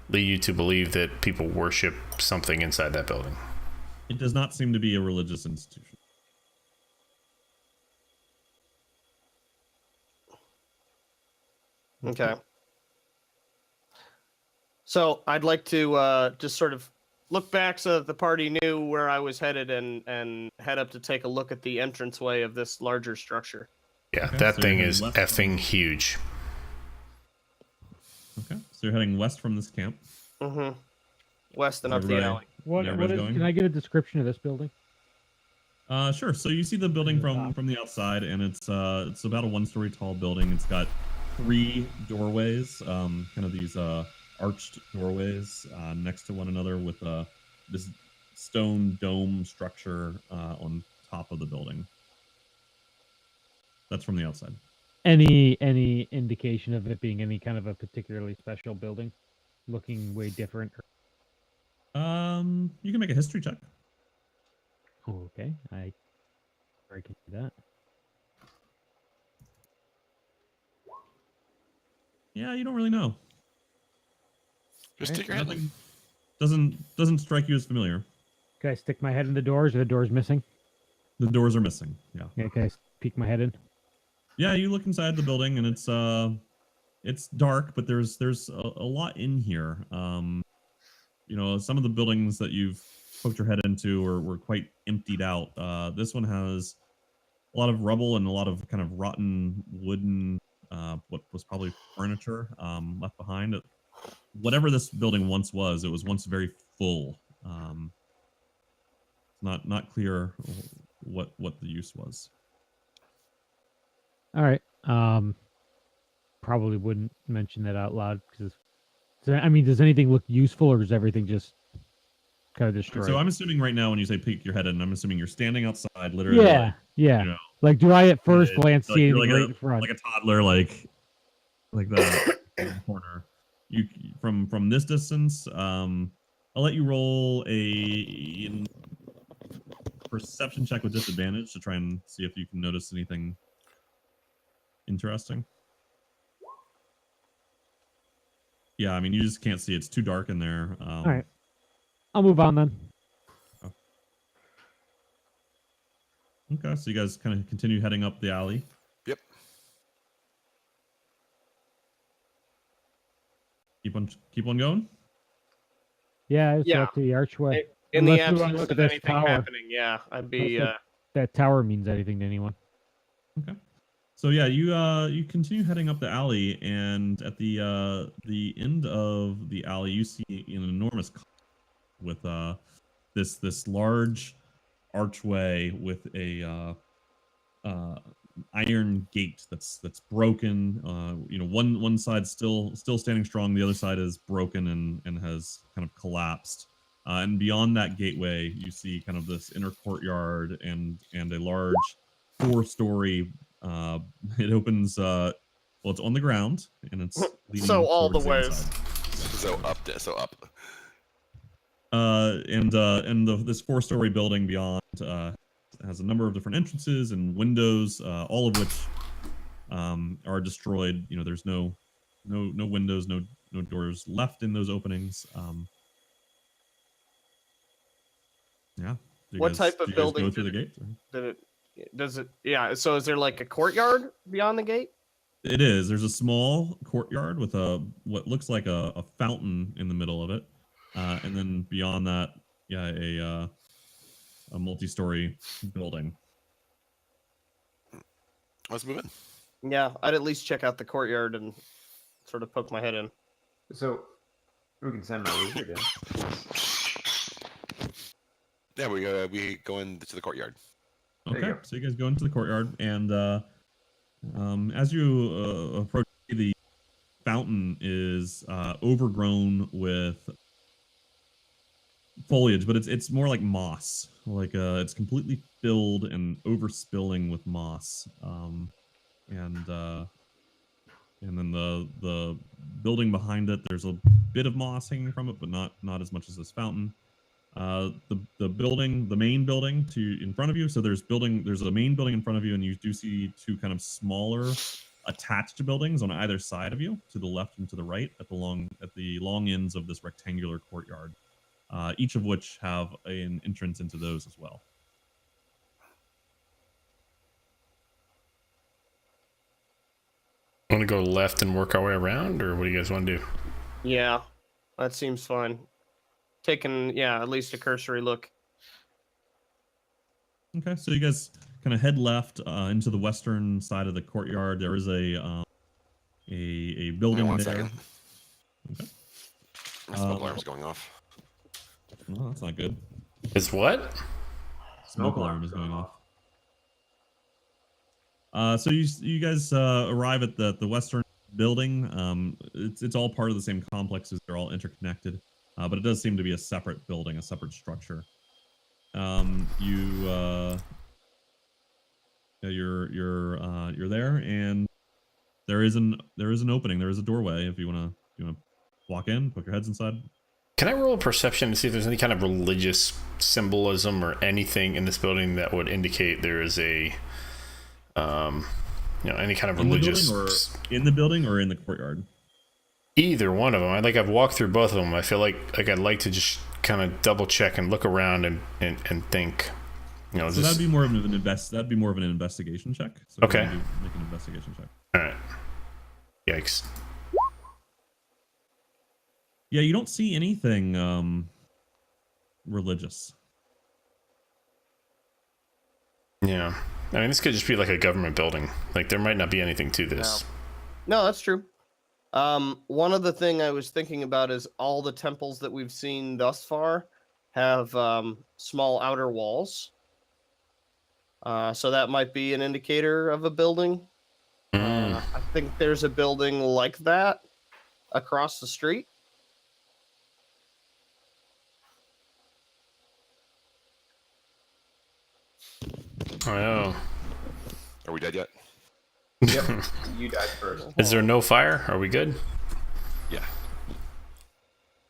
lead you to believe that people worship something inside that building. It does not seem to be a religious institution. Okay. So I'd like to just sort of look back so that the party knew where I was headed and head up to take a look at the entranceway of this larger structure. Yeah, Okay, that so thing you're is heading west effing huge. Okay, so you're heading west from this camp. Mm-hmm. West and up the Everybody- alley. What everybody's is? going? Can I get a description of this building? Sure. So you see the building From from the outside, and it's about a 1-story tall building. It's got 3 doorways, kind of these arched doorways next to one another with this stone dome structure on top of the building. That's from the outside. Any indication of it being any kind of a particularly special building, looking way different? You can make a history check. Oh, okay, I can do that. Yeah, you don't really know. Just Right. stick your head in. Nothing doesn't strike you as familiar. Can I stick my head in the doors? Or the doors missing? The doors are missing. Yeah. Yeah, can I peek my head in? Yeah, you look inside the building, and it's dark, but there's a lot in here. Some of the buildings that you've poked your head into were quite emptied out. This one has a lot of rubble and a lot of kind of rotten wooden, what was probably furniture left behind. Whatever this building once was, it was once very full. It's not clear what the use was. All right. Probably wouldn't mention that out loud because, I mean, does anything look useful or is everything just kind of destroyed? So I'm assuming right now when you say peek your head in, I'm assuming you're standing outside, literally. Yeah, yeah. Like, do I at first glance like see you're anything like right in front? like a toddler, like that in the corner. You from this distance, I'll let you roll a perception check with disadvantage to try and see if you can notice anything interesting. Yeah, I mean, you just can't see. It's too dark in there. All right. I'll move on then. Okay, so you guys kind of continue heading up the alley. Yep. keep on going. Yeah, it's Yeah. up to the archway. In the Unless we wanna absence look of at this anything tower. happening, yeah, I'd be. Unless that tower means anything to anyone. Okay. So yeah, you continue heading up the alley, and at the end of the alley, you see an enormous with this large archway with a iron gate that's broken. One side's still standing strong, the other side is broken and has kind of collapsed. And beyond that gateway, you see kind of this inner courtyard and a large 4-story. It opens. Well, it's on the ground and it's leading So all the towards ways. inside. So up. This 4-story building beyond has a number of different entrances and windows, all of which are destroyed. There's no windows, no doors left in those openings. Yeah. What type of building go through the gate? Does it? Yeah. So is there like a courtyard beyond the gate? It is. There's a small courtyard with what looks like a fountain in the middle of it, and then beyond that, yeah, a multi-story building. Let's move in. Yeah, I'd at least check out the courtyard and sort of poke my head in. So we can send my wizard in. Yeah, we go into the courtyard. There you Okay, go. so you guys go into the courtyard, and as you approach, the fountain is overgrown with foliage, but it's more like moss. Like it's completely filled and overspilling with moss. And then the building behind it, there's a bit of moss hanging from it, but not as much as this fountain. The building, the main building in front of you. So there's a main building in front of you, and you do see two kind of smaller attached buildings on either side of you, to the left and to the right, at the long ends of this rectangular courtyard. Each of which have an entrance into those as well. Want to go left and work our way around, or what do you guys want to do? Yeah, that seems fine. Taking at least a cursory look. Okay, so you guys kind of head left into the western side of the courtyard. There is a building One there. second. Okay. My smoke alarm's going off. Well, that's not good. It's what? Smoke alarm is going off. So you guys arrive at the western building. It's all part of the same complexes. They're all interconnected, but it does seem to be a separate building, a separate structure. You're there, and there is an opening. There is a doorway. If you wanna walk in, poke your heads inside. Can I roll a perception to see if there's any kind of religious symbolism or anything in this building that would indicate there is a, any kind of religious... In the building or in the courtyard? Either one of them. I've walked through both of them. I feel like I'd like to just kind of double check and look around and think. So that'd be more of an investigation check. So okay. Make an investigation check. All right. Yikes. Yeah, you don't see anything religious. Yeah. I mean, this could just be like a government building. Like, there might not be anything to this. No, that's true. One other thing I was thinking about is all the temples that we've seen thus far have small outer walls. So that might be an indicator of a building. I think there's a building like that across the street. Oh. Are we dead yet? Yep. You died first. Is there no fire? Are we good? Yeah.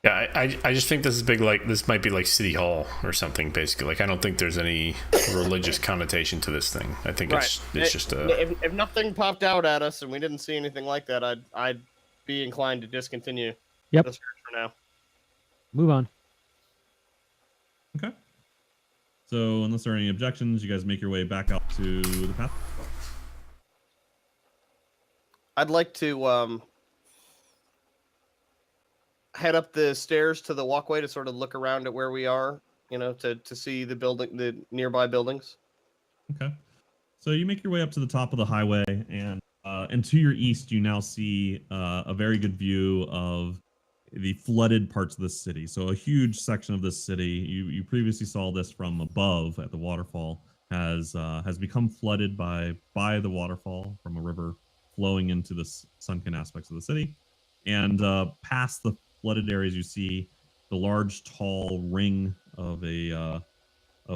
Yeah, I just think this is big. Like, this might be like City Hall or something. Basically, like, I don't think there's any religious connotation to this thing. I think it's just a. If nothing popped out at us and we didn't see anything like that, I'd be inclined to discontinue Yep. the search for now. Move on. Okay. So unless there are any objections, you guys make your way back out to the path. I'd like to head up the stairs to the walkway to sort of look around at where we are, to see the nearby buildings. Okay. So you make your way up to the top of the highway, and to your east, you now see a very good view of the flooded parts of the city. So a huge section of this city, you previously saw this from above at the waterfall, has become flooded by the waterfall from a river flowing into the sunken aspects of the city. And past the flooded areas, you see the large, tall ring of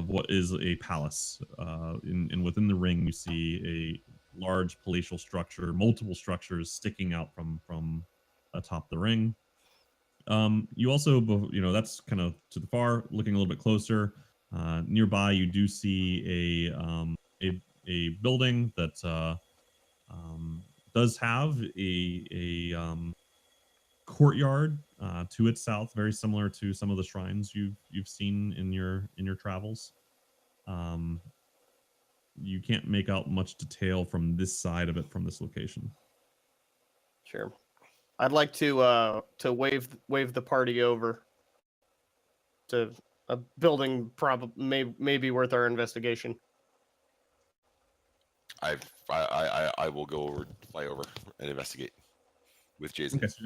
what is a palace. And within the ring, you see a large palatial structure, multiple structures sticking out from atop the ring. You also, that's kind of to the far, looking a little bit closer. Nearby, you do see a building that does have a courtyard to its south, very similar to some of the shrines you've seen in your travels. You can't make out much detail from this side of it from this location. Sure. I'd like to wave the party over to a building probably maybe worth our investigation. I will go over, fly over, and investigate with Jason. Okay, so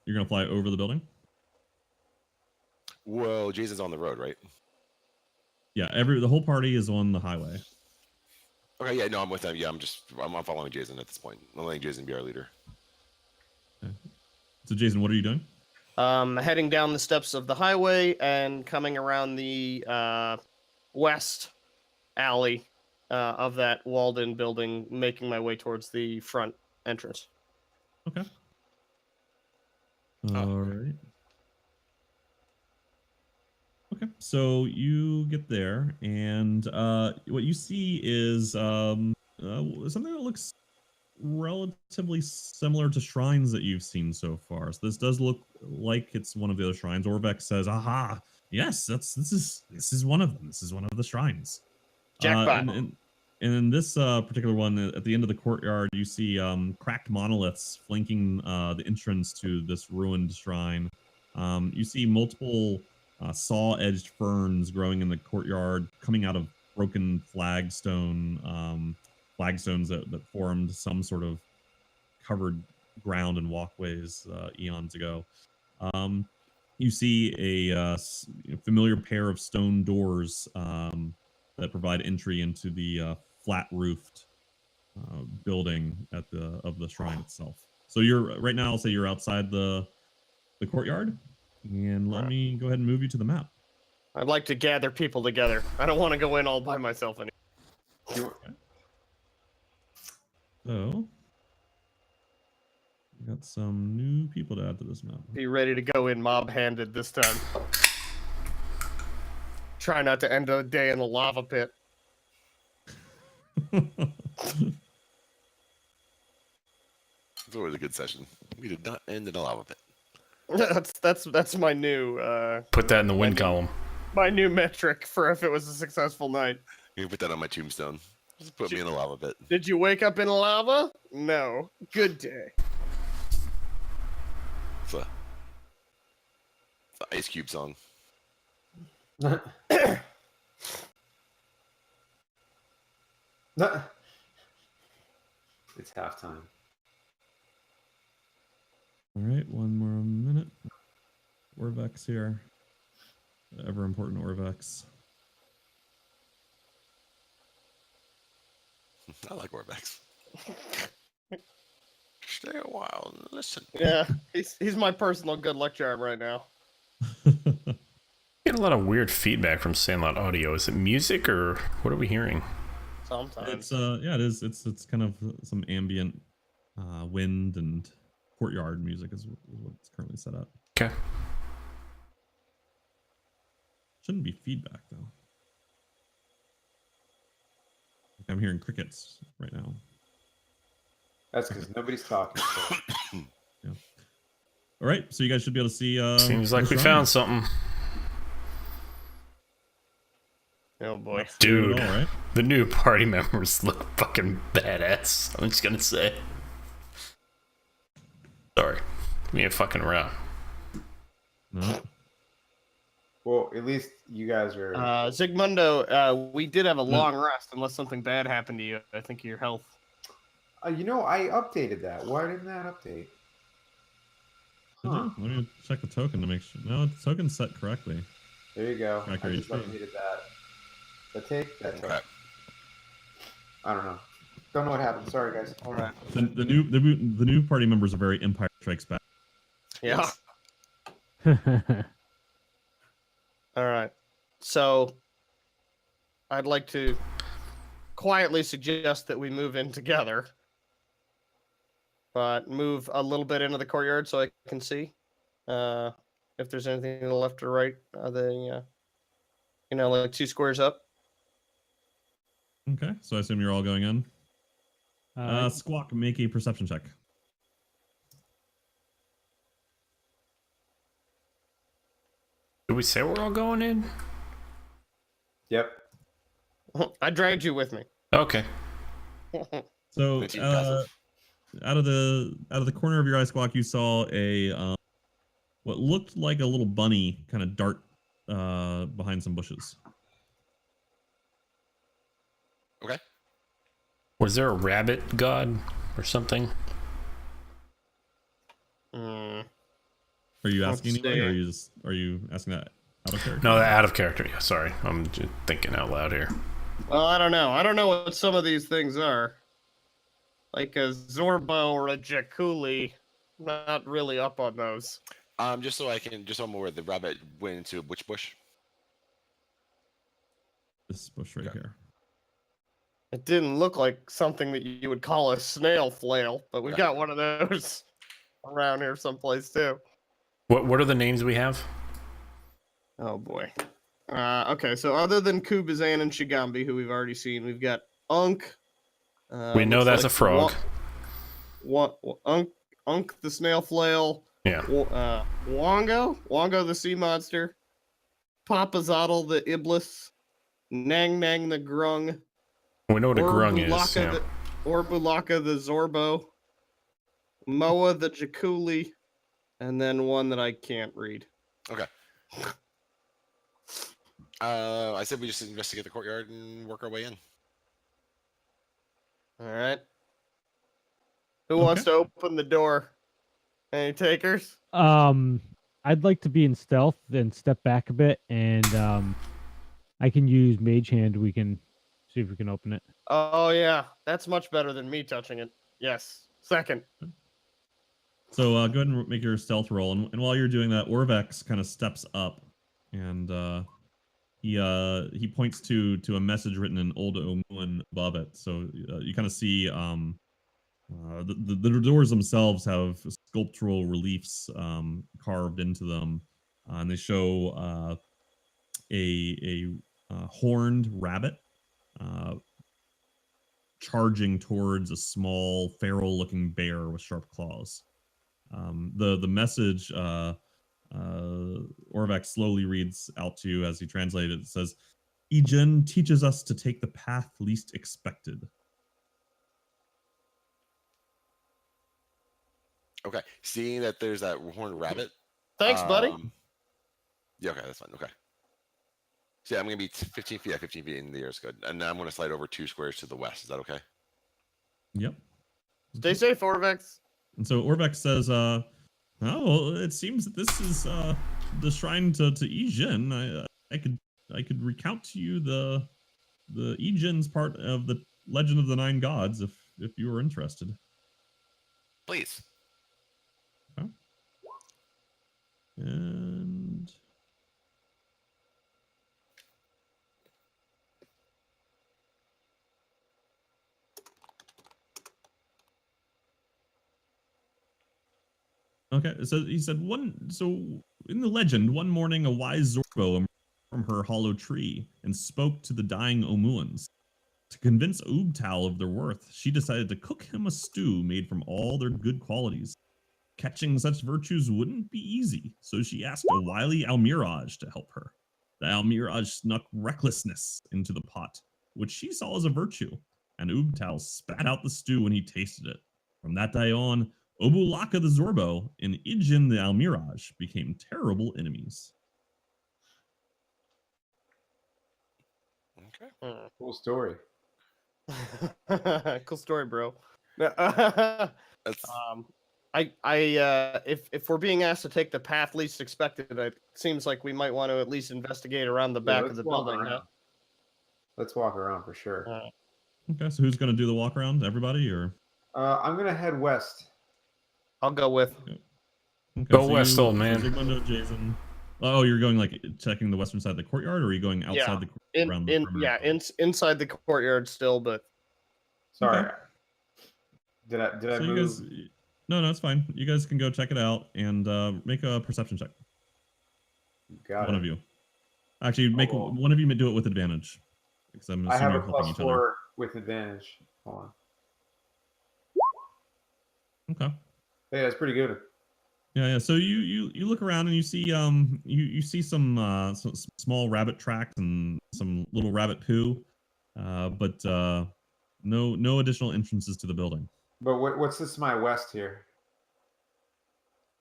you're gonna fly over the building. Well, Jason's on the road, right? Yeah, the whole party is on the highway. Okay, yeah, no, I'm with them. Yeah, I'm following Jason at this point. I'm letting Jason be our leader. Okay. So, Jason, what are you doing? Heading down the steps of the highway and coming around the west alley of that walled-in building, making my way towards the front entrance. Okay. All right. Okay, so you get there, and what you see is something that looks relatively similar to shrines that you've seen so far. So this does look like it's one of the other shrines. Orvex says, "Aha! Yes, this is one of them. This is one of the shrines." Jackpot. And in this particular one, at the end of the courtyard, you see cracked monoliths flanking the entrance to this ruined shrine. You see multiple saw-edged ferns growing in the courtyard, coming out of broken flagstones that formed some sort of covered ground and walkways eons ago. You see a familiar pair of stone doors that provide entry into the flat-roofed building of the shrine itself. So you're right now. I'll say you're outside the courtyard, and let me go ahead and move you to the map. I'd like to gather people together. I don't want to go in all by myself anymore. So, we got some new people to add to this map. Be ready to go in mob-handed this time. Try not to end the day in the lava pit. It's always a good session. We did not end in a lava pit. That's my new Put that in the win column. my new metric for if it was a successful night. You can put that on my tombstone. Just put me in a lava pit. Did you wake up in lava? No. Good day. It's a Ice Cube song. It's halftime. All right, one more minute. Orvex here. The ever important Orvex. I like Orbex. Stay a while and listen. Yeah, he's my personal good luck charm right now. Get a lot of weird feedback from Sandlot Audio. Is it music or what are we hearing? Sometimes. It is. It's kind of some ambient wind and courtyard music is what's currently set up. Okay. Shouldn't be feedback though. I'm hearing crickets right now. That's because nobody's talking. So. Yeah. All right, so you guys should be able to see. Seems like we shrine. found something. Oh boy. Dude, All right. the new party members look fucking badass. I'm just gonna say. Sorry. Give me a fucking round. No. Well, at least you guys are. Zigmundo, we did have a long rest unless something bad happened to you. I think your health. You know, I updated that. Why didn't that update? Did Huh. you? Let me check the token to make sure. No, the token's set correctly. There you go. Track I your just HP. updated that. That take? That took. Okay. I don't know. Don't know what happened. Sorry, guys. All right. The new party members are very Empire Strikes Back. Yeah. All right. So I'd like to quietly suggest that we move in together, but move a little bit into the courtyard so I can see if there's anything to the left or right. Are they, like 2 squares up? Okay, so I assume you're all going in. Squawk, make a perception check. Did we say we're all going in? Yep. I dragged you with me. Okay. So That's impressive. out of the corner of your eye, Squawk, you saw a what looked like a little bunny kind of dart behind some bushes. Okay. Was there a rabbit god or something? Mm. Are you Let's asking anybody, or see. are you asking that out of character? No, out of character. Yeah, sorry. I'm just thinking out loud here. Well, I don't know. I don't know what some of these things are. Like a Zorbo or a Jakuli. Not really up on those. Just so I'm aware, the rabbit went into which bush? This bush right here. It didn't look like something that you would call a snail flail, but we've Okay. got one of those around here someplace too. What are the names we have? Oh boy. Okay, so other than Kubazan and Shigambi, who we've already seen, we've got Unk. We know looks that's like a frog. Unk the snail flail. Yeah. Wongo the sea monster. Papazotl the iblis. Nang Nang the grung. We know what a grung is. Yeah. Orbulaka the zorbo. Moa the Jakuli. And then one that I can't read. Okay. I said we just investigate the courtyard and work our way in. All right. Who wants to open the door? Any takers? I'd like to be in stealth, then step back a bit, and I can use Mage Hand. We can see if we can open it. Oh yeah, that's much better than me touching it. Yes. Second. So go ahead and make your stealth roll, and while you're doing that, Orvex kind of steps up, and he points to a message written in Old Omuan above it. So you kind of see the doors themselves have sculptural reliefs carved into them, and they show a horned rabbit charging towards a small feral-looking bear with sharp claws. The message Orvex slowly reads out to you as he translates it. It says, Ijin teaches us to take the path least expected. Okay. Seeing that there's that horned rabbit. Thanks, buddy. Yeah, okay, that's fine. Okay. So yeah, I'm going to be 15 feet. Yeah, 15 feet in the air is good. And now I'm going to slide over 2 squares to the west. Is that okay? Yep. Stay safe, Orvex. And so Orvex says, oh, well, it seems that this is the shrine to Ijin. I could recount to you the Ijin's part of the Legend of the Nine Gods if you were interested. Please. Okay. And okay, so he said so in the legend, one morning a wise Zorbo emerged from her hollow tree and spoke to the dying Omuans. To convince Oogtal of their worth, she decided to cook him a stew made from all their good qualities. Catching such virtues wouldn't be easy, so she asked a wily Almiraj to help her. The Almiraj snuck recklessness into the pot, which she saw as a virtue, and Oogtal spat out the stew when he tasted it. From that day on, Obulaka the Zorbo and Ijin the Almiraj became terrible enemies. Okay. Cool story. Cool story, bro. That's If we're being asked to take the path least expected, it seems like we might want to at least investigate around the Yeah, back of let's the walk building. around. Huh? Let's walk around for sure. Okay, so who's going to do the walk around? Everybody, or I'm gonna head west. I'll go with. okay, Go west, old man. So Zigmundo, Jason. Oh, you're going like checking the western side of the courtyard, or are you going outside Yeah, the courtyard around the perimeter? inside the courtyard still, but Sorry. Okay. Did I So you move? guys, no, it's fine. You guys can go check it out and make a perception check. Got One it. of you. Actually, make Oh. one of you do it with advantage, because I'm I have assuming a you're helping each other. +4 with advantage. Hold on. Okay. Hey, that's pretty good. Yeah. So you look around and you see you see some small rabbit tracks and some little rabbit poo, but no additional entrances to the building. But what's this to my west here?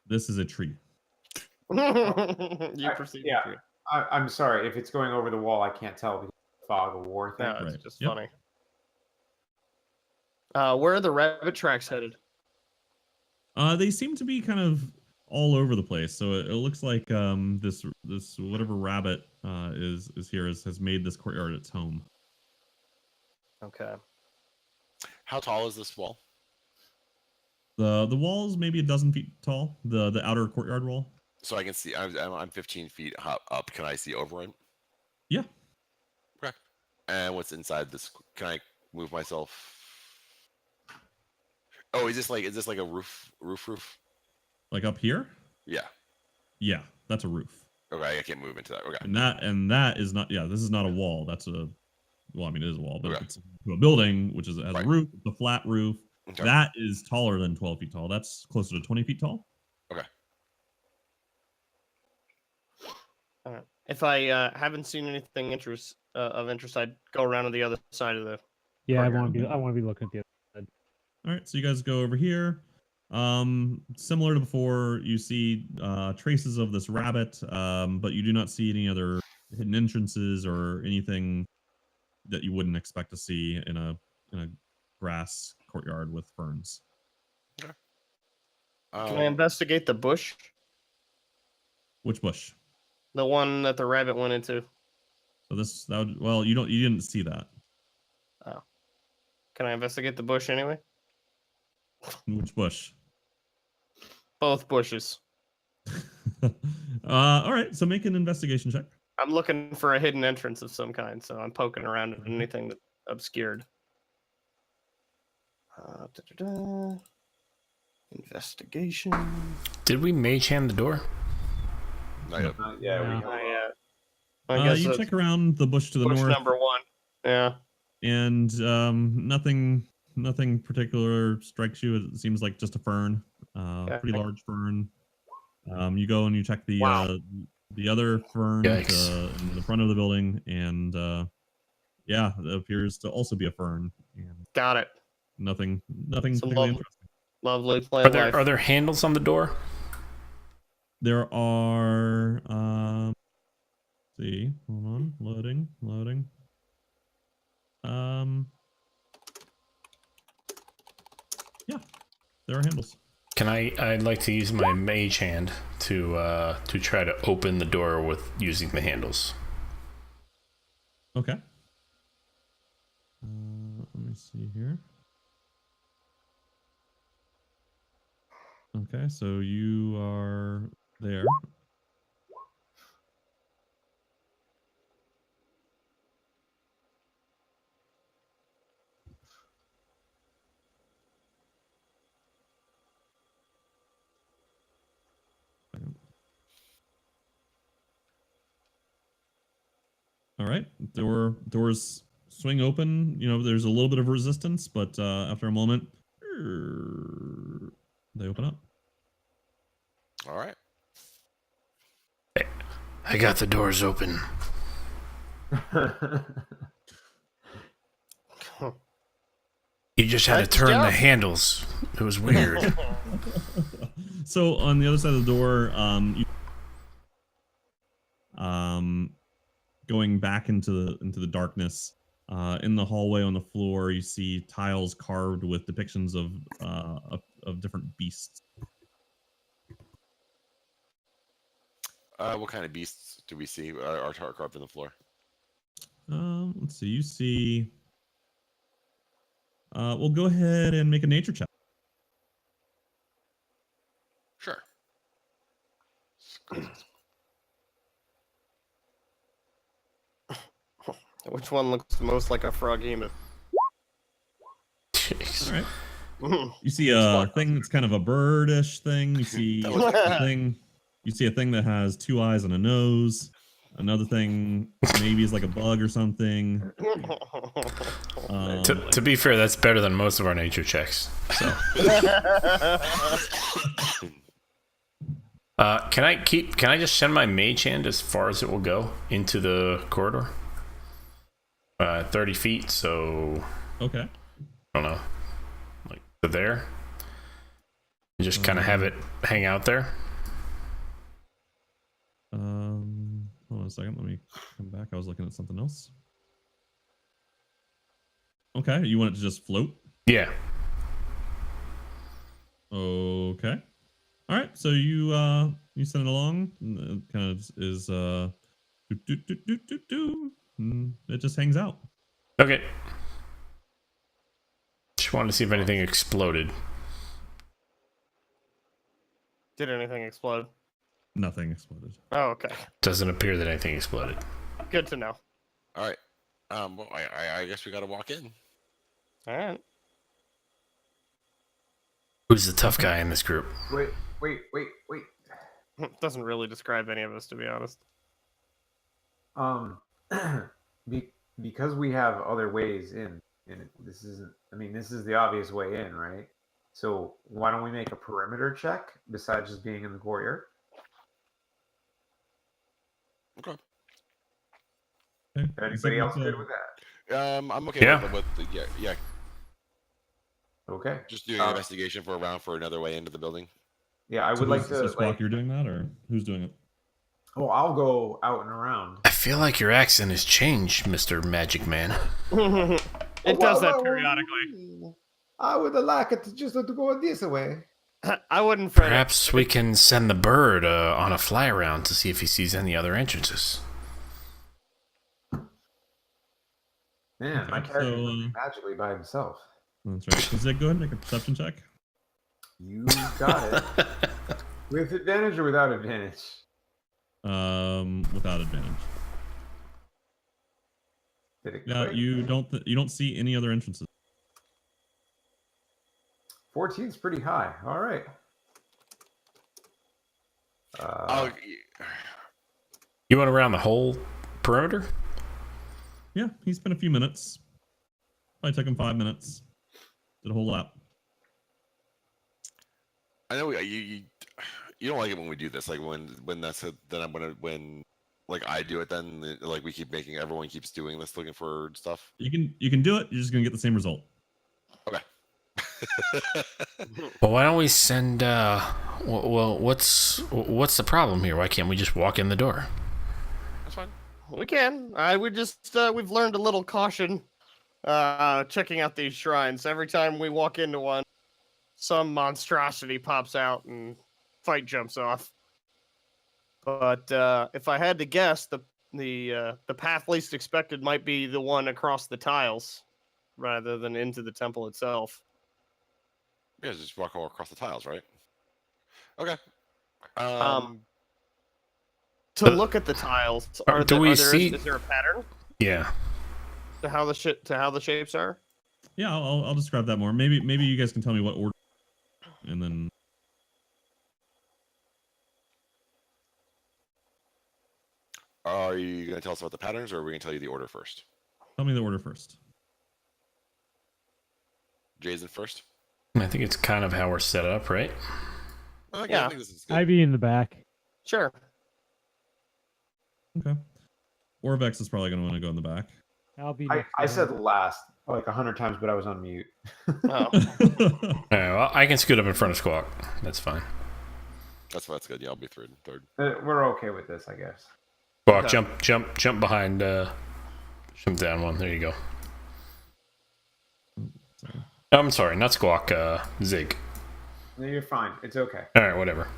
This is a tree. you proceed. Yeah. I'm sorry. If it's going over the wall, I can't tell because of the fog of war thing. No, it's Right. just Yep. funny. Where are the rabbit tracks headed? They seem to be kind of all over the place. So it looks like this whatever rabbit is here has made this courtyard its home. Okay. how tall is this wall? The wall's maybe a dozen feet tall. The outer courtyard wall. So I can see. I'm 15 feet up. Can I see over it? Yeah. Okay. And what's inside this? Can I move myself? Oh, is this like a roof? Like up here? Yeah. Yeah, that's a roof. Okay, I can't move into that. Okay. And that is not. Yeah, this is not a wall. That's a. Well, I mean, it is a wall, but Okay. it's to a building which has Right. a roof, the flat roof. Okay. That is taller than 12 feet tall. That's closer to 20 feet tall. Okay. All right. If I haven't seen anything of interest, I'd go around to the other side of the. Yeah, I courtyard. want to be looking at the other side. All right, so you guys go over here. Similar to before, you see traces of this rabbit, but you do not see any other hidden entrances or anything that you wouldn't expect to see in a grass courtyard with ferns. Can I investigate the bush? Which bush? The one that the rabbit went into. So you didn't see that. Oh. Can I investigate the bush anyway? Which bush? Both bushes. All right, so make an investigation check. I'm looking for a hidden entrance of some kind, so I'm poking around at Mhm. anything that's obscured. Investigation. Did we mage hand the door? Not yet. Yeah, we Yeah. have Not yet. I guess You that's check around the bush to the bush north. number 1. Yeah. And nothing particular strikes you. It seems like just a fern, pretty large fern. You go and you check the Wow. the other fern Yikes. in the front of the building, and yeah, it appears to also be a fern. And Got it. nothing Some particularly interesting. Lovely Are plant life. there handles on the door? There are see, hold on, loading. Yeah, there are handles. I'd like to use my mage hand to try to open the door with using the handles. Okay. Let me see here. Okay, so you are there. All right, doors swing open. You know, there's a little bit of resistance, but after a moment, they open up. All right. I got the doors open. You just had to Nice turn the job. handles. It was weird. So on the other side of the door, going back into the darkness, in the hallway on the floor, you see tiles carved with depictions of different beasts. What kind of beasts do we see are carved in the floor? Let's see. You see. We'll go ahead and make a nature check. Sure. Which one looks most like a froghemoth? Jeez. All right. You see a thing that's kind of a birdish thing. You see That was a thing. You see a thing that has 2 eyes and a nose. Another thing maybe is like a bug or something. To be fair, that's better than most of our nature checks. So, can I just send my mage hand as far as it will go into the corridor? 30 feet. So, Okay. I don't know, like to there. And just kind of have it hang out there. Hold on a second. Let me come back. I was looking at something else. Okay. You want it to just float? Yeah. Okay. All right. So you send it along. And it kind of is it just hangs out. Okay. Just wanted to see if anything exploded. Did anything explode? Nothing exploded. Oh, okay. Doesn't appear that anything exploded. Good to know. All right. Well, I guess we got to walk in. All right. Who's the tough guy in this group? Wait. Doesn't really describe any of us, to be honest. Because we have other ways in, and this isn't. I mean, this is the obvious way in, right? So why don't we make a perimeter check besides just being in the courtyard? Okay. Anybody else good with that? I'm okay Yeah. with yeah. Okay. Just doing an investigation for a round for another way into the building. Yeah, I So would like so to. Squawk, you're doing that, or who's doing it? Oh, I'll go out and around. I feel like your accent has changed, Mr. Magic Man. It does that periodically. I would like it to just to go this way. I wouldn't fret. Perhaps we can send the bird on a fly around to see if he sees any other entrances. Man, my Okay, character so, is magically by himself. That's right. So Zig, go ahead and make a perception check. You got it. With advantage or without advantage? Without advantage. Did it Yeah, click? you don't see any other entrances. 14 is pretty high. All right. You went around the whole perimeter? Yeah, he spent a few minutes. Probably took him 5 minutes. Did a whole lap. I know you don't like it when we do this. Like when that's then I'm gonna when like I do it, then like we keep making everyone keeps doing this, looking for stuff. You can do it. You're just gonna get the same result. Okay. Well, why don't we send? Well, what's the problem here? Why can't we just walk in the door? That's fine. We can. We just we've learned a little caution checking out these shrines. Every time we walk into one, some monstrosity pops out and fight jumps off. But if I had to guess, the path least expected might be the one across the tiles rather than into the temple itself. Yeah, just walk all across the tiles, right? Okay. To look at the tiles, is there a pattern Yeah. to how the shapes are? Yeah, I'll describe that more. Maybe you guys can tell me what order, and then Are you gonna tell us about the patterns, or are we gonna tell you the order first? tell me the order first. Jason first. I think it's kind of how we're set up, right? Okay, Yeah. I think this is good. Ivy in the back. Sure. Okay. Orvex is probably going to want to go in the back. I'll be. I next to him. said last like 100 times, but I was on mute. Oh. All right, well, I can scoot up in front of Squawk. That's fine. That's good. Yeah, I'll be third. We're okay with this, I guess. Squawk, Okay. jump behind. Jump down one. There you go. I'm sorry, not Squawk. Zig. No, you're fine. It's okay. All right, whatever.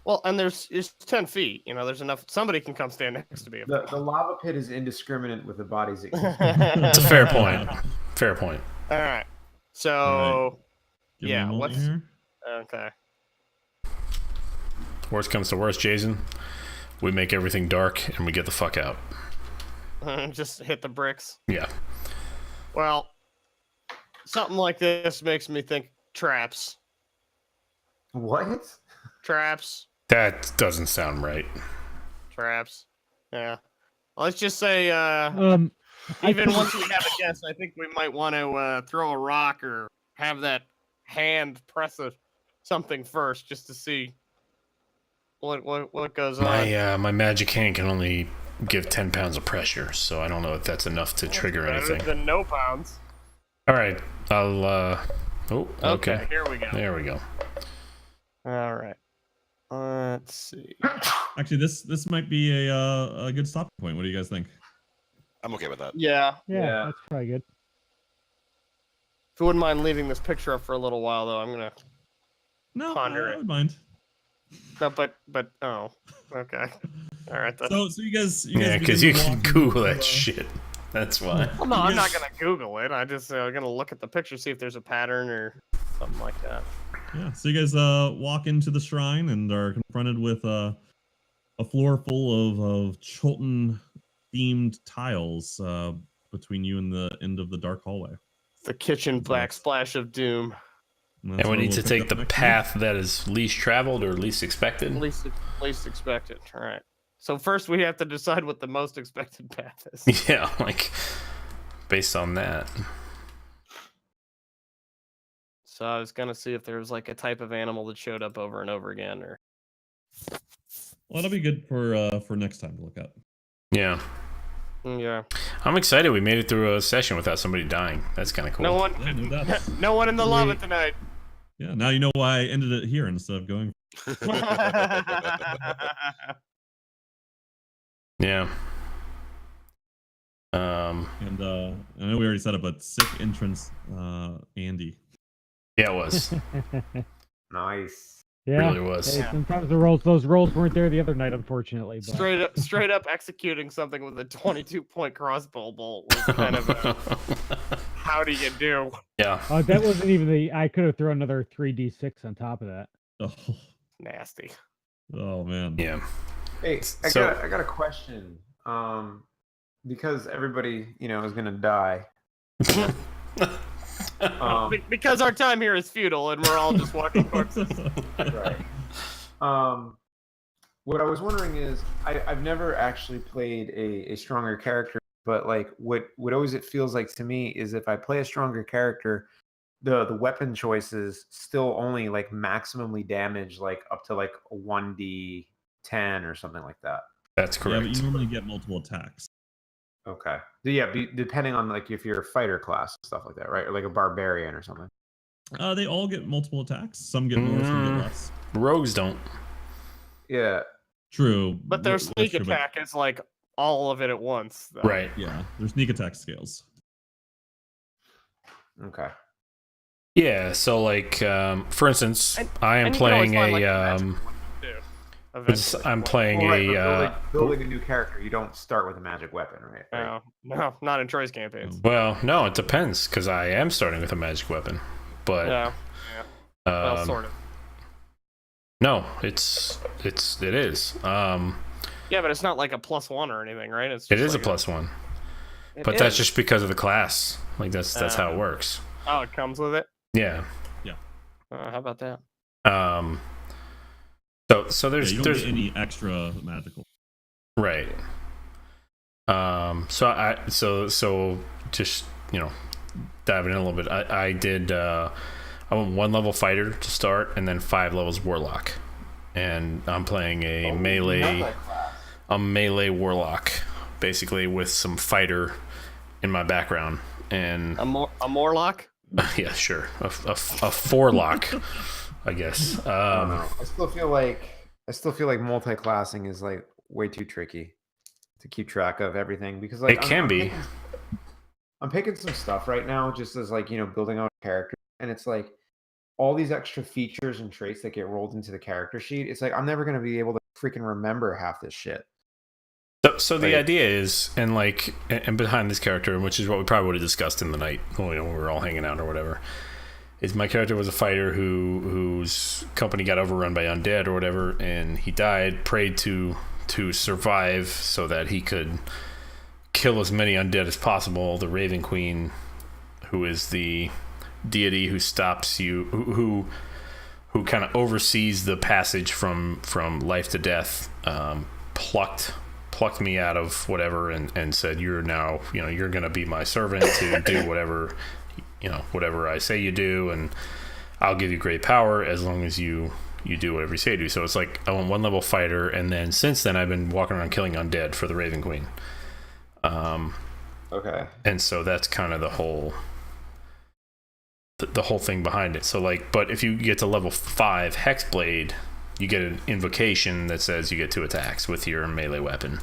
Well, and it's 10 feet. You know, there's enough. Somebody can come stand next to me. The lava pit is indiscriminate with the bodies. It's a fair point. Fair point. All right. So, All Give me a yeah, moment what's here. okay? Worst comes to worst, Jason. We make everything dark and we get the fuck out. Just hit the bricks. Yeah. Well, something like this makes me think traps. What? Traps. That doesn't sound right. Traps. Yeah. Let's just say, I even think- once we have a guess, I think we might want to throw a rock or have that hand press something first, just to see what goes on. My magic hand can only give 10 pounds of pressure, so I don't know if that's enough to trigger Better anything. than no pounds. All right, I'll. Oh, okay. Here we go. There we go. All right. Let's see. Actually, this might be a good stopping point. What do you guys think? I'm okay with that. Yeah. Yeah, that's probably good. If you wouldn't mind leaving this picture up for a little while, though, I'm gonna. No, Ponder I it. would mind. No, but oh, okay. All right. Then. So you guys Yeah, because begin you to can walk Google into, that shit. That's why. Well, no, I'm not Yes. gonna Google it. I just gonna look at the picture, see if there's a pattern or something like that. Yeah, so you guys walk into the shrine and are confronted with a floor full of Chultan themed tiles between you and the end of the dark hallway. The kitchen backsplash of doom. that's And we where need we'll to pick take up the next week. path that is least traveled or least expected. Least expected. All right. So first we have to decide what the most expected path is. Yeah, like based on that. So I was gonna see if there was like a type of animal that showed up over and over again, or Well, that'll be good for next time to look at. Yeah. yeah. I'm excited we made it through a session without somebody dying. That's kind of cool. No one, Yeah, no doubt. no one in the lava tonight. Yeah, now you know why I ended it here instead of going. Yeah. And I know we already said it, but sick entrance, Andy. Yeah, it was. Nice. Yeah, Really was. hey, Yeah. sometimes those rolls weren't there the other night, unfortunately. But straight up executing something with a 22-point crossbow bolt was kind of a how do you do? Yeah. that wasn't even the. I could have thrown another 3d6 on top of that. Oh, Nasty. oh man. Yeah. Hey, So- I got a question. Because everybody, is gonna die. Because our time here is futile and we're all just walking corpses. Right. What I was wondering is, I've never actually played a stronger character, but like what always it feels like to me is if I play a stronger character, the weapon choices still only like maximally damage like up to like a 1d10 or something like that. That's Yeah, correct. but you normally get multiple attacks. Okay. Yeah, depending on like if you're a fighter class and stuff like that, right? Or like a barbarian or something. They all get multiple attacks. Some get more, some get less. Rogues don't. Yeah. True. But their that's sneak true, but- attack is like all of it at once. Though. Right. Yeah, their sneak attack scales. Okay. Yeah, so like for instance, And- I am And you can always playing find, like, a magic weapons, too, eventually. I'm playing Well, right, but a building a new character, you don't start with a magic weapon, right? No, not in Troy's campaigns. well, no, it depends because I am starting with a magic weapon. But Yeah. Well, sort of. no, it is. Yeah, but it's not like a +1 or anything, right? It's It just is a like +1. It But that's is. just because of the class. Like that's how it works. Oh, it comes with it. Yeah. How about that? So there's Yeah, you don't there's get any extra magical. right. So just diving in a little bit. I did I went 1 level fighter to start and then 5 levels warlock, and I'm playing a melee warlock basically with some fighter in my background. and A Morlock? yeah, sure, a forelock, I guess. I don't know. I still feel like multi-classing is like way too tricky to keep track of everything because like It can be. I'm picking some stuff right now just as like, building out a character, and it's like all these extra features and traits that get rolled into the character sheet. It's like I'm never going to be able to freaking remember half this shit. So the idea is, and behind this character, which is what we probably would have discussed in the night when we were all hanging out or whatever, is my character was a fighter whose company got overrun by undead or whatever, and he died, prayed to survive so that he could kill as many undead as possible. The Raven Queen, who is the deity who stops you, who kind of oversees the passage from life to death, plucked me out of whatever and said, you're now, you're going to be my servant to do whatever, whatever I say you do, and I'll give you great power as long as you do whatever you say to do. So it's like I'm a 1-level fighter, and then since then I've been walking around killing undead for the Raven Queen. Okay. And so that's kind of the whole thing behind it. So but if you get to level 5 Hexblade, you get an invocation that says you get 2 attacks with your melee weapon,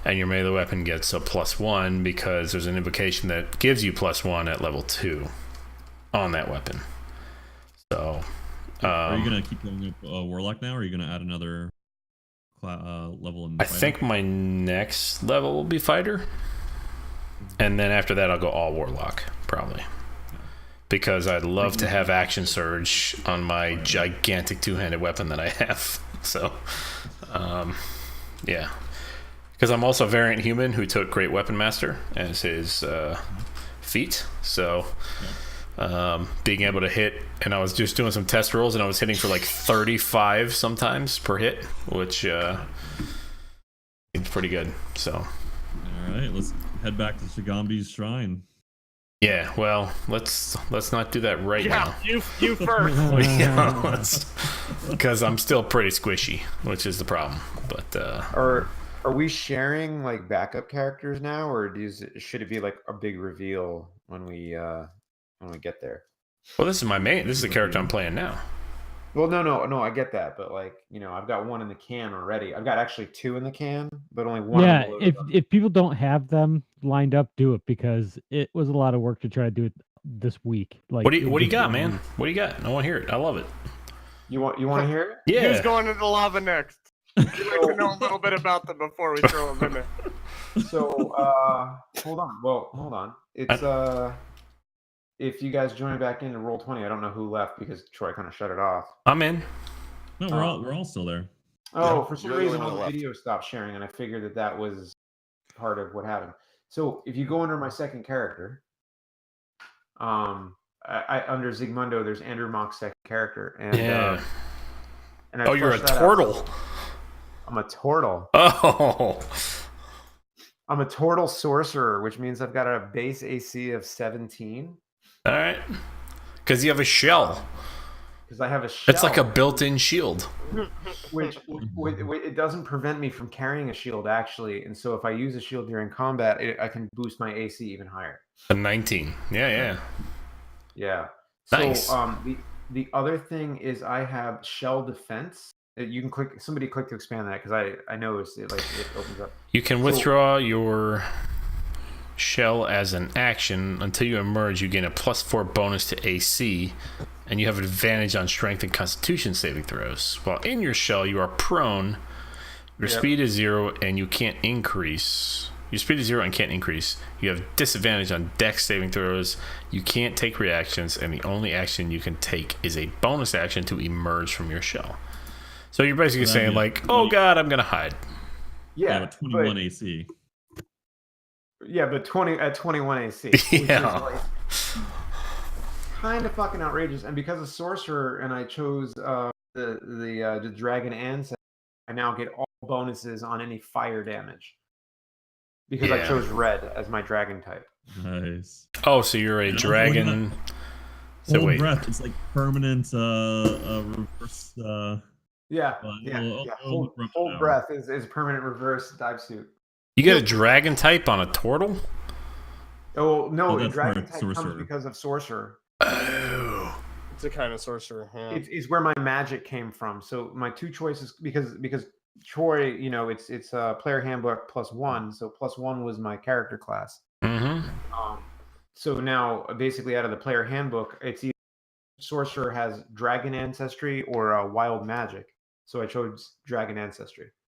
and your melee weapon gets a +1 because there's an invocation that gives you +1 at level 2 on that weapon. So are you gonna keep going up Warlock now, or are you gonna add another level in I think my next level will be Fighter, and then after that I'll go all Warlock probably, because I'd love to have Action Surge on my gigantic 2-handed weapon that I have. So yeah, because I'm also a variant human who took Great Weapon Master as his feat, so being able to hit, and I was just doing some test rolls and I was hitting for like 35 sometimes per hit, which seems pretty good. So all right, let's head back to Shigambi's shrine. yeah, well, let's not do that right now. You first. Yeah, because I'm still pretty squishy, which is the problem. But Are we sharing like backup characters now, or should it be like a big reveal when we get there? well, this is my main. This is the character I'm playing now. Well, no, I get that, but like, I've got 1 in the can already. I've got actually 2 in the can, but only 1. Yeah, if people don't have them lined up, do it, because it was a lot of work to try to do it this week. Like, What do you got, man? What do you got? I want to hear it. I love it. You want to hear it? Yeah. Who's going into lava next? We'd like to know a little bit about them before we throw them in there. So, hold on. It's if you guys join back into Roll20, I don't know who left because Troy kind of shut it off. I'm in. No, we're all still there. Oh, Yeah, for some you're the reason only all one the left. video stopped sharing, and I figured that was part of what happened. So if you go under my second character, under Zigmundo, there's Andrew Mock's second character, and Yeah. and I Oh, you're a fleshed that out. turtle. I'm a turtle. Oh. I'm a turtle sorcerer, which means I've got a base AC of 17. All right. Because you have a shell. Because I have a shell. It's like a built-in shield. which it doesn't prevent me from carrying a shield actually, and so if I use a shield during combat, I can boost my AC even higher. A 19. Yeah. Yeah. Nice. So the other thing is I have shell defense. You can click. Somebody click to expand that, because I noticed it opens up. You can withdraw your shell as an action. Until you emerge, you gain a +4 bonus to AC, and you have advantage on strength and constitution saving throws. While in your shell, you are prone. Your speed is 0, and you can't increase. Your speed is 0 and can't increase. You have disadvantage on dex saving throws. You can't take reactions, and the only action you can take is a bonus action to emerge from your shell. So you're basically saying like, oh god, I'm gonna hide. Yeah, but 21 AC. Yeah, but 21 AC. Which Yeah. is like kind of fucking outrageous. And because of sorcerer, and I chose the dragon ancestor, I now get all bonuses on any fire damage because I Yeah. chose red as my dragon type. Nice. Oh, so you're a And also dragon. So Hold wait. breath. It's like permanent reverse. Yeah, Well, yeah. we'll Hold, look up hold now. breath is permanent reverse dive suit. You get a dragon type on a turtle? Oh no, that's dragon right, type comes sorcerer. because of sorcerer. Oh. It's a kind of sorcerer. Yeah. It's where my magic came from. So my two choices, because Troy, it's player handbook +1, so +1 was my character class. Mm-hmm. So now basically out of the player handbook, it's either sorcerer has dragon ancestry or wild magic. So I chose dragon ancestry.